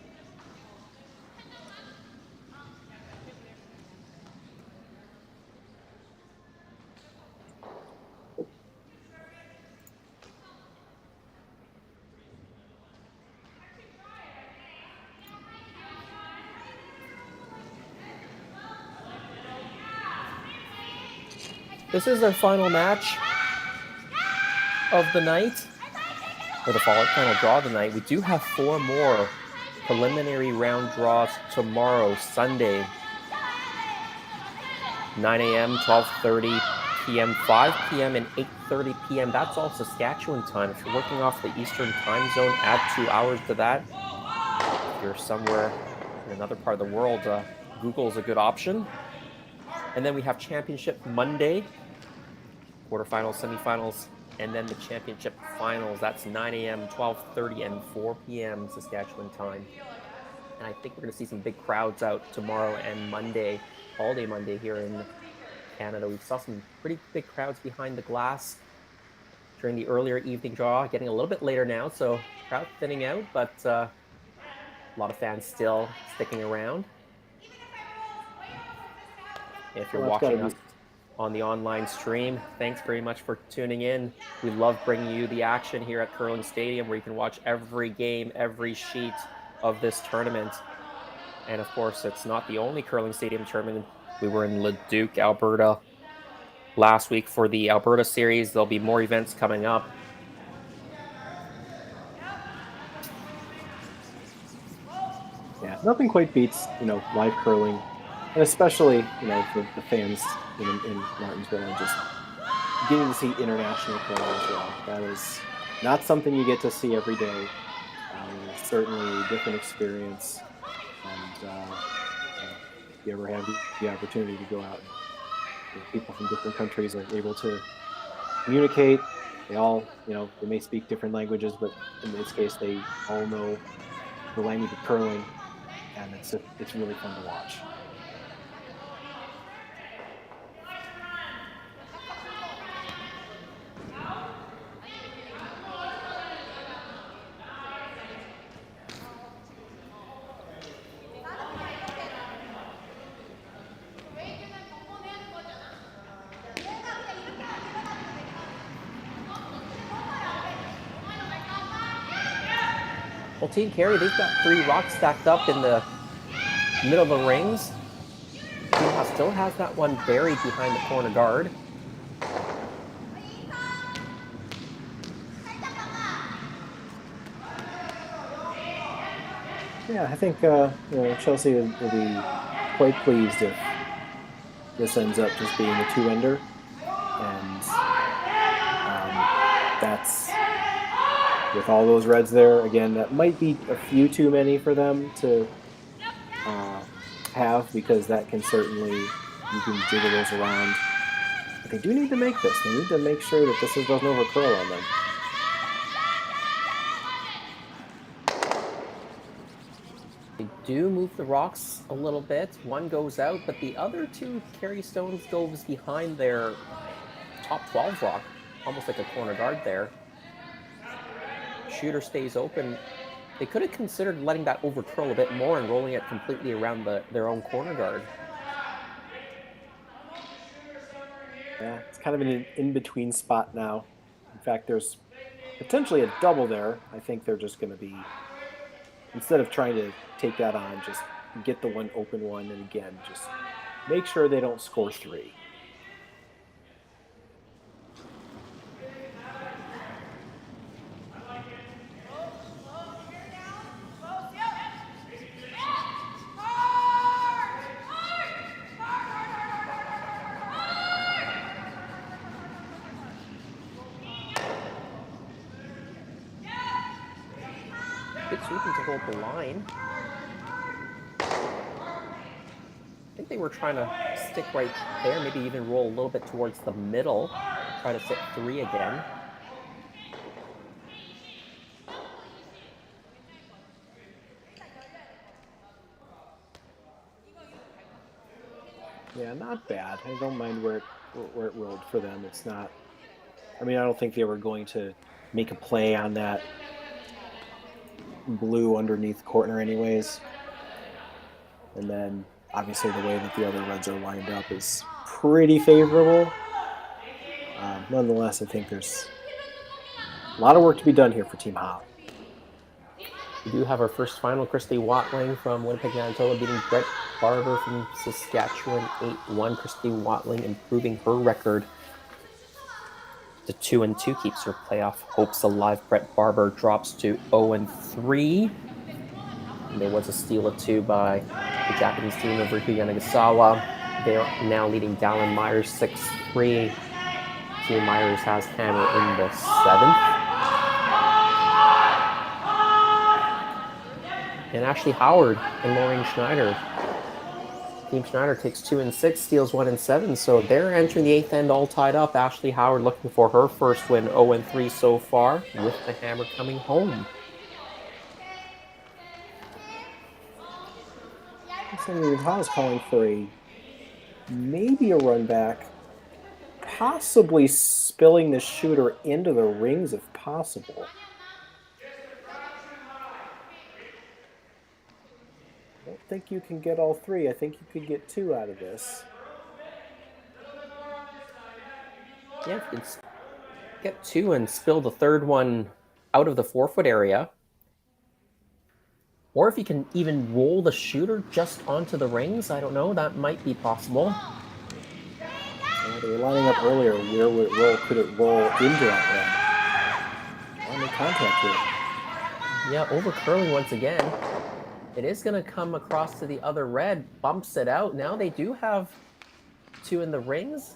This is our final match of the night, or the final draw of the night. We do have 4 more preliminary round draws tomorrow, Sunday, 9 a.m., 12:30 p.m., 5 p.m., and 8:30 p.m. That's all Saskatchewan time. If you're working off the Eastern time zone, add 2 hours to that. If you're somewhere in another part of the world, Google is a good option. And then we have championship Monday, quarterfinals, semifinals, and then the championship finals. That's 9 a.m., 12:30, and 4 p.m. Saskatchewan time. And I I think we're going to see some big crowds out tomorrow and Monday, all day Monday here in Canada. We saw some pretty big crowds behind the glass during the earlier evening draw, getting a little bit later now, so crowd thinning out, but a lot of fans still sticking around. If you're watching us on the online stream, thanks very much for tuning in. We love bringing you the action here at Curling Stadium, where you can watch every game, every sheet of this tournament. And of course, it's not the only Curling Stadium tournament. We were in Leduc, Alberta last week for the Alberta series. There'll be more events coming up. Yeah, nothing quite beats, live curling, and especially, the fans in Martensville, and just getting to see international curling as well. That is not something you get to see every day. It's certainly a different experience, and if you ever have the opportunity to go out, and people from different countries are able to communicate. They all, they may speak different languages, but in this case, they all know the language of curling, and it's really fun to watch. Well, Team Carey, they've got 3 rocks stacked up in the middle of the rings. Team Ha still has that one buried behind the corner guard. Yeah, I think Chelsea will be quite pleased if this ends up just being a 2-ender, and that's with all those reds there. Again, that might be a few too many for them to have, because that can certainly, you can jiggle those around. But they do need to make this. They need to make sure that this doesn't overcurl on them. They do move the rocks a little bit. One goes out, but the other 2 Carey stones goes behind their top 12 rock, almost like a corner guard there. Shooter stays open. They could have considered letting that overcurl a bit more and rolling it completely around their own corner guard. Yeah, it's kind of an in-between spot now. In fact, there's potentially a double there. I think they're just going to be, instead of trying to take that on, just get the one open one, and again, just make sure they don't score 3. Good sweeping to hold the line. I think they were trying to stick right there, maybe even roll a little bit towards the middle, try to sit 3 again. Yeah, not bad. I don't mind where it rolled for them. It's not, I don't think they were going to make a play on that blue underneath corner anyways. And then obviously the way that the other reds are lined up is pretty favorable. Nonetheless, I think there's a lot of work to be done here for Team Ha. We do have our first final. Christy Watling from Winnipeg, Manitoba beating Brett Barber from Saskatchewan 8-1. Christy Watling improving her record to 2-2, keeps her playoff hopes alive. Brett Barber drops to 0-3. And there was a steal of 2 by the Japanese team of Demi Agusawa. They are now leading Dallin Myers 6-3. Team Myers has hammer in the 7th. And Ashley Howard and Maureen Schneider. Team Schneider takes 2 and 6, steals 1 and 7. So they're entering the 8th end all tied up. Ashley Howard looking for her first win, 0-3 so far, with the hammer coming home. So Ha is calling for maybe a run back, possibly spilling the shooter into the rings if possible. I don't think you can get all three. I think you could get 2 out of this. Yeah, if you can get 2 and spill the third one out of the 4-foot area. Or if you can even roll the shooter just onto the rings, I don't know, that might be possible. Yeah, they were lining up earlier. Where would it roll? Could it roll into that red? Trying to make contact here. Yeah, over curling once again. It is going to come across to the other red, bumps it out. Now they do have 2 in the rings.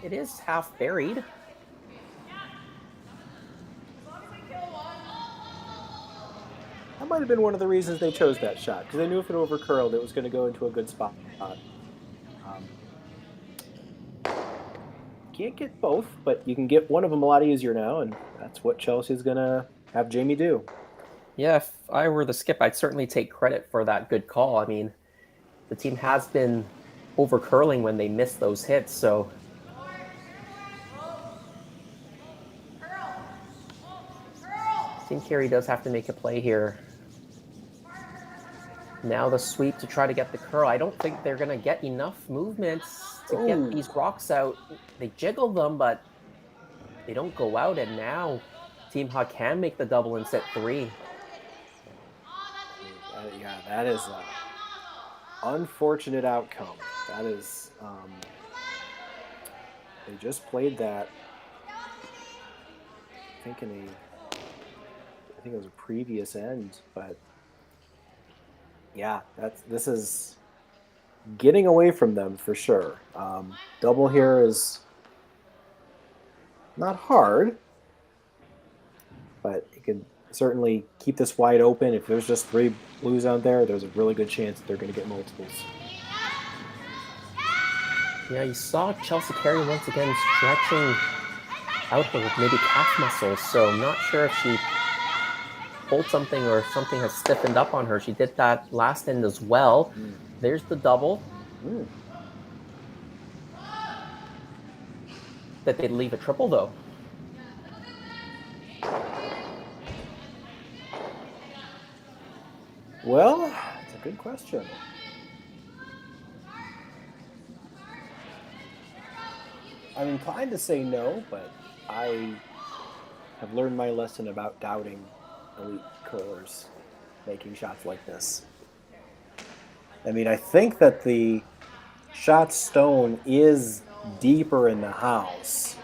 It is half buried. That might have been one of the reasons they chose that shot, because they knew if it over curled, it was going to go into a good spot. Can't get both, but you can get one of them a lot easier now, and that's what Chelsea's going to have Jamie do. Yeah, if I were the skip, I'd certainly take credit for that good call. I mean, the team has been over curling when they miss those hits, so. Team Carey does have to make a play here. Now the sweep to try to get the curl. I don't think they're going to get enough movements to get these rocks out. They jiggle them, but they don't go out, and now Team Ha can make the double in set 3. Yeah, that is an unfortunate outcome. That is, they just played that, I think it was a previous end, but yeah, this is getting away from them for sure. Double here is not hard, but it could certainly keep this wide open. If there's just 3 blues out there, there's a really good chance that they're going to get multiples. Yeah, you saw Chelsea Carey once again stretching out her maybe calf muscles, so I'm not sure if she pulled something or something has stiffened up on her. She did that last end as well. There's the double. That they'd leave a triple, though. Well, it's a good question. I'm inclined to say no, but I have learned my lesson about doubting elite curlers making shots like this. I mean, I think that the shot stone is deeper in the house.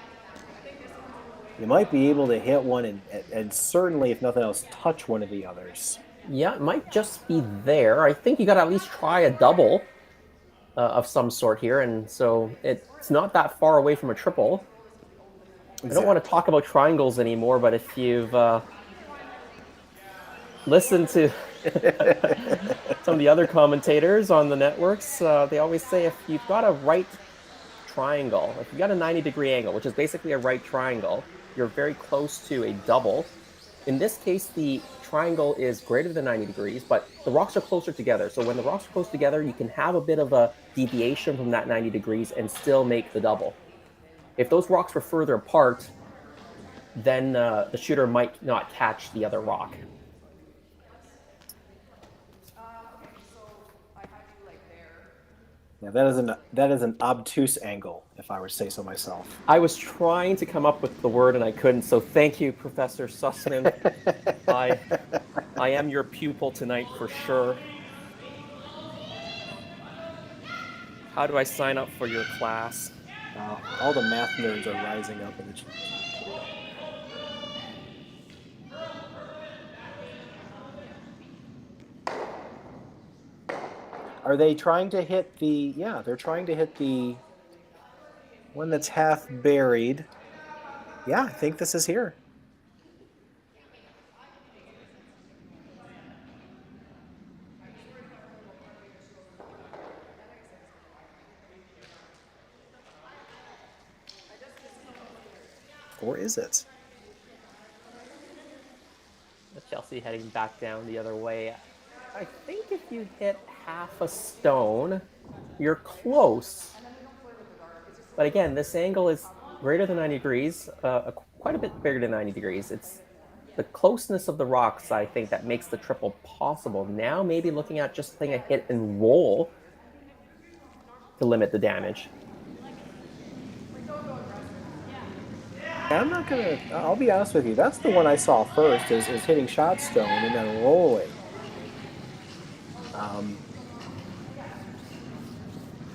You might be able to hit one and certainly, if nothing else, touch one of the others. Yeah, it might just be there. I think you got to at least try a double of some sort here, and so it's not that far away from a triple. Exactly. I don't want to talk about triangles anymore, but if you've listened to some of the other commentators on the networks, they always say if you've got a right triangle, if you've got a 90-degree angle, which is basically a right triangle, you're very close to a double. In this case, the triangle is greater than 90 degrees, but the rocks are closer together. So when the rocks are close together, you can have a bit of a deviation from that 90 degrees and still make the double. If those rocks were further apart, then the shooter might not catch the other rock. Yeah, that is an obtuse angle, if I were to say so myself. I was trying to come up with the word and I couldn't, so thank you, Professor Sussman. I am your pupil tonight for sure. How do I sign up for your class? All the math nerds are rising up in the chat. Are they trying to hit the... Yeah, they're trying to hit the one that's half buried. Yeah, I think this is here. Or is it? Chelsea heading back down the other way. I think if you hit half a stone, you're close. But again, this angle is greater than 90 degrees, quite a bit bigger than 90 degrees. It's the closeness of the rocks, I think, that makes the triple possible. Now maybe looking at just playing a hit and roll to limit the damage. I'm not gonna. I'll be honest with you. That's the one I saw first. Is hitting shot stone and then rolling.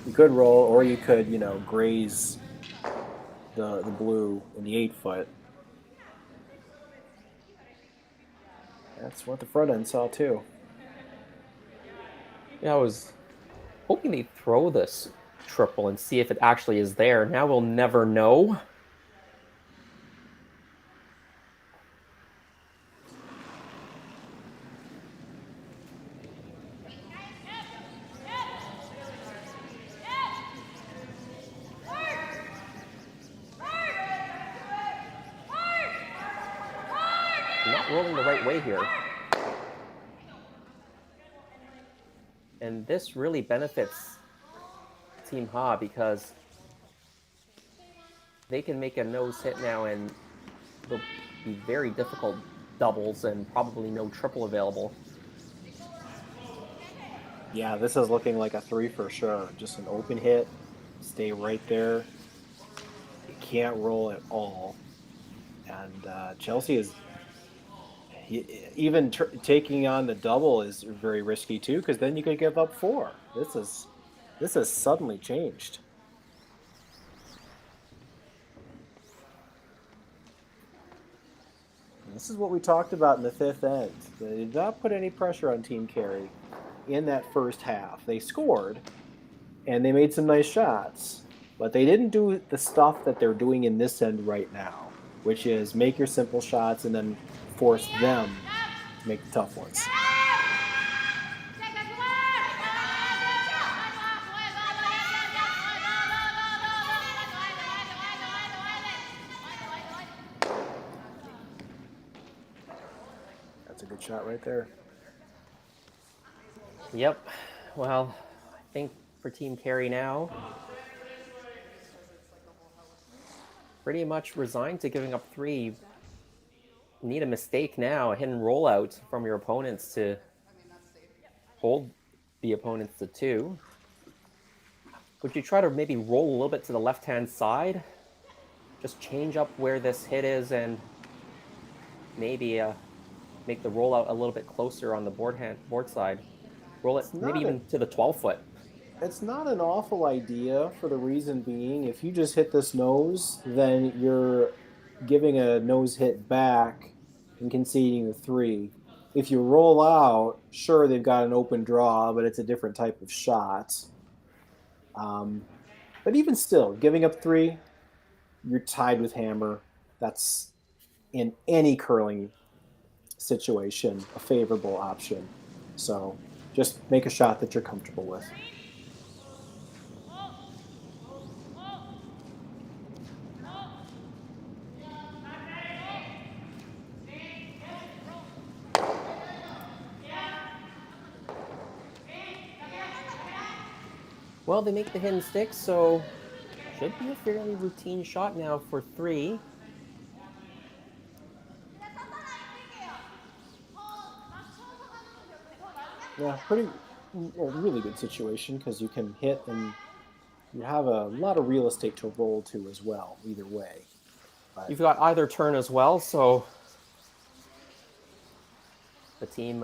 You could roll, or you could, graze the blue in the 8-foot. That's what the front end saw too. Yeah, I was hoping they'd throw this triple and see if it actually is there. Now we'll never know. Not rolling the right way here. And this really benefits Team Ha because they can make a nose hit now and there'll be very difficult doubles and probably no triple available. Yeah, this is looking like a 3 for sure. Just an open hit, stay right there. You can't roll at all. And Chelsea is even taking on the double is very risky too, because then you could give up 4. This has suddenly changed. And this is what we talked about in the 5th end. They did not put any pressure on Team Carey in that first half. They scored, and they made some nice shots, but they didn't do the stuff that they're doing in this end right now, which is make your simple shots and then force them to make the tough ones. That's a good shot right there. Yep. Well, I think for Team Carey now, pretty much resigned to giving up 3. You need a mistake now, a hidden rollout from your opponents to hold the opponents to 2. Would you try to maybe roll a little bit to the left-hand side? Just change up where this hit is and maybe make the rollout a little bit closer on the board side. Roll it maybe even to the 12-foot. It's not an awful idea for the reason being, if you just hit this nose, then you're giving a nose hit back and conceding the 3. If you roll out, sure, they've got an open draw, but it's a different type of shot. But even still, giving up 3, you're tied with hammer. That's, in any curling situation, a favorable option. So just make a shot that you're comfortable with. Well, they make the hidden stick, so should be a fairly routine shot now for 3. Yeah, really good situation because you can hit and you have a lot of real estate to roll to as well, either way. But You've got either turn as well, so the team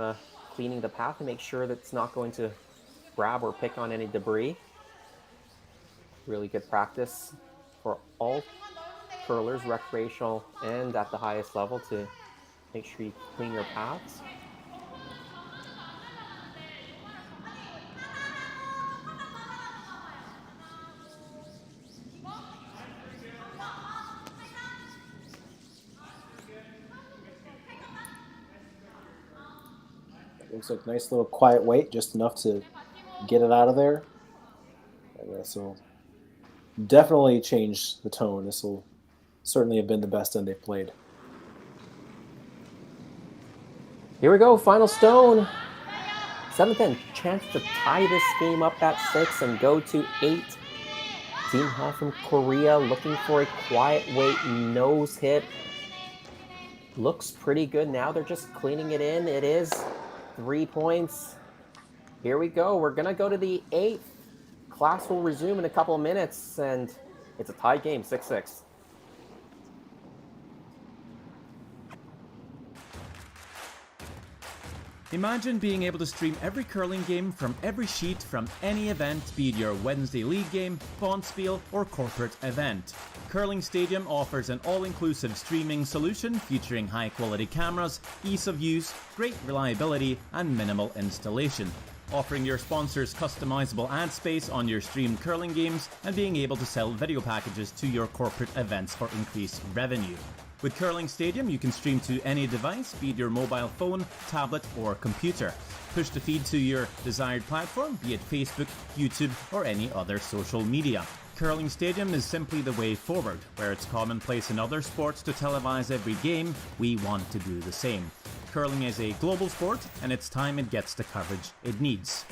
cleaning the path to make sure that it's not going to grab or pick on any debris. Really good practice for all curlers, recreational and at the highest level, to make sure you clean your paths. looks like a nice little quiet weight, just enough to get it out of there. And this will definitely change the tone. This will certainly have been the best end they've played. Here we go, final stone. Seventh end, chance to tie this game up at 6 and go to 8. Team Ha from Korea looking for a quiet weight nose hit. Looks pretty good now. They're just cleaning it in. It is 3 points. Here we go. We're going to go to the 8th. Class will resume in a couple of minutes, and it's a tie game, 6-6. Imagine being able to stream every curling game from every sheet from any event, be it your Wednesday league game, bonspiel, or corporate event. Curling Stadium offers an all-inclusive streaming solution featuring high-quality cameras, ease of use, great reliability, and minimal installation. Offering your sponsors customizable ad space on your streamed curling games and being able to sell video packages to your corporate events for increased revenue. With Curling Stadium, you can stream to any device, be it your mobile phone, tablet, or computer. Push the feed to your desired platform, be it Facebook, YouTube, or any other social media. Curling Stadium is simply the way forward. Where it's commonplace in other sports to televise every game, we want to do the same. Curling is a global sport, and it's time it gets the coverage it needs.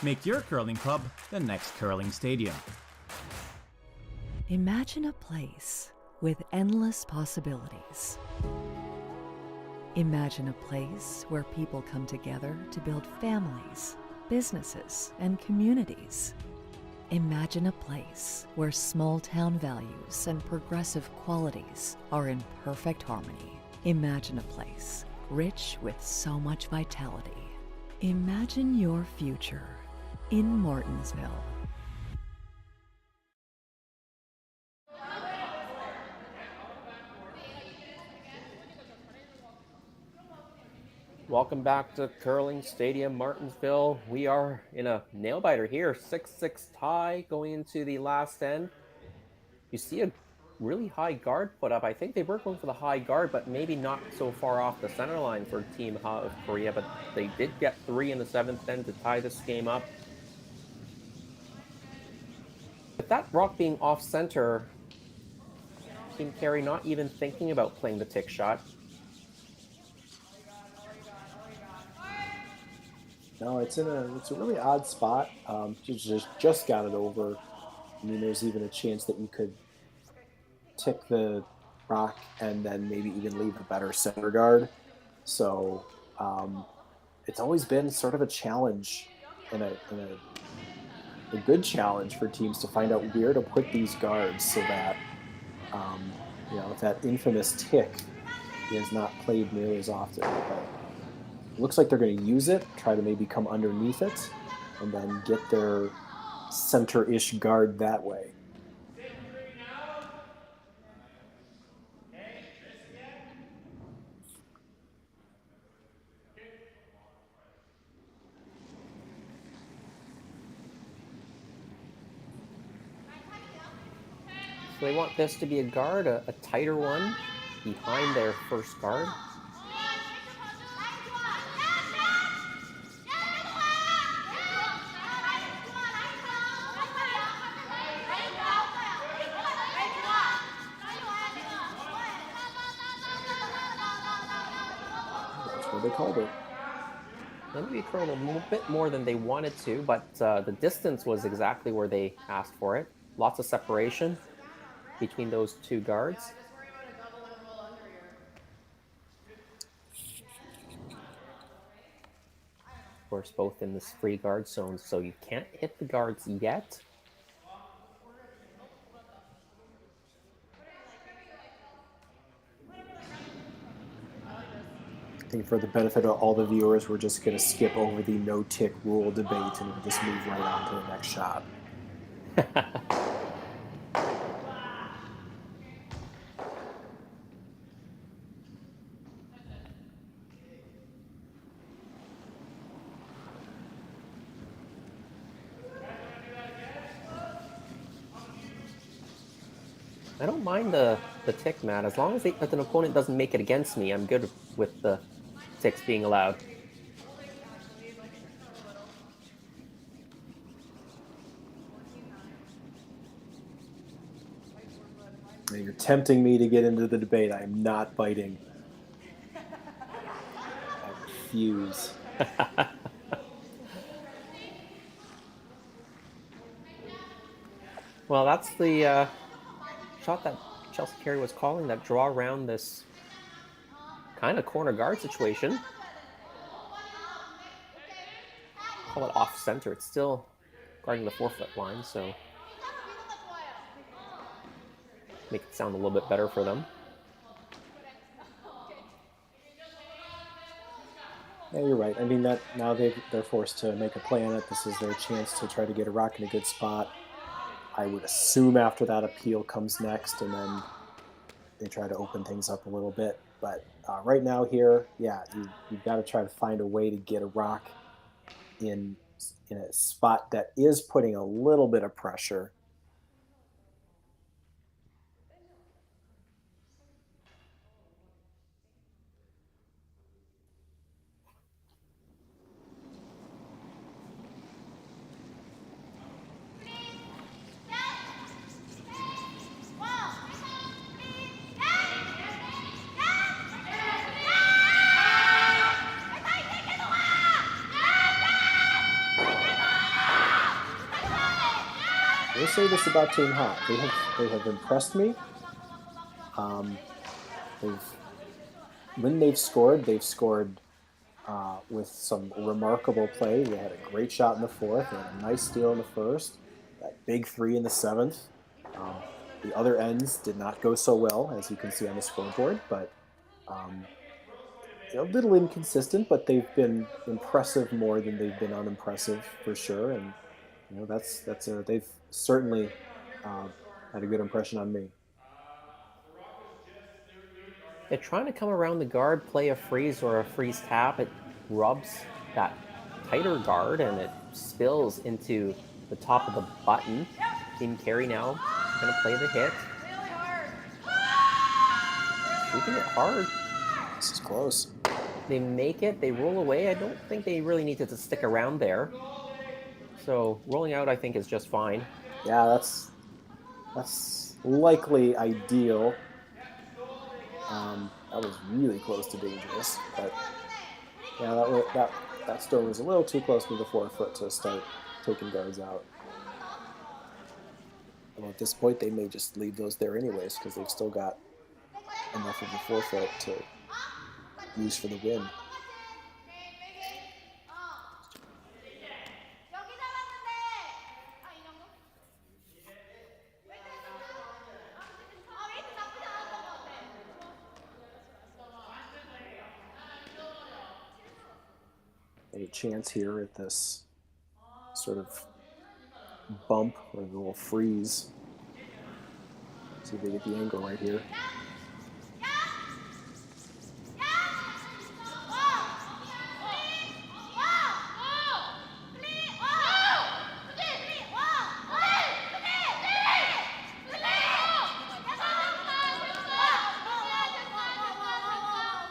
Make your curling club the next Curling Stadium. Imagine a place with endless possibilities. Imagine a place where people come together to build families, businesses, and communities. Imagine a place where small-town values and progressive qualities are in perfect harmony. Imagine a place rich with so much vitality. Imagine your future in Martensville. Welcome back to Curling Stadium, Martensville. We are in a nail-biter here, 6-6 tie going into the last end. You see a really high guard put up. I think they were going for the high guard, but maybe not so far off the center line for Team Ha of Korea, but they did get 3 in the 7th end to tie this game up. With that rock being off-center, Team Carey not even thinking about playing the tick shot. No, it's a really odd spot. Just got it over. I mean, there's even a chance that you could tick the rock and then maybe even leave a better center guard. So it's always been sort of a challenge and a good challenge for teams to find out where to put these guards so that if that infamous tick is not played nearly as often. But it looks like they're going to use it, try to maybe come underneath it, and then get their center-ish guard that way. So they want this to be a guard, a tighter one, behind their first guard. They called it. Maybe we curled a little bit more than they wanted to, but the distance was exactly where they asked for it. Lots of separation between those two guards. Of course, both in this free guard zone, so you can't hit the guards yet. I think for the benefit of all the viewers, we're just going to skip over the no-tick rule debate and we'll just move right on to the next shot. I don't mind the tick, Matt. As long as an opponent doesn't make it against me, I'm good with the ticks being allowed. You're tempting me to get into the debate. I am not biting. I refuse. Well, that's the shot that Chelsea Carey was calling, that draw around this kind of corner guard situation. Call it off center. It's still guarding the 4-foot line, so make it sound a little bit better for them. Yeah, you're right. I mean, that now they're forced to make a play on it. This is their chance to try to get a rock in a good spot. I would assume after that appeal comes next, and then they try to open things up a little bit. But right now here, yeah, you've got to try to find a way to get a rock in a spot that is putting a little bit of pressure. I will say this about Team Hot: they have impressed me. When they've scored with some remarkable play. They had a great shot in the 4th. They had a nice steal in the 1st. That big 3 in the 7th. The other ends did not go so well, as you can see on the scoreboard, but a little inconsistent. But they've been impressive more than they've been unimpressive for sure. And they've certainly had a good impression on me. They're trying to come around the guard, play a freeze or a freeze tap. It rubs that tighter guard and it spills into the top of the button. Team Carey now going to play the hit. Shooting it hard. This is close. They make it. They roll away. I don't think they really needed to stick around there. So rolling out, I think, is just fine. Yeah, that's likely ideal. That was really close to dangerous, but yeah, that stone was a little too close to the 4-foot to start taking guards out. And at this point, they may just leave those there anyways because they've still got enough of the 4-foot to use for the win. A chance here at this sort of bump or a little freeze. See if they get the angle right here.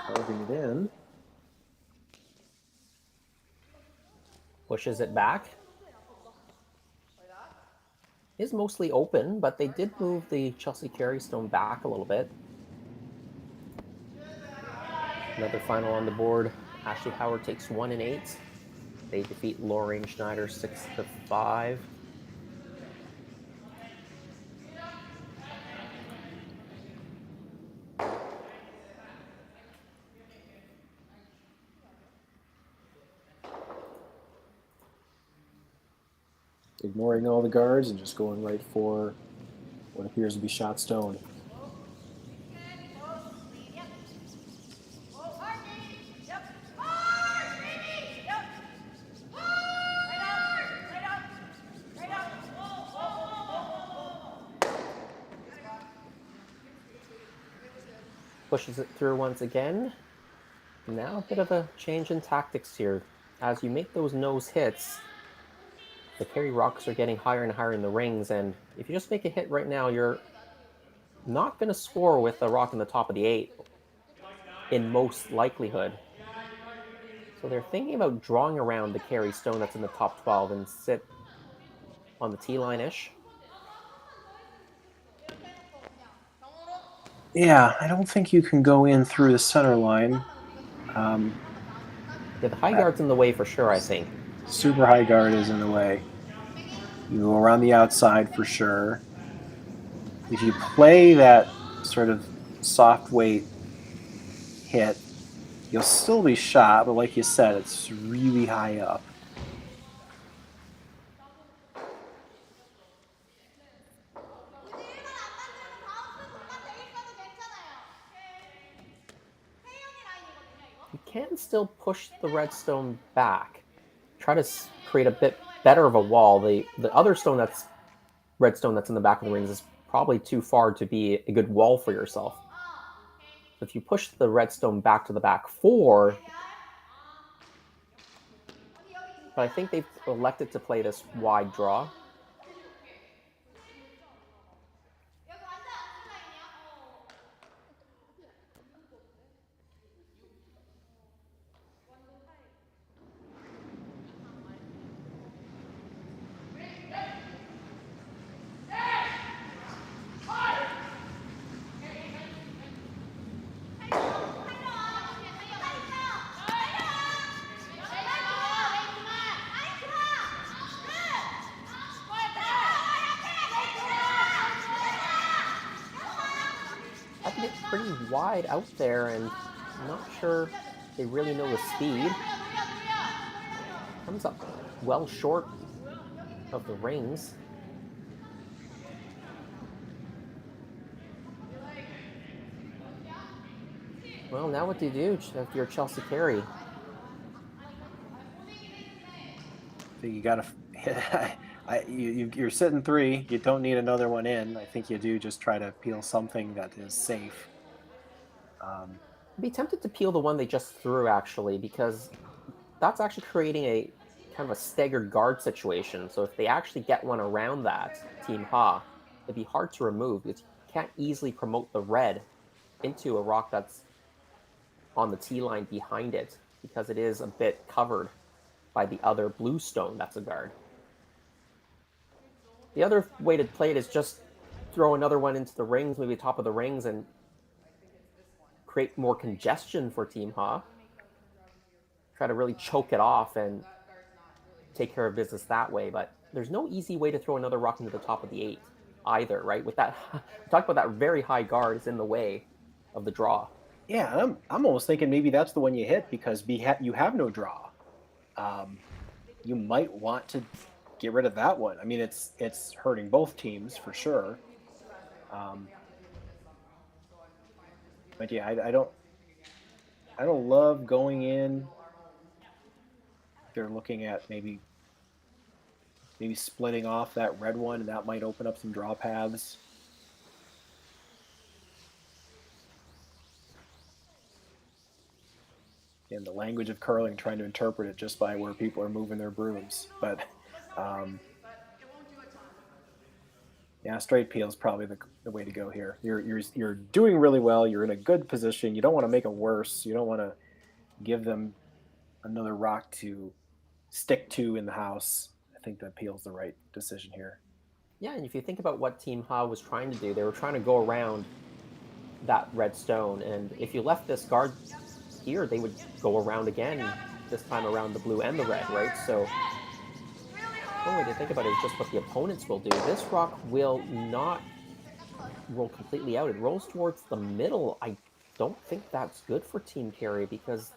Carving it in. Pushes it back. Is mostly open, but they did move the Chelsea Carey stone back a little bit. Another final on the board. Ashley Howard takes 1 and 8. They defeat Lorraine Schneider 6-5. Ignoring all the guards and just going right for what appears to be shot stone. Pushes it through once again. Now a bit of a change in tactics here. As you make those nose hits, the Carey rocks are getting higher and higher in the rings, and if you just make a hit right now, you're not going to score with a rock in the top of the 8 in most likelihood. So they're thinking about drawing around the Carey stone that's in the top 12 and sit on the T-line-ish. Yeah, I don't think you can go in through the center line. The high guard's in the way for sure, I think. Super high guard is in the way. You go around the outside for sure. if you play that sort of soft weight hit, you'll still be shot, but like you said, it's really high up. You can still push the redstone back. Try to create a bit better of a wall. The other redstone that's in the back of the rings is probably too far to be a good wall for yourself. If you push the redstone back to the back 4, but I think they've elected to play this wide draw. I think it's pretty wide out there, and I'm not sure they really know the speed. Comes up well short of the rings. Well, now what do you do if you're Chelsea Carey? So you got to. You're sitting 3. You don't need another one in. I think you do just try to peel something that is safe. I'd be tempted to peel the one they just threw, actually, because that's actually creating a kind of a staggered guard situation. So if they actually get one around that, Team Ha, it'd be hard to remove because you can't easily promote the red into a rock that's on the T line behind it because it is a bit covered by the other blue stone that's a guard. The other way to play it is just throw another one into the rings, maybe top of the rings, and create more congestion for Team Ha. Try to really choke it off and take care of business that way. But there's no easy way to throw another rock into the top of the 8 either, right? With that, talk about that very high guard is in the way of the draw. Yeah, I'm almost thinking maybe that's the one you hit because you have no draw. You might want to get rid of that one. I mean, it's hurting both teams for sure. But yeah, I don't love going in. They're looking at maybe splitting off that red one, and that might open up some draw paths. In the language of curling, trying to interpret it just by where people are moving their brooms. But yeah, straight peel is probably the way to go here. You're doing really well. You're in a good position. You don't want to make it worse. You don't want to give them another rock to stick to in the house. I think that peel's the right decision here. Yeah, and if you think about what Team Ha was trying to do, they were trying to go around that red stone, and if you left this guard here, they would go around again, this time around the blue and the red, right? So one way to think about it is just what the opponents will do. This rock will not roll completely out. It rolls towards the middle. I don't think that's good for Team Carey because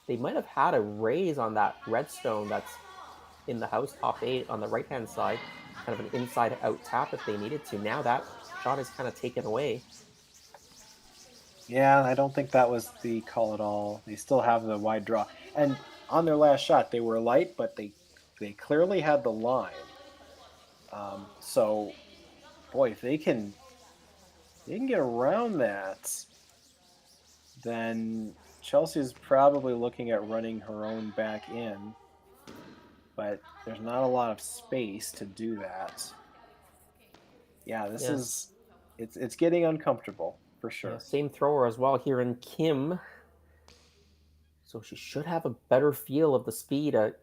they might have had a raise on that redstone that's in the house top 8 on the right-hand side, kind of an inside-out tap if they needed to. Now that shot is kind of taken away. Yeah, I don't think that was the call at all. They still have the wide draw. And on their last shot, they were light, but they clearly had the line. So, boy, if they can get around that, then Chelsea's probably looking at running her own back in. But there's not a lot of space to do that. Yeah, this is it's getting uncomfortable for sure. Yeah, same thrower as well here in Kim. So she should have a better feel of the speed, and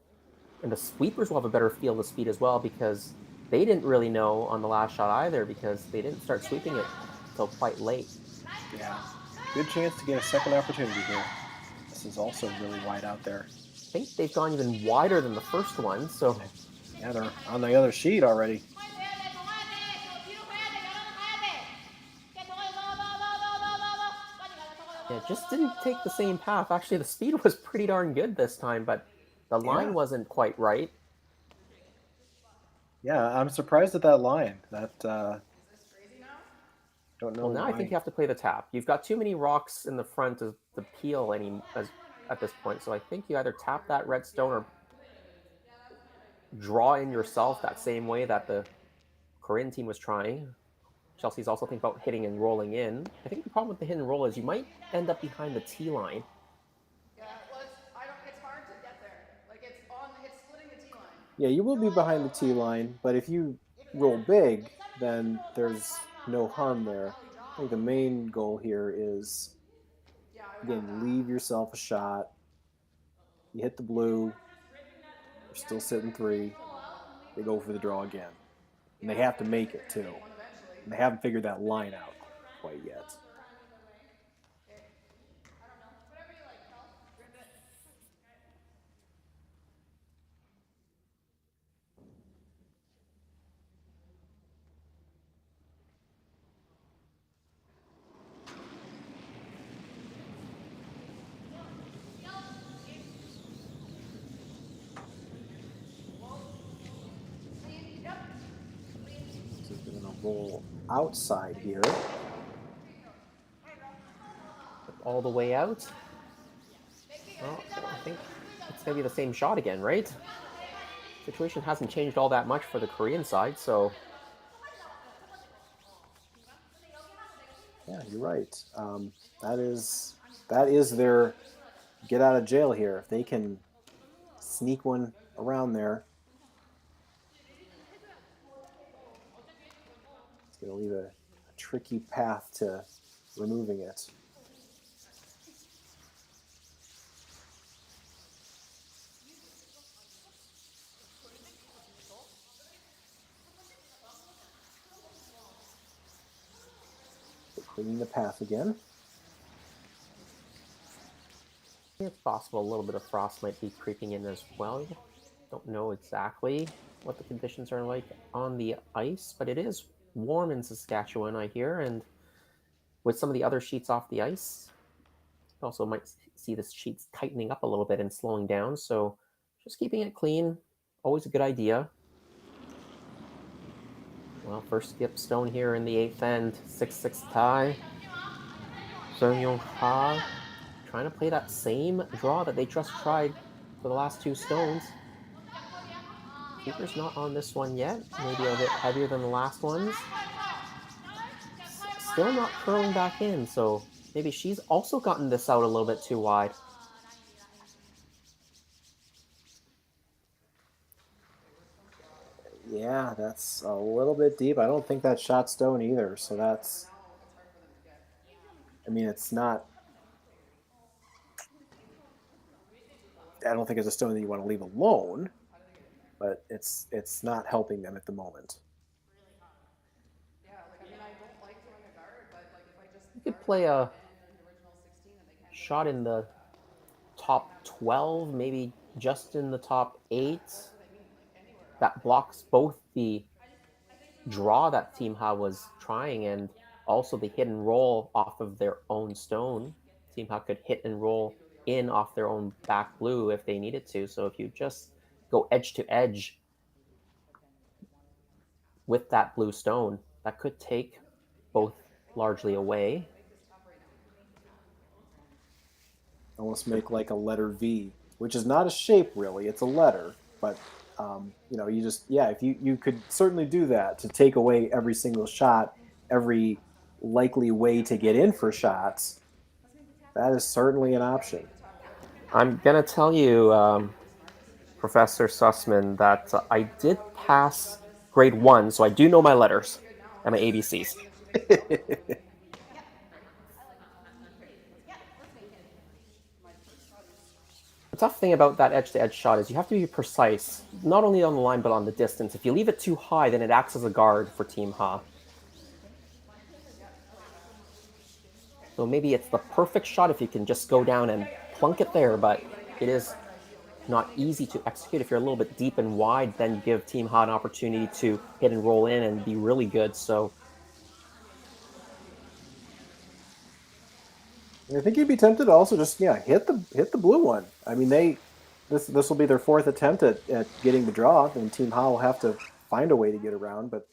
the sweepers will have a better feel of the speed as well because they didn't really know on the last shot either because they didn't start sweeping it until quite late. Yeah, good chance to get a second opportunity here. This is also really wide out there. I think they've gone even wider than the first one, so... Yeah, they're on the other sheet already. Yeah, it just didn't take the same path. Actually, the speed was pretty darn good this time, but the line wasn't quite right. Yeah, I'm surprised at that line. That don't know Well, now why. I think you have to play the tap. You've got too many rocks in the front to peel at this point, so I think you either tap that red stone or draw in yourself that same way that the Korean team was trying. Chelsea's also thinking about hitting and rolling in. I think the problem with the hit and roll is you might end up behind the tee line. Yeah, you will be behind the tee line, but if you roll big, then there's no harm there. I think the main goal here is, again, leave yourself a shot. You hit the blue, you're still sitting 3. They go for the draw again. And they have to make it, too. And they haven't figured that line out quite yet. So they're going to roll outside here. All the way out. Well, I think it's going to be the same shot again, right? Situation hasn't changed all that much for the Korean side, so... Yeah, you're right. That is their get out of jail here. If they can sneak one around there, it's going to leave a tricky path to removing it. Cleaning the path again. It's possible a little bit of frost might be creeping in as well. Don't know exactly what the conditions are like on the ice, but it is warm in Saskatchewan, I hear, and with some of the other sheets off the ice, you also might see the sheets tightening up a little bit and slowing down, so just keeping it clean, always a good idea. Well, first skip stone here in the 8th end, 6-6 tie. Seung-Young Ha trying to play that same draw that they just tried for the last 2 stones. Keeper's not on this one yet. Maybe a bit heavier than the last ones. Still not curling back in, so maybe she's also gotten this out a little bit too wide. Yeah, that's a little bit deep. I don't think that shot stone either, so that's... I mean, it's not... I don't think it's a stone that you want to leave alone, but it's not helping them at the moment. You could play a shot in the top 12, maybe just in the top 8. That blocks both the draw that Team Ha was trying and also the hit and roll off of their own stone. Team Ha could hit and roll in off their own back blue if they needed to. So if you just go edge to edge with that blue stone, that could take both largely away. Almost make like a letter V, which is not a shape really, it's a letter, but you know, you just, yeah, if you could certainly do that to take away every single shot, every likely way to get in for shots. That is certainly an option. I'm going to tell you, Professor Sussman, that I did pass grade 1, so I do know my letters and my ABCs. The tough thing about that edge-to-edge shot is you have to be precise, not only on the line, but on the distance. If you leave it too high, then it acts as a guard for Team Ha. So maybe it's the perfect shot if you can just go down and plunk it there, but it is not easy to execute. If you're a little bit deep and wide, then you give Team Ha an opportunity to hit and roll in and be really good. So I think you'd be tempted to also just hit the blue one. I mean this will be their fourth attempt at getting the draw, and Team Ha will have to find a way to get around. But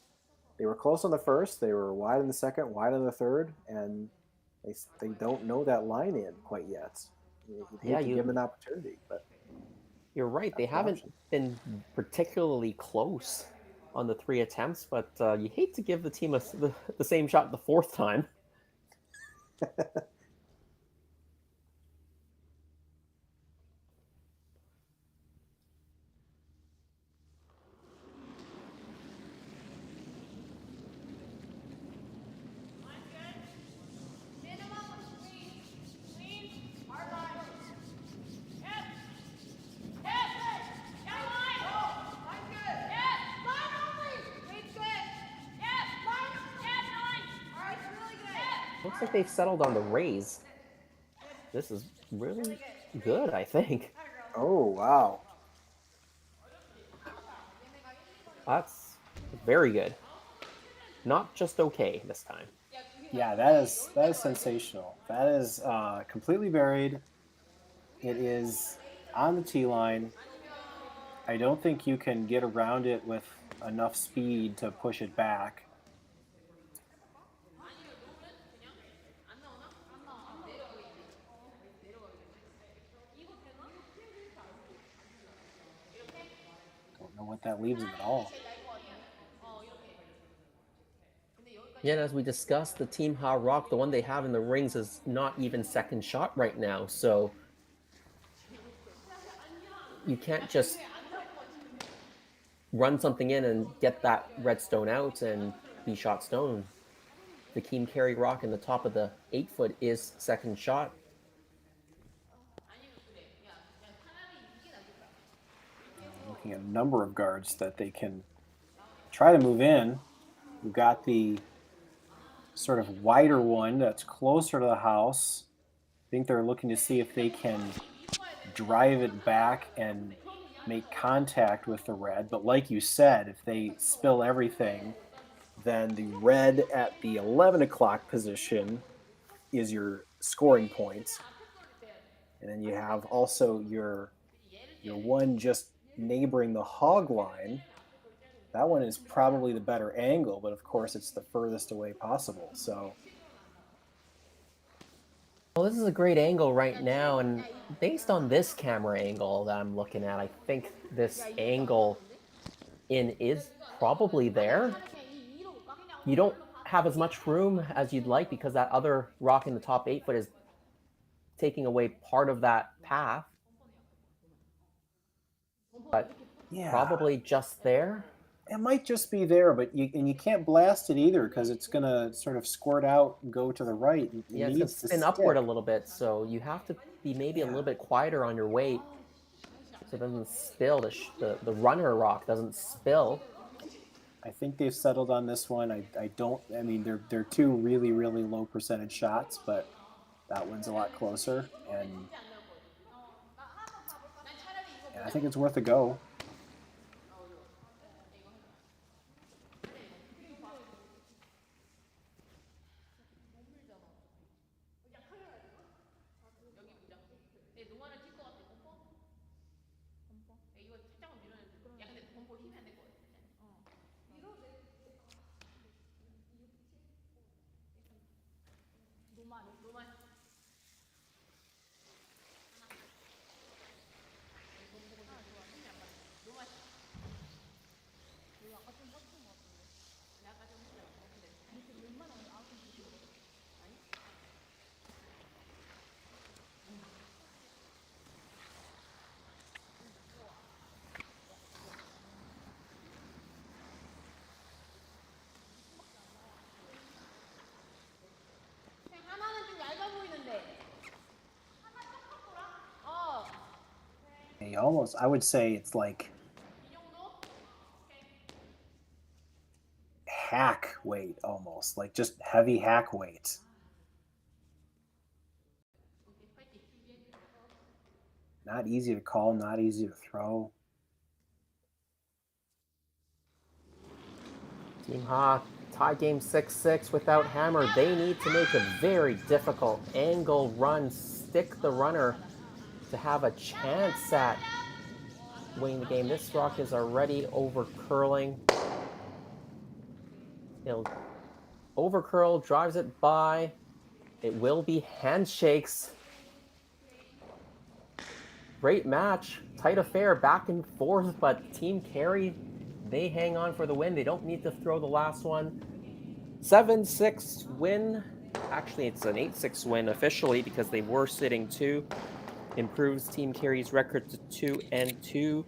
they were close on the first, they were wide in the second, wide in the third, and they don't know that line in quite yet. You'd hate to give them an opportunity, but you're right. They haven't been particularly close on the 3 attempts, but you hate to give the team the same shot the fourth time. Looks like they've settled on the raise. This is really good, I think. Oh, wow. That's very good. Not just okay this time. Yeah, that is sensational. That is completely buried. It is on the tee line. I don't think you can get around it with enough speed to push it back. Don't know what that leaves him at all. Yeah, and as we discussed, the Team Ha Rock, the one they have in the rings, is not even second shot right now. So you can't just run something in and get that red stone out and be shot stone. The Team Carey Rock in the top of the 8-foot is second shot. Looking at a number of guards that they can try to move in. We've got the sort of wider one that's closer to the house. I think they're looking to see if they can drive it back and make contact with the red. But like you said, if they spill everything, then the red at the 11 o'clock position is your scoring points. And then you have also your one just neighboring the hog line. That one is probably the better angle, but of course it's the furthest away possible. So, well, this is a great angle right now, and based on this camera angle that I'm looking at, I think this angle in is probably there. You don't have as much room as you'd like because that other rock in the top 8-foot is taking away part of that path. But probably just there. It might just be there, but you can't blast it either because it's going to sort of squirt out and go to the right. It's going to spin upward a little bit, so you have to be maybe a little bit quieter on your weight so it doesn't spill, the runner rock doesn't spill. I think they've settled on this one. I mean, they're two really, really low percentage shots, but that one's a lot closer, and I think it's worth a go. Almost, I would say it's like hack weight, almost like just heavy hack weight. Not easy to call, not easy to throw. Team Ha tie game 6-6 without Hammer. They need to make a very difficult angle run, stick the runner to have a chance at winning the game. This rock is already over curling. He'll over curl, drives it by. It will be handshakes. Great match, tight affair, back and forth, but Team Carey, they hang on for the win. They don't need to throw the last one. 7-6 win. Actually, it's an 8-6 win officially because they were sitting 2. Improves Team Carey's record to 2-2.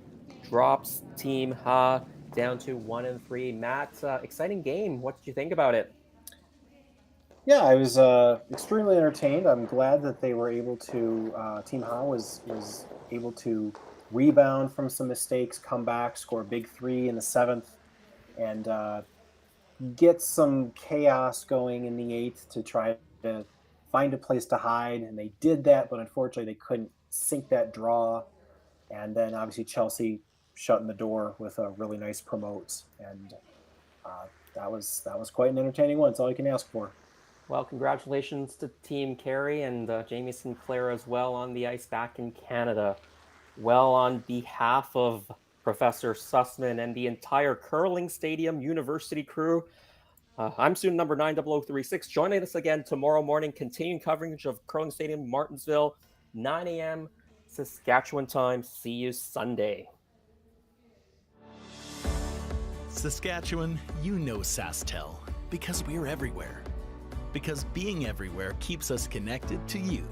Drops Team Ha down to 1-3. Matt, exciting game. What did you think about it? Yeah, I was extremely entertained. I'm glad that they were able to, Team Ha was able to rebound from some mistakes, come back, score a big 3 in the 7th, and get some chaos going in the 8th to try to find a place to hide. And they did that, but unfortunately they couldn't sink that draw. And then obviously Chelsea shutting the door with a really nice promote. And that was quite an entertaining one. That's all you can ask for. Well, congratulations to Team Carey and Jamie Sinclair as well on the ice back in Canada. Well, on behalf of Professor Sussman and the entire Curling Stadium University crew, I'm student number 90036. Joining us again tomorrow morning, continuing coverage of Curling Stadium Martensville, 9 a.m. Saskatchewan time. See you Sunday. Saskatchewan, you know SaskTel because we're everywhere. Because being everywhere keeps us connected to you.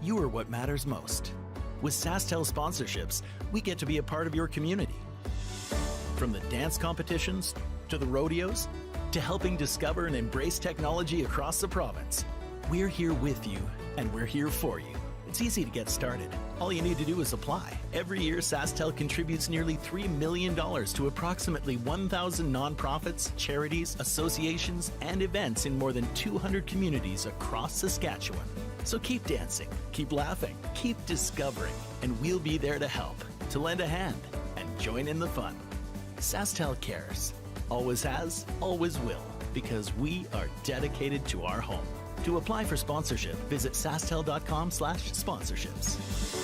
You are what matters most. With SaskTel sponsorships, we get to be a part of your community. From the dance competitions, to the rodeos, to helping discover and embrace technology across the province. We're here with you, and we're here for you. It's easy to get started. All you need to do is apply. Every year, SaskTel contributes nearly $3 million to approximately 1,000 nonprofits, charities, associations, and events in more than 200 communities across Saskatchewan. So keep dancing, keep laughing, keep discovering, and we'll be there to help, to lend a hand, and join in the fun. SaskTel cares. Always has, always will, because we are dedicated to our home. To apply for sponsorship, visit sastel.com/sponsorships.